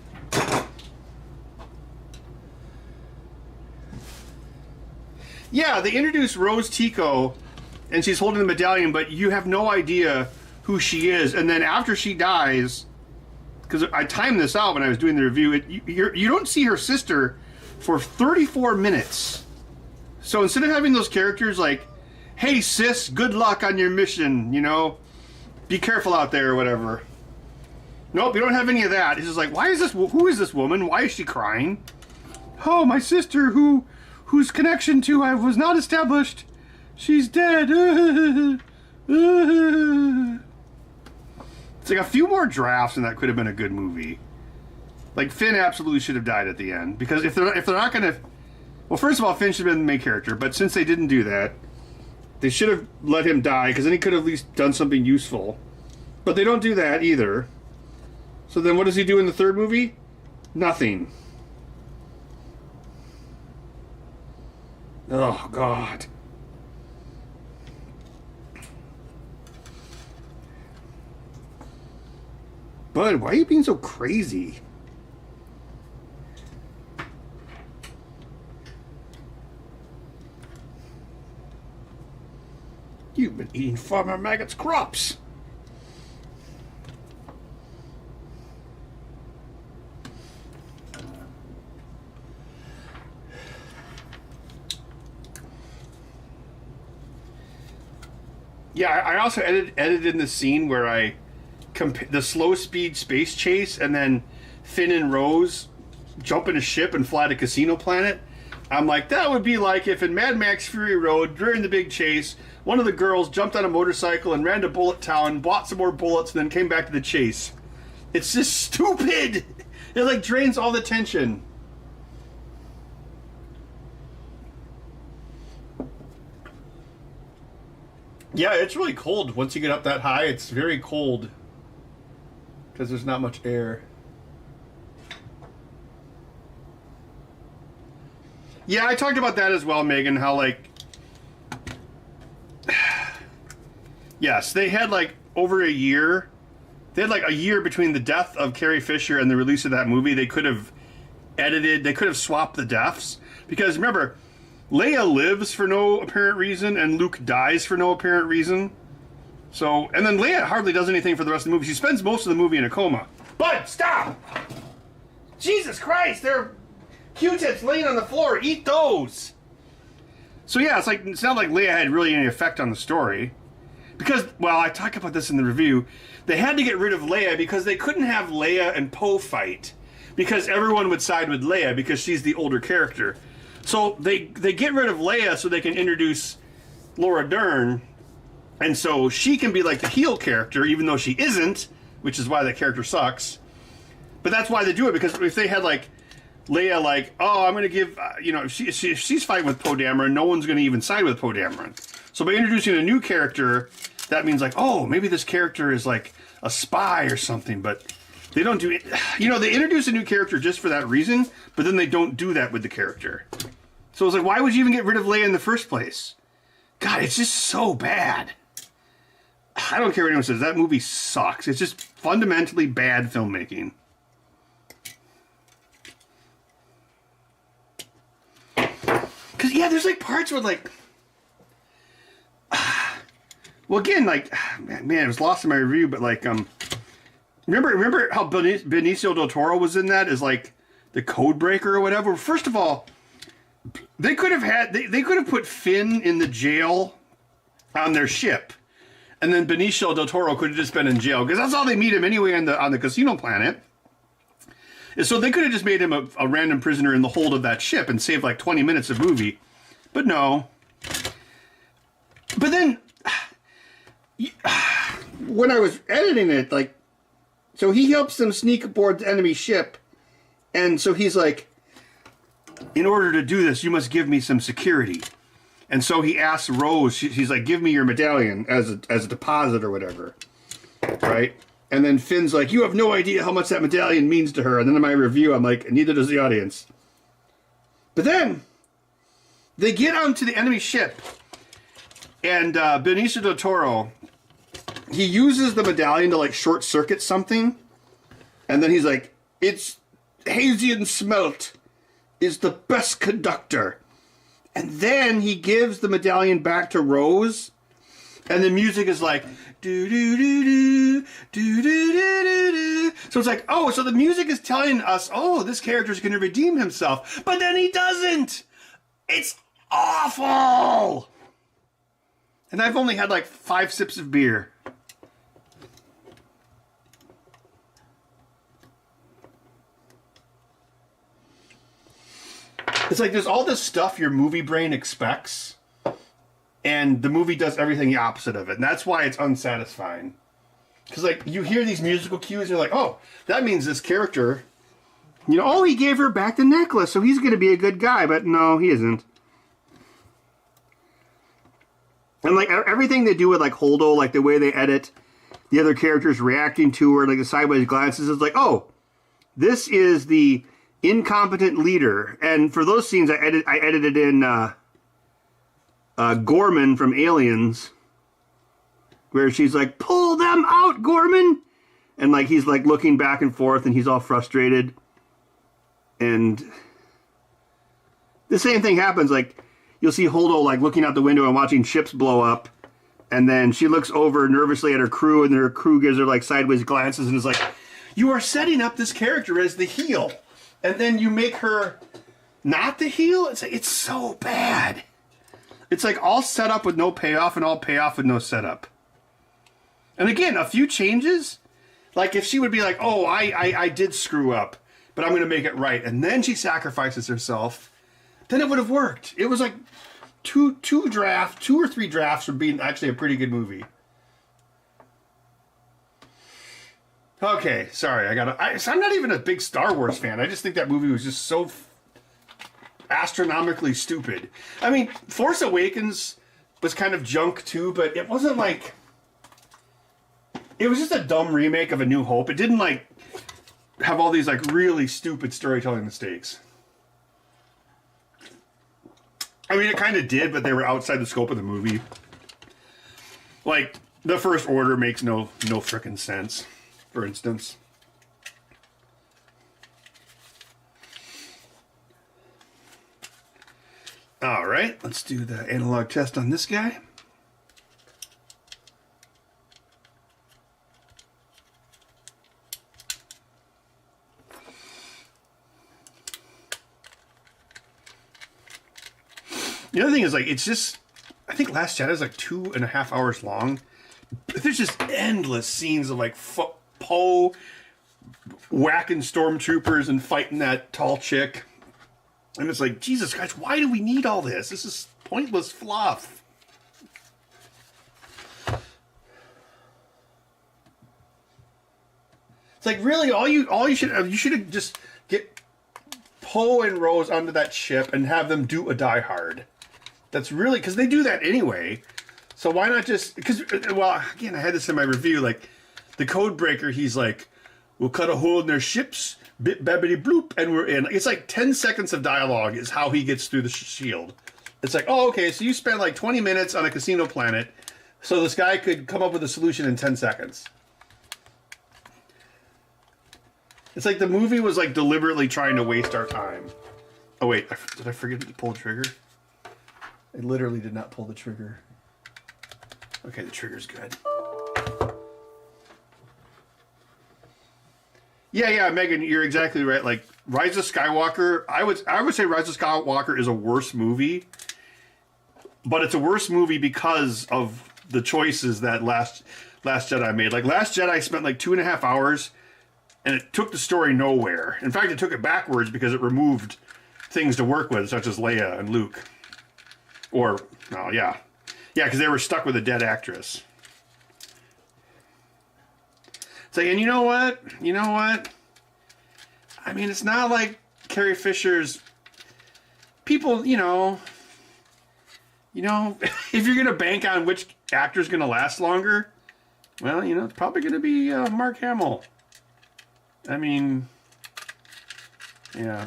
Yeah, they introduce Rose Tico, and she's holding the medallion, but you have no idea who she is. And then after she dies, because I timed this out when I was doing the review, you don't see her sister for 34 minutes. So instead of having those characters like, hey sis, good luck on your mission, you know, be careful out there or whatever. Nope, you don't have any of that. It's just like, who is this woman? Why is she crying? Oh, my sister whose connection to I was not established. She's dead. It's like a few more drafts and that could have been a good movie. Like Finn absolutely should have died at the end, because if they're not gonna, well, first of all, Finn should have been the main character, but since they didn't do that, they should have let him die, because then he could have at least done something useful. But they don't do that either. So then what does he do in the third movie? Nothing. Oh, God. Bud, why are you being so crazy? You've been eating Farmer Maggot's crops. Yeah, I also edited in the scene where I the slow speed space chase, and then Finn and Rose jump in a ship and fly to Casino Planet. I'm like, that would be like if in Mad Max Fury Road, during the big chase, one of the girls jumped on a motorcycle and ran to Bullet Town, bought some more bullets, and then came back to the chase. It's just stupid. It like drains all the tension. Yeah, it's really cold. Once you get up that high, it's very cold because there's not much air. Yeah, I talked about that as well, Megan, how like yes, they had like over a year. They had like a year between the death of Carrie Fisher and the release of that movie. They could have edited, they could have swapped the deaths, because remember, Leia lives for no apparent reason, and Luke dies for no apparent reason. So, and then Leia hardly does anything for the rest of the movie. She spends most of the movie in a coma. Bud, stop! Jesus Christ, there are Q-tips laying on the floor. Eat those! So yeah, it's not like Leia had really any effect on the story. Because, well, I talk about this in the review, they had to get rid of Leia because they couldn't have Leia and Poe fight, because everyone would side with Leia because she's the older character. So they get rid of Leia so they can introduce Laura Dern, and so she can be like the heel character, even though she isn't, which is why that character sucks. But that's why they do it, because if they had like Leia like, oh, I'm going to give, if she's fighting with Poe Dameron, no one's going to even side with Poe Dameron. So by introducing a new character, that means like, oh, maybe this character is like a spy or something, but they don't do it. They introduce a new character just for that reason, but then they don't do that with the character. So it's like, why would you even get rid of Leia in the first place? God, it's just so bad. I don't care what anyone says. That movie sucks. It's just fundamentally bad filmmaking. Because, yeah, there's like parts where like... well, again, like, man, it was lost in my review, but like, remember how Benicio del Toro was in that as like the code breaker or whatever? First of all, they could have put Finn in the jail on their ship, and then Benicio del Toro could have just been in jail, because that's how they meet him anyway on the Casino Planet. And so they could have just made him a random prisoner in the hold of that ship and saved like 20 minutes of movie. But no. But then when I was editing it, like, so he helps them sneak aboard the enemy ship, and so he's like, in order to do this, you must give me some security. And so he asks Rose, she's like, give me your medallion as a deposit or whatever. Right? And then Finn's like, you have no idea how much that medallion means to her. And then in my review, I'm like, neither does the audience. But then they get onto the enemy ship, and Benicio del Toro, he uses the medallion to like short circuit something. And then he's like, it's Hazian Smelt is the best conductor. And then he gives the medallion back to Rose, and the music is like do do do do do do do do do. So it's like, oh, so the music is telling us, oh, this character is going to redeem himself, but then he doesn't. It's awful. And I've only had like 5 sips of beer. It's like there's all this stuff your movie brain expects, and the movie does everything the opposite of it. And that's why it's unsatisfying. Because, like, you hear these musical cues, and you're like, oh, that means this character, you know, oh, he gave her back the necklace, so he's going to be a good guy. But no, he isn't. And, like, everything they do with, like, Holdo, like, the way they edit the other characters reacting to her, like, the sideways glances, is like, oh, this is the incompetent leader. And for those scenes, I edited in Gorman from Aliens, where she's like, pull them out, Gorman! And, like, he's, like, looking back and forth, and he's all frustrated. And the same thing happens, like, you'll see Holdo, like, looking out the window and watching ships blow up, and then she looks over nervously at her crew, and her crew gives her, like, sideways glances, and is like, you are setting up this character as the heel, and then you make her not the heel? It's like, it's so bad. It's like all set up with no payoff, and all payoff with no setup. And again, a few changes, like if she would be like, oh, I did screw up, but I'm going to make it right, and then she sacrifices herself, then it would have worked. It was like two or three drafts from being actually a pretty good movie. Okay, sorry, I'm not even a big Star Wars fan. I just think that movie was just so astronomically stupid. I mean, Force Awakens was kind of junk too, but it wasn't like... It was just a dumb remake of A New Hope. It didn't, like, have all these, like, really stupid storytelling mistakes. I mean, it kind of did, but they were outside the scope of the movie. Like, the First Order makes no frickin' sense, for instance. All right, let's do the analog test on this guy. The other thing is, like, it's just, I think Last Jedi is like 2.5 hours long. But there's just endless scenes of, like, Poe whacking stormtroopers and fighting that tall chick. And it's like, Jesus Christ, why do we need all this? This is pointless fluff. It's like, really, you should have just get Poe and Rose onto that ship and have them do a Die Hard. That's really, because they do that anyway. So why not just, because, well, again, I had this in my review, like, the code breaker, he's like, we'll cut a hole in their ships, bit babbity bloop, and we're in. It's like 10 seconds of dialogue is how he gets through the shield. It's like, oh, okay, so you spent like 20 minutes on a casino planet, so this guy could come up with a solution in 10 seconds. It's like the movie was like deliberately trying to waste our time. Oh wait, did I forget to pull the trigger? I literally did not pull the trigger. Okay, the trigger's good. Yeah, Megan, you're exactly right. Like, Rise of Skywalker, I would say Rise of Skywalker is a worse movie, but it's a worse movie because of the choices that Last Jedi made. Like, Last Jedi spent like 2.5 hours, and it took the story nowhere. In fact, it took it backwards because it removed things to work with, such as Leia and Luke. Or, oh, yeah. Yeah, because they were stuck with a dead actress. It's like, and you know what? I mean, it's not like Carrie Fisher's... People, you know, if you're going to bank on which actor's going to last longer, well, it's probably going to be Mark Hamill. I mean, yeah.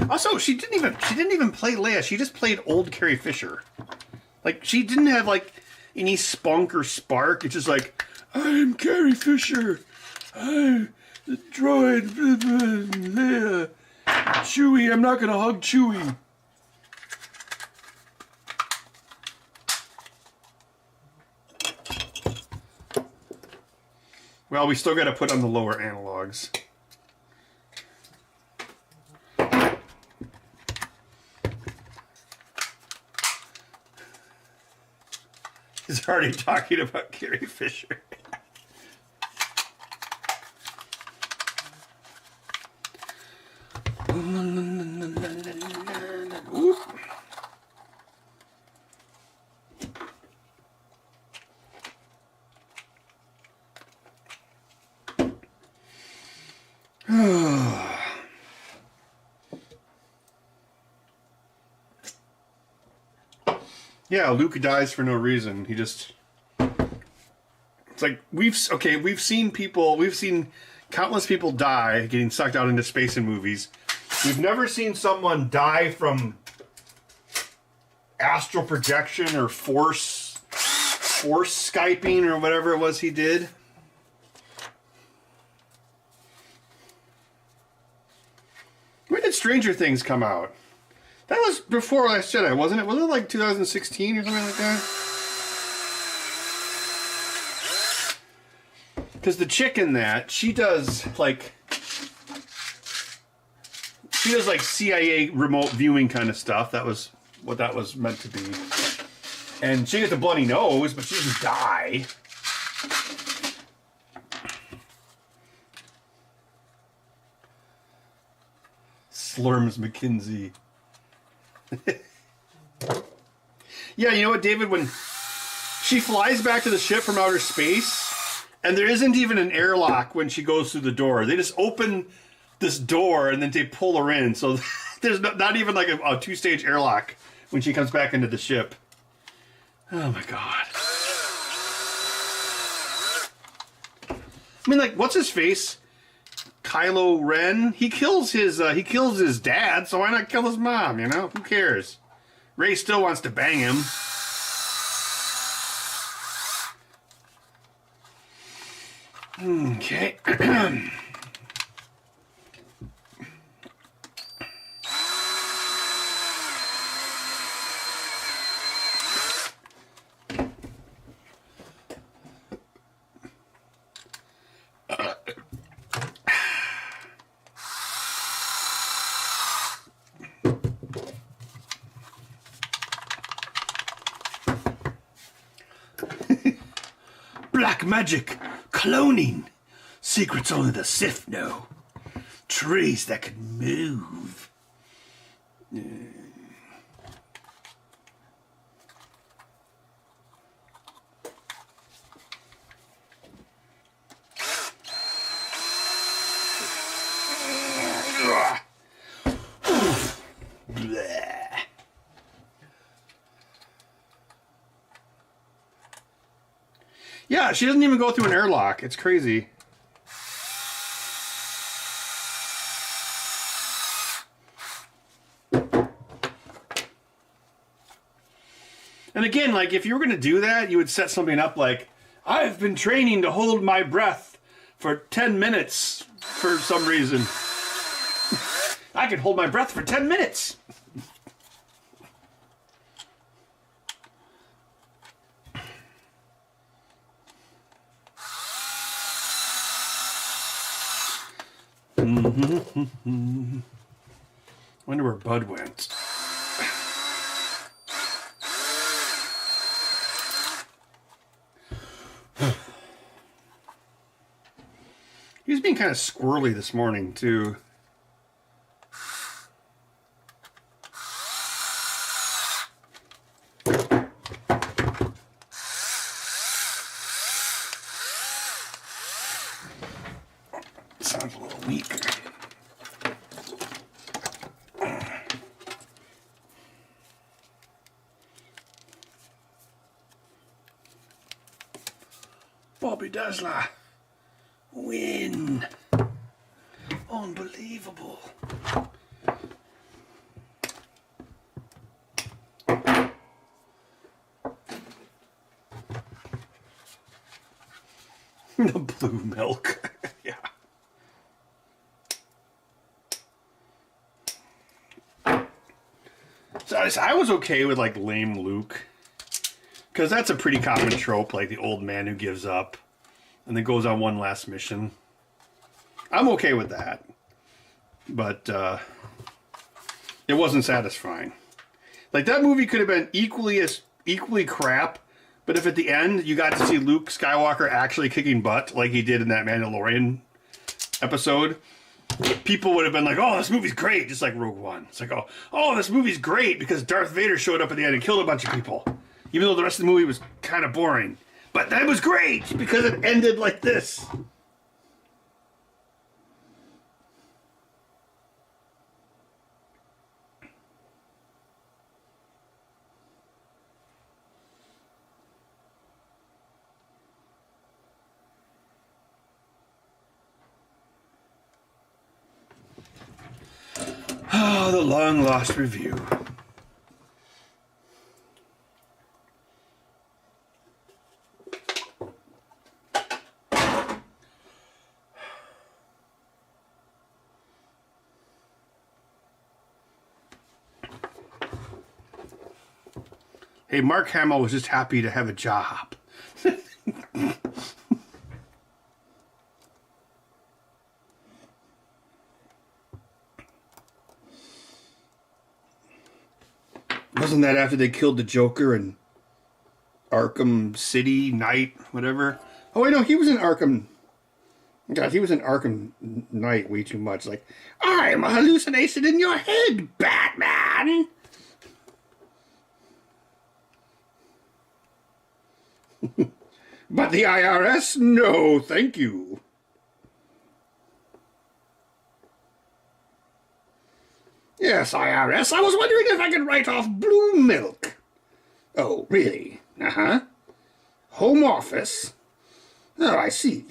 Also, she didn't even play Leia. She just played old Carrie Fisher. Like, she didn't have like any spunk or spark. It's just like, I'm Carrie Fisher. The droid. Chewie, I'm not gonna hug Chewie. Well, we still gotta put on the lower analogs. He's already talking about Carrie Fisher. Oop. Yeah, Luke dies for no reason. He just... It's like, we've seen countless people die getting sucked out into space in movies. We've never seen someone die from astral projection or force Skyping or whatever it was he did. When did Stranger Things come out? That was before Last Jedi, wasn't it? Wasn't it like 2016 or something like that? Because the chick in that, she does like CIA remote viewing kind of stuff. That was what that was meant to be. And she gets a bloody nose, but she doesn't die. Slurms McKinsey. Yeah, you know what, David? When she flies back to the ship from outer space, and there isn't even an airlock when she goes through the door. They just open this door, and then they pull her in. So there's not even like a two-stage airlock when she comes back into the ship. Oh, my God. I mean, like, what's his face? Kylo Ren, he kills his dad, so why not kill his mom, you know? Who cares? Rey still wants to bang him. Okay. Black magic, cloning, secrets only the Sith know. Trees that can move. Yeah, she doesn't even go through an airlock. It's crazy. And again, like, if you were going to do that, you would set something up like, I've been training to hold my breath for 10 minutes for some reason. I can hold my breath for 10 minutes. Wonder where Bud went. He was being kind of squirrely this morning, too. Sounds a little weaker. Bobby Dazzler. Win. Unbelievable. The blue milk. Yeah. I was okay with like lame Luke, because that's a pretty common trope, like the old man who gives up and then goes on one last mission. I'm okay with that, but it wasn't satisfying. Like, that movie could have been equally crap, but if at the end you got to see Luke Skywalker actually kicking butt like he did in that Mandalorian episode, people would have been like, oh, this movie's great, just like Rogue One. It's like, oh, this movie's great because Darth Vader showed up at the end and killed a bunch of people, even though the rest of the movie was kind of boring. But that was great because it ended like this. Oh, the long-lost review. Hey, Mark Hamill was just happy to have a job. Wasn't that after they killed the Joker in Arkham City, Knight, whatever? Oh, wait, no, he was in Arkham. God, he was in Arkham Knight way too much. Like, I'm a hallucination in your head, Batman! But the IRS? No, thank you. Yes, IRS, I was wondering if I could write off blue milk. Oh, really? Uh-huh. Home office? Oh, I see.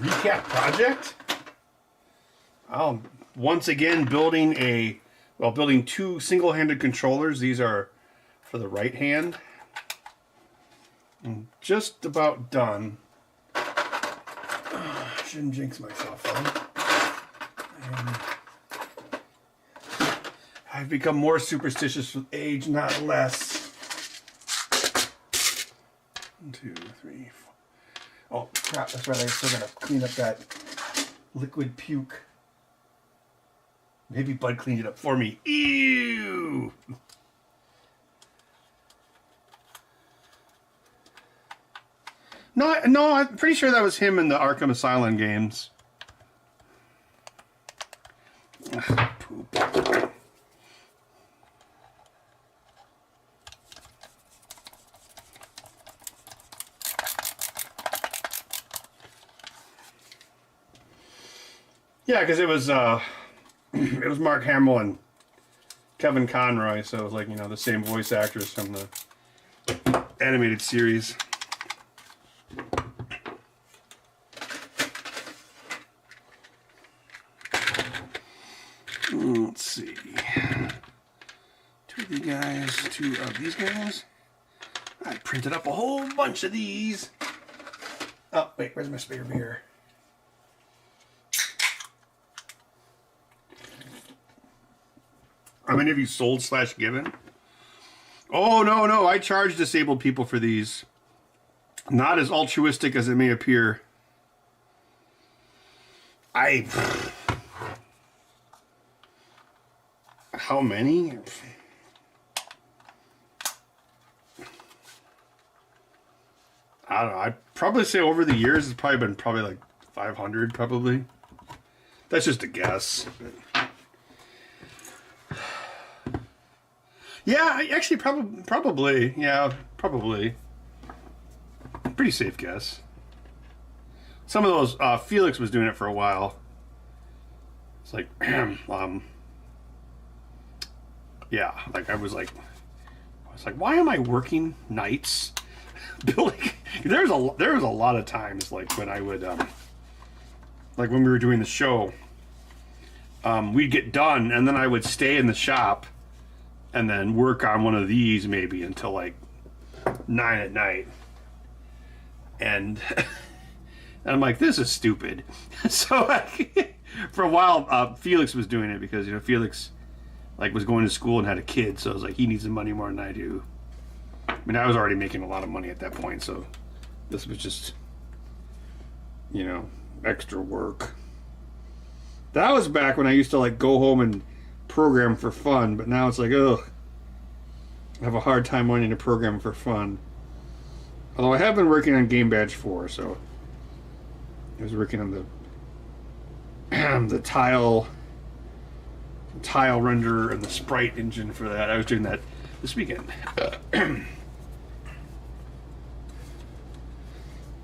Recap project. Once again building two single-handed controllers. These are for the right hand. I'm just about done. Shouldn't jinx myself, though. I've become more superstitious with age, not less. 1, 2, 3, 4. Oh, crap, that's right, I still gotta clean up that liquid puke. Maybe Bud cleaned it up for me. Ew! No, I'm pretty sure that was him in the Arkham Asylum games. Ugh, poop. Yeah, because it was Mark Hamill and Kevin Conroy, so it was like, the same voice actors from the animated series. Let's see. Two of these guys. I printed up a whole bunch of these. Oh, wait, where's my spare beer? How many of you sold/given? Oh, no, I charge disabled people for these. Not as altruistic as it may appear. How many? I don't know. I'd probably say over the years, it's probably been like 500, probably. That's just a guess. Yeah, actually, probably. Yeah, probably. Pretty safe guess. Some of those, Felix was doing it for a while. It's like, yeah, like I was like, why am I working nights? Building. There was a lot of times like when I would like when we were doing the show, we'd get done, and then I would stay in the shop and then work on one of these maybe until like 9 at night. And, and I'm like, this is stupid. So like, for a while, Felix was doing it because, you know, Felix like was going to school and had a kid, so I was like, he needs the money more than I do. I mean, I was already making a lot of money at that point, so this was just, you know, extra work. That was back when I used to like go home and program for fun, but now it's like, ugh, I have a hard time wanting to program for fun. Although I have been working on Game Badge 4, so I was working on the tile renderer and the sprite engine for that. I was doing that this weekend.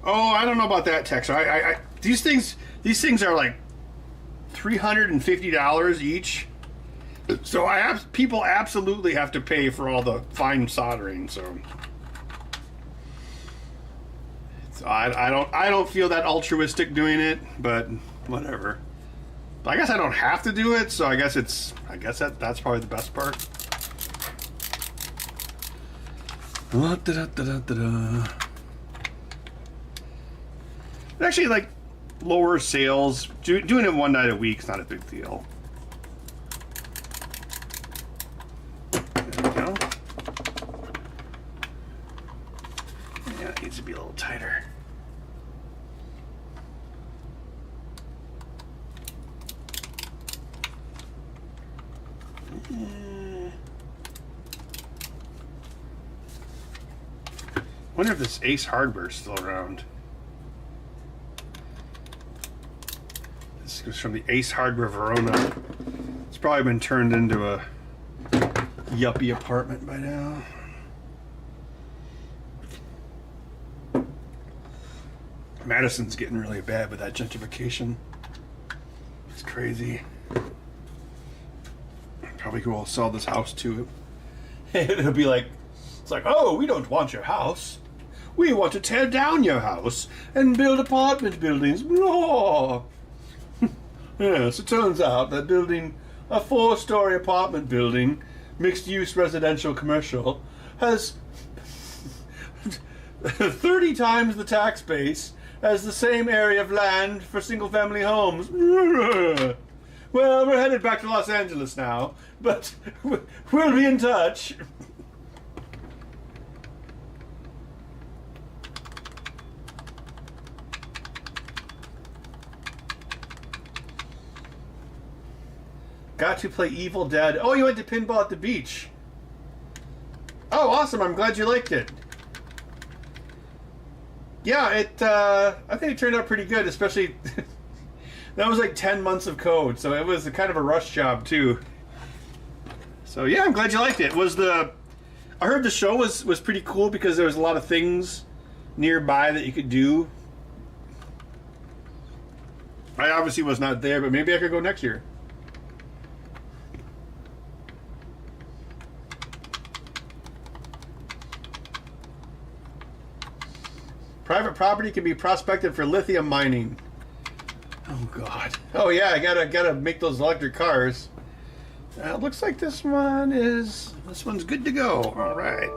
Oh, I don't know about that, Tex. These things are like $350 each. So people absolutely have to pay for all the fine soldering. So I don't feel that altruistic doing it, but whatever. But I guess I don't have to do it, so I guess that's probably the best part. Actually, like, lower sales. Doing it one night a week is not a big deal. There we go. Yeah, it needs to be a little tighter. Wonder if this Ace Hardware is still around. This was from the Ace Hardware Verona. It's probably been turned into a yuppie apartment by now. Madison's getting really bad with that gentrification. It's crazy. Probably who I'll sell this house to. It'll be like, it's like, oh, we don't want your house. We want to tear down your house and build apartment buildings. Oh. Yes, it turns out that building a 4-story apartment building, mixed-use residential commercial, has 30 times the tax base as the same area of land for single-family homes. Well, we're headed back to Los Angeles now, but we'll be in touch. Got to play Evil Dead. Oh, you went to pinball at the beach. Oh, awesome. I'm glad you liked it. Yeah, I think it turned out pretty good, especially that was like 10 months of code, so it was a kind of a rush job too. So yeah, I'm glad you liked it. I heard the show was pretty cool because there was a lot of things nearby that you could do. I obviously was not there, but maybe I could go next year. Private property can be prospected for lithium mining. Oh God. Oh yeah, I gotta make those electric cars. Looks like this one's good to go. All right.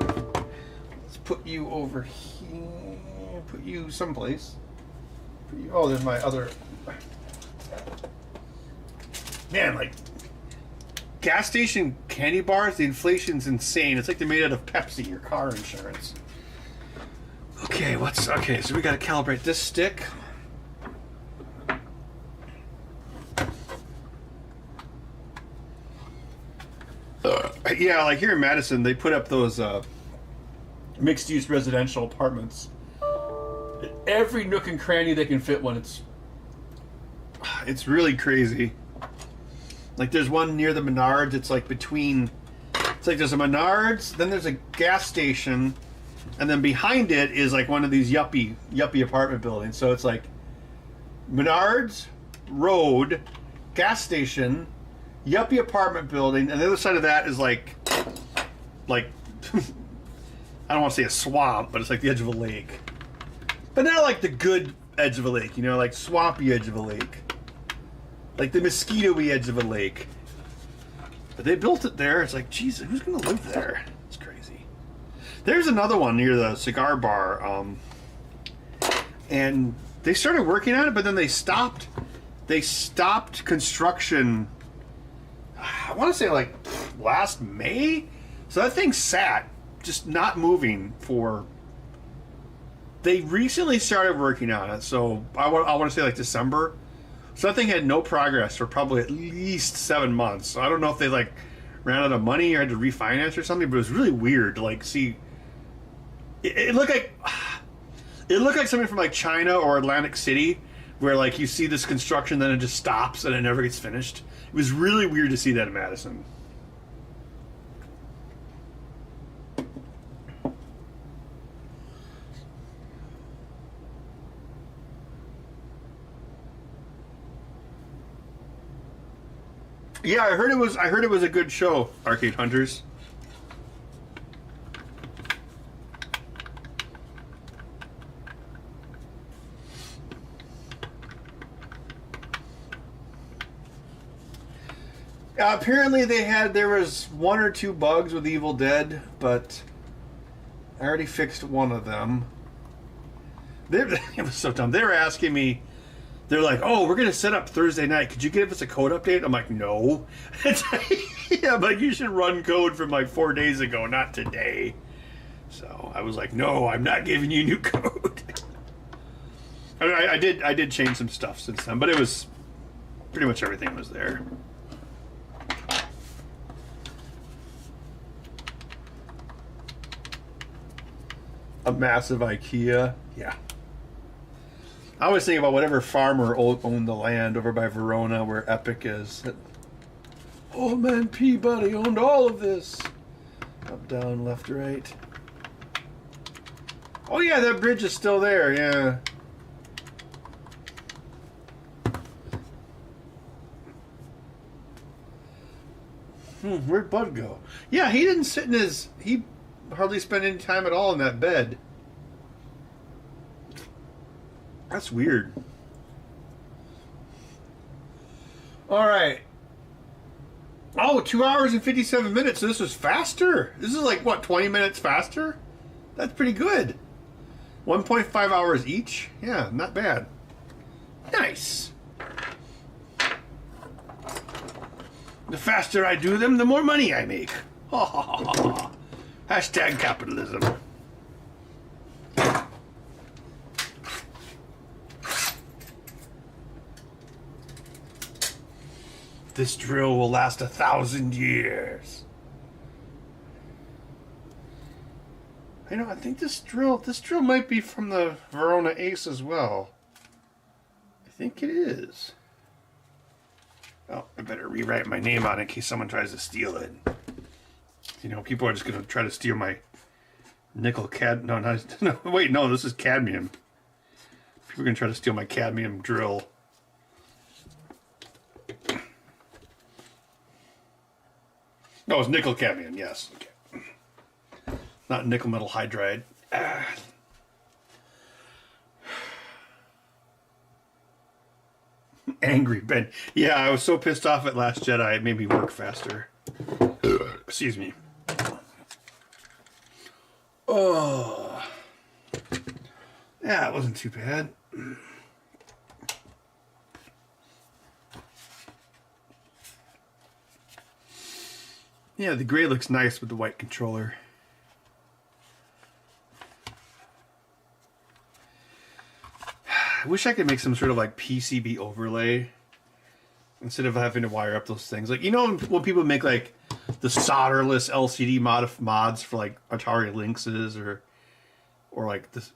Let's put you over here. Put you someplace. Oh, there's my other. Man, like gas station candy bars, the inflation's insane. It's like they're made out of Pepsi or car insurance. Okay, so we gotta calibrate this stick. Yeah, like here in Madison, they put up those mixed-use residential apartments. Every nook and cranny they can fit one. It's really crazy. Like there's one near the Menards. It's like there's a Menards, then there's a gas station, and then behind it is like one of these yuppie apartment buildings. So it's like Menards, road, gas station, yuppie apartment building, and the other side of that is like I don't want to say a swamp, but it's like the edge of a lake. But not like the good edge of a lake, you know, like swampy edge of a lake. like the mosquito-y edge of a lake. But they built it there. It's like, geez, who's gonna live there? It's crazy. There's another one near the cigar bar, and they started working on it, but then they stopped. They stopped construction. I want to say like last May. So that thing sat, just not moving for. They recently started working on it, so I want to say like December. So that thing had no progress for probably at least 7 months. So I don't know if they like ran out of money or had to refinance or something, but it was really weird to like see. It looked like something from like China or Atlantic City, where like you see this construction, then it just stops and it never gets finished. It was really weird to see that in Madison. Yeah, I heard it was a good show, Arcade Hunters. Apparently there was 1 or 2 bugs with Evil Dead, but I already fixed one of them. It was so dumb. They were asking me, they're like, oh, we're going to set up Thursday night. Could you give us a code update? I'm like, no. Yeah, I'm like, you should run code from like 4 days ago, not today. So I was like, no, I'm not giving you new code. I did change some stuff since then, but it was pretty much everything was there. A massive IKEA. Yeah. I was thinking about whatever farmer owned the land over by Verona where Epic is. Old man Peabody owned all of this. Up, down, left, right. Oh yeah, that bridge is still there, yeah. Where'd Bud go? Yeah, he didn't sit in his... He hardly spent any time at all in that bed. That's weird. Alright. Oh, 2 hours and 57 minutes. So this was faster. This is like, what, 20 minutes faster? That's pretty good. 1.5 hours each? Yeah, not bad. Nice. The faster I do them, the more money I make. Ha ha ha ha. Hashtag capitalism. This drill will last 1,000 years. I think this drill might be from the Verona Ace as well. I think it is. Oh, I better rewrite my name on it in case someone tries to steal it. You know, people are just going to try to steal my nickel no, wait, no, this is cadmium. People are going to try to steal my cadmium drill. No, it's nickel cadmium, yes. Okay. Not nickel metal hydride. Angry Ben. Yeah, I was so pissed off at Last Jedi, it made me work faster. Excuse me. Oh. Yeah, it wasn't too bad. Yeah, the gray looks nice with the white controller. I wish I could make some sort of like PCB overlay instead of having to wire up those things. Like, you know when people make like the solderless LCD mods for like Atari Lynxes or like this.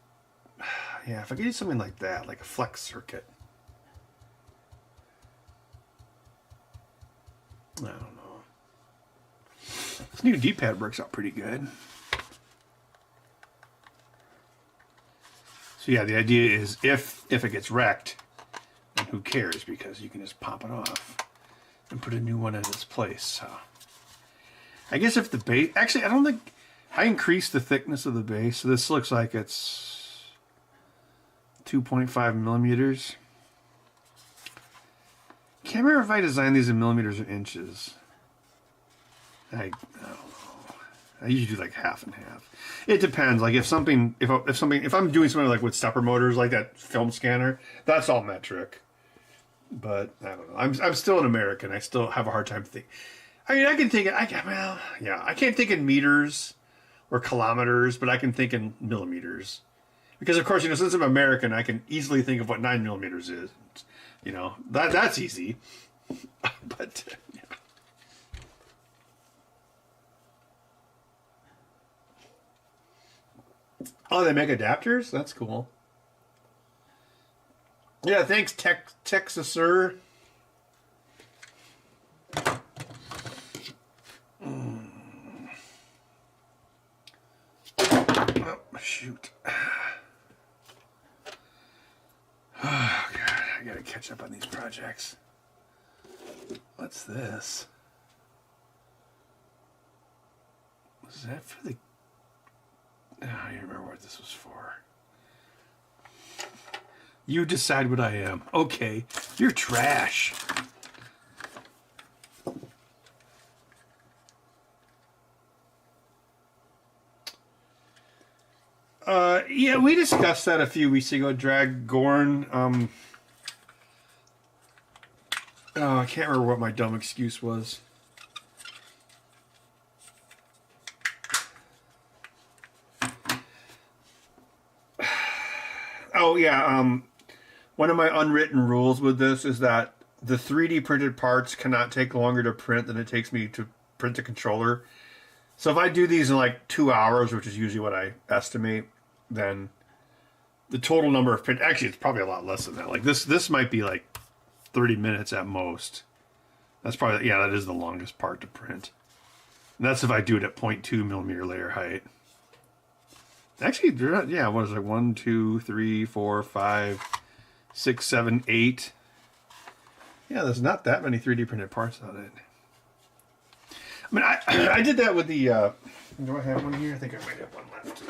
Yeah, if I could do something like that, like a flex circuit. I don't know. This new D-pad works out pretty good. So yeah, the idea is if it gets wrecked, then who cares, because you can just pop it off and put a new one in its place. So I guess if the base, actually I don't think, I increased the thickness of the base, so this looks like it's 2.5 millimeters. can't remember if I designed these in millimeters or inches. I don't know. I usually do like half and half. It depends. Like if I'm doing something like with stepper motors, like that film scanner, that's all metric. But I don't know. I'm still an American. I still have a hard time thinking. I mean, I can think. I can't think in meters or kilometers, but I can think in millimeters. Because of course, since I'm American, I can easily think of what 9 millimeters is. That's easy. But yeah. Oh, they make adapters? That's cool. Yeah, thanks, Texas, sir. Oh, shoot. Oh, God. I gotta catch up on these projects. What's this? Was that for the... Oh, I don't remember what this was for. You decide what I am. Okay, you're trash. Yeah, we discussed that a few weeks ago, Dragorn. Oh, I can't remember what my dumb excuse was. Oh, yeah, one of my unwritten rules with this is that the 3D printed parts cannot take longer to print than it takes me to print the controller. So if I do these in like 2 hours, which is usually what I estimate, then the total number of print... Actually, it's probably a lot less than that. Like this might be like 30 minutes at most. That's probably... Yeah, that is the longest part to print. And that's if I do it at 0.2 millimeter layer height. Actually, yeah, what is it? 1, 2, 3, 4, 5, 6, 7, 8. Yeah, there's not that many 3D printed parts on it. I mean, I did that with the... do I have one here? I think I might have one left.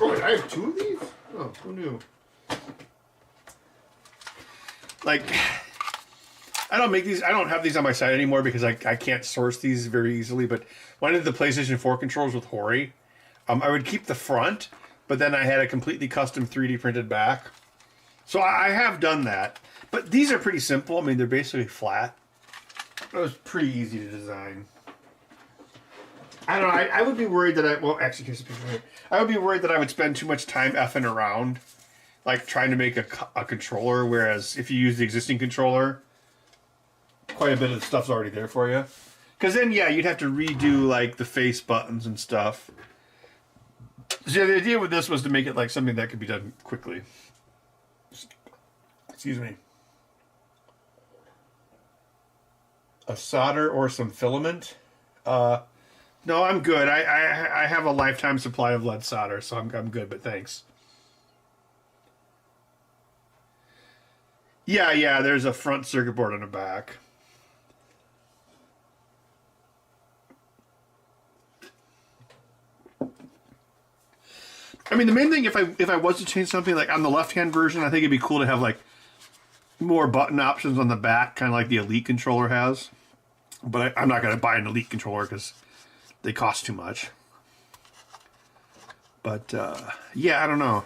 Oh, I have 2 of these? Oh, who knew? Like, I don't make these... I don't have these on my site anymore because I can't source these very easily. But when I did the PlayStation 4 controls with Hori, I would keep the front, but then I had a completely custom 3D printed back. So I have done that. But these are pretty simple. I mean, they're basically flat. It was pretty easy to design. I don't know. I would be worried that well, actually, here's a picture here. I would be worried that I would spend too much time effing around, like trying to make a controller, whereas if you use the existing controller, quite a bit of the stuff's already there for you. Because then, yeah, you'd have to redo, like, the face buttons and stuff. So the idea with this was to make it like something that could be done quickly. Excuse me. A solder or some filament? No, I'm good. I have a lifetime supply of lead solder, so I'm good, but thanks. Yeah, there's a front circuit board on the back. I mean, the main thing, if I was to change something, like on the left-hand version, I think it'd be cool to have like more button options on the back, kind of like the Elite controller has. But I'm not going to buy an Elite controller because they cost too much. But yeah, I don't know.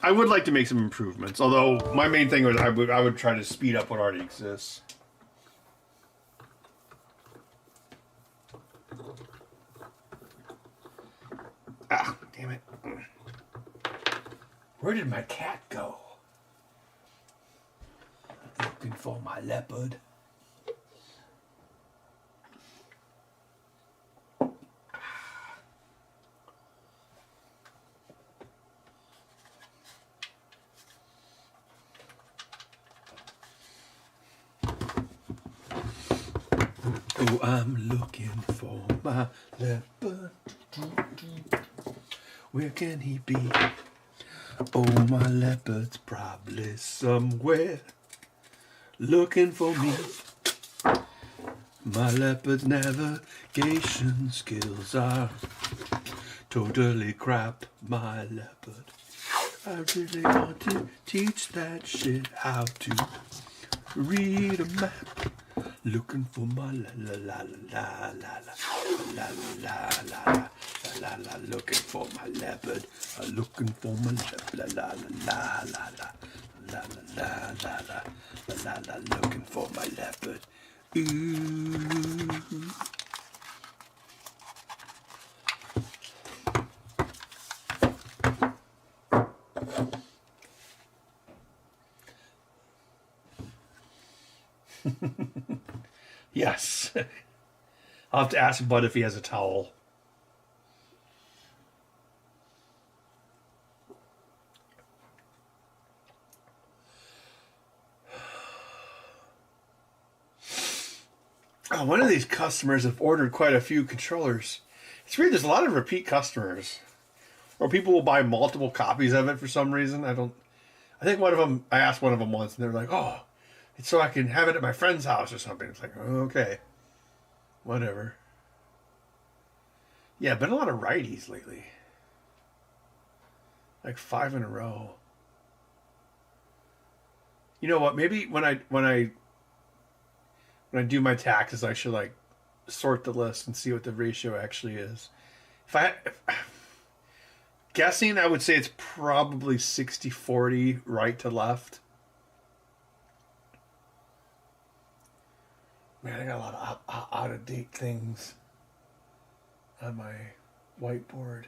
I would like to make some improvements, although my main thing was I would try to speed up what already exists. Ah, damn it. Where did my cat go? Looking for my leopard. Oh, I'm looking for my leopard. Where can he be? Oh, my leopard's probably somewhere looking for me. My leopard's navigation skills are totally crap my leopard. I really want to teach that shit how to read a map. Looking for my la la la la la la la la la la la. Looking for my leopard. Looking for my leopard. La la la la la la la la la la. Looking for my leopard. Ooh. Yes. I'll have to ask Bud if he has a towel. Oh, one of these customers have ordered quite a few controllers. It's weird, there's a lot of repeat customers. Or people will buy multiple copies of it for some reason. I think one of them, I asked one of them once and they were like, oh, it's so I can have it at my friend's house or something. It's like, oh, okay. Whatever. Yeah, been a lot of righties lately. Like 5 in a row. You know what? Maybe when I do my taxes, I should like sort the list and see what the ratio actually is. Guessing, I would say it's probably 60-40 right to left. Man, I got a lot of out-of-date things on my whiteboard.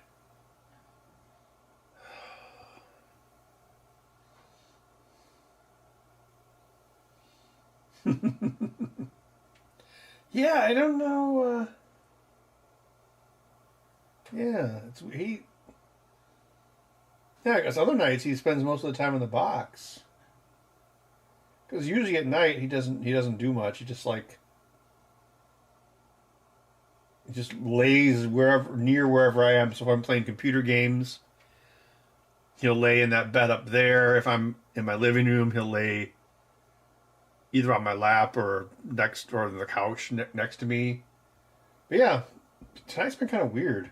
Yeah, I don't know. Yeah, yeah, I guess other nights he spends most of the time in the box. Because usually at night he doesn't do much. He just lays wherever I am. So if I'm playing computer games, he'll lay in that bed up there. If I'm in my living room, he'll lay either on my lap or next or the couch next to me. But yeah, tonight's been kind of weird.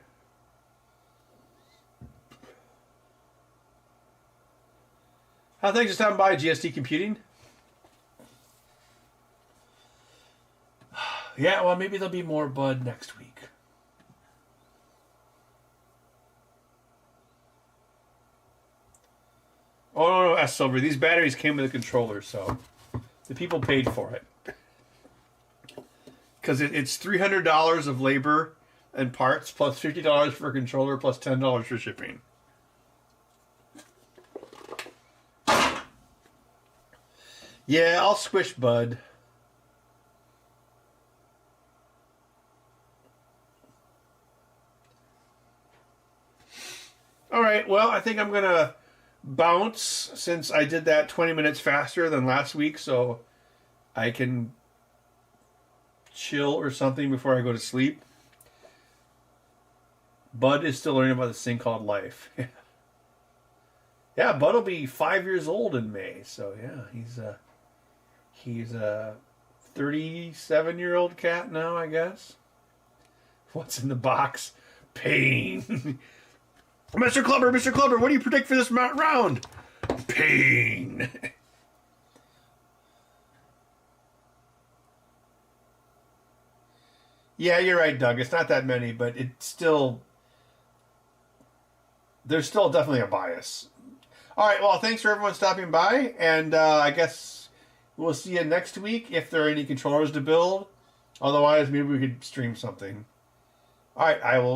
Thanks for stopping by, GST Computing. Yeah, well, maybe there'll be more Bud next week. Oh, no, S Silver. These batteries came with a controller, so the people paid for it. Because it's $300 of labor and parts, plus $50 for a controller, plus $10 for shipping. Yeah, I'll squish Bud. All right, well, I think I'm going to bounce since I did that 20 minutes faster than last week, so I can chill or something before I go to sleep. Bud is still learning about this thing called life. Yeah, Bud will be 5 years old in May, so yeah, he's a 37-year-old cat now, I guess. What's in the box? Pain. Mr. Clubber, what do you predict for this round? Pain. Yeah, you're right, Doug. It's not that many, but there's still definitely a bias. All right, well, thanks for everyone stopping by, and I guess we'll see you next week if there are any controllers to build. Otherwise, maybe we could stream something. All right, I will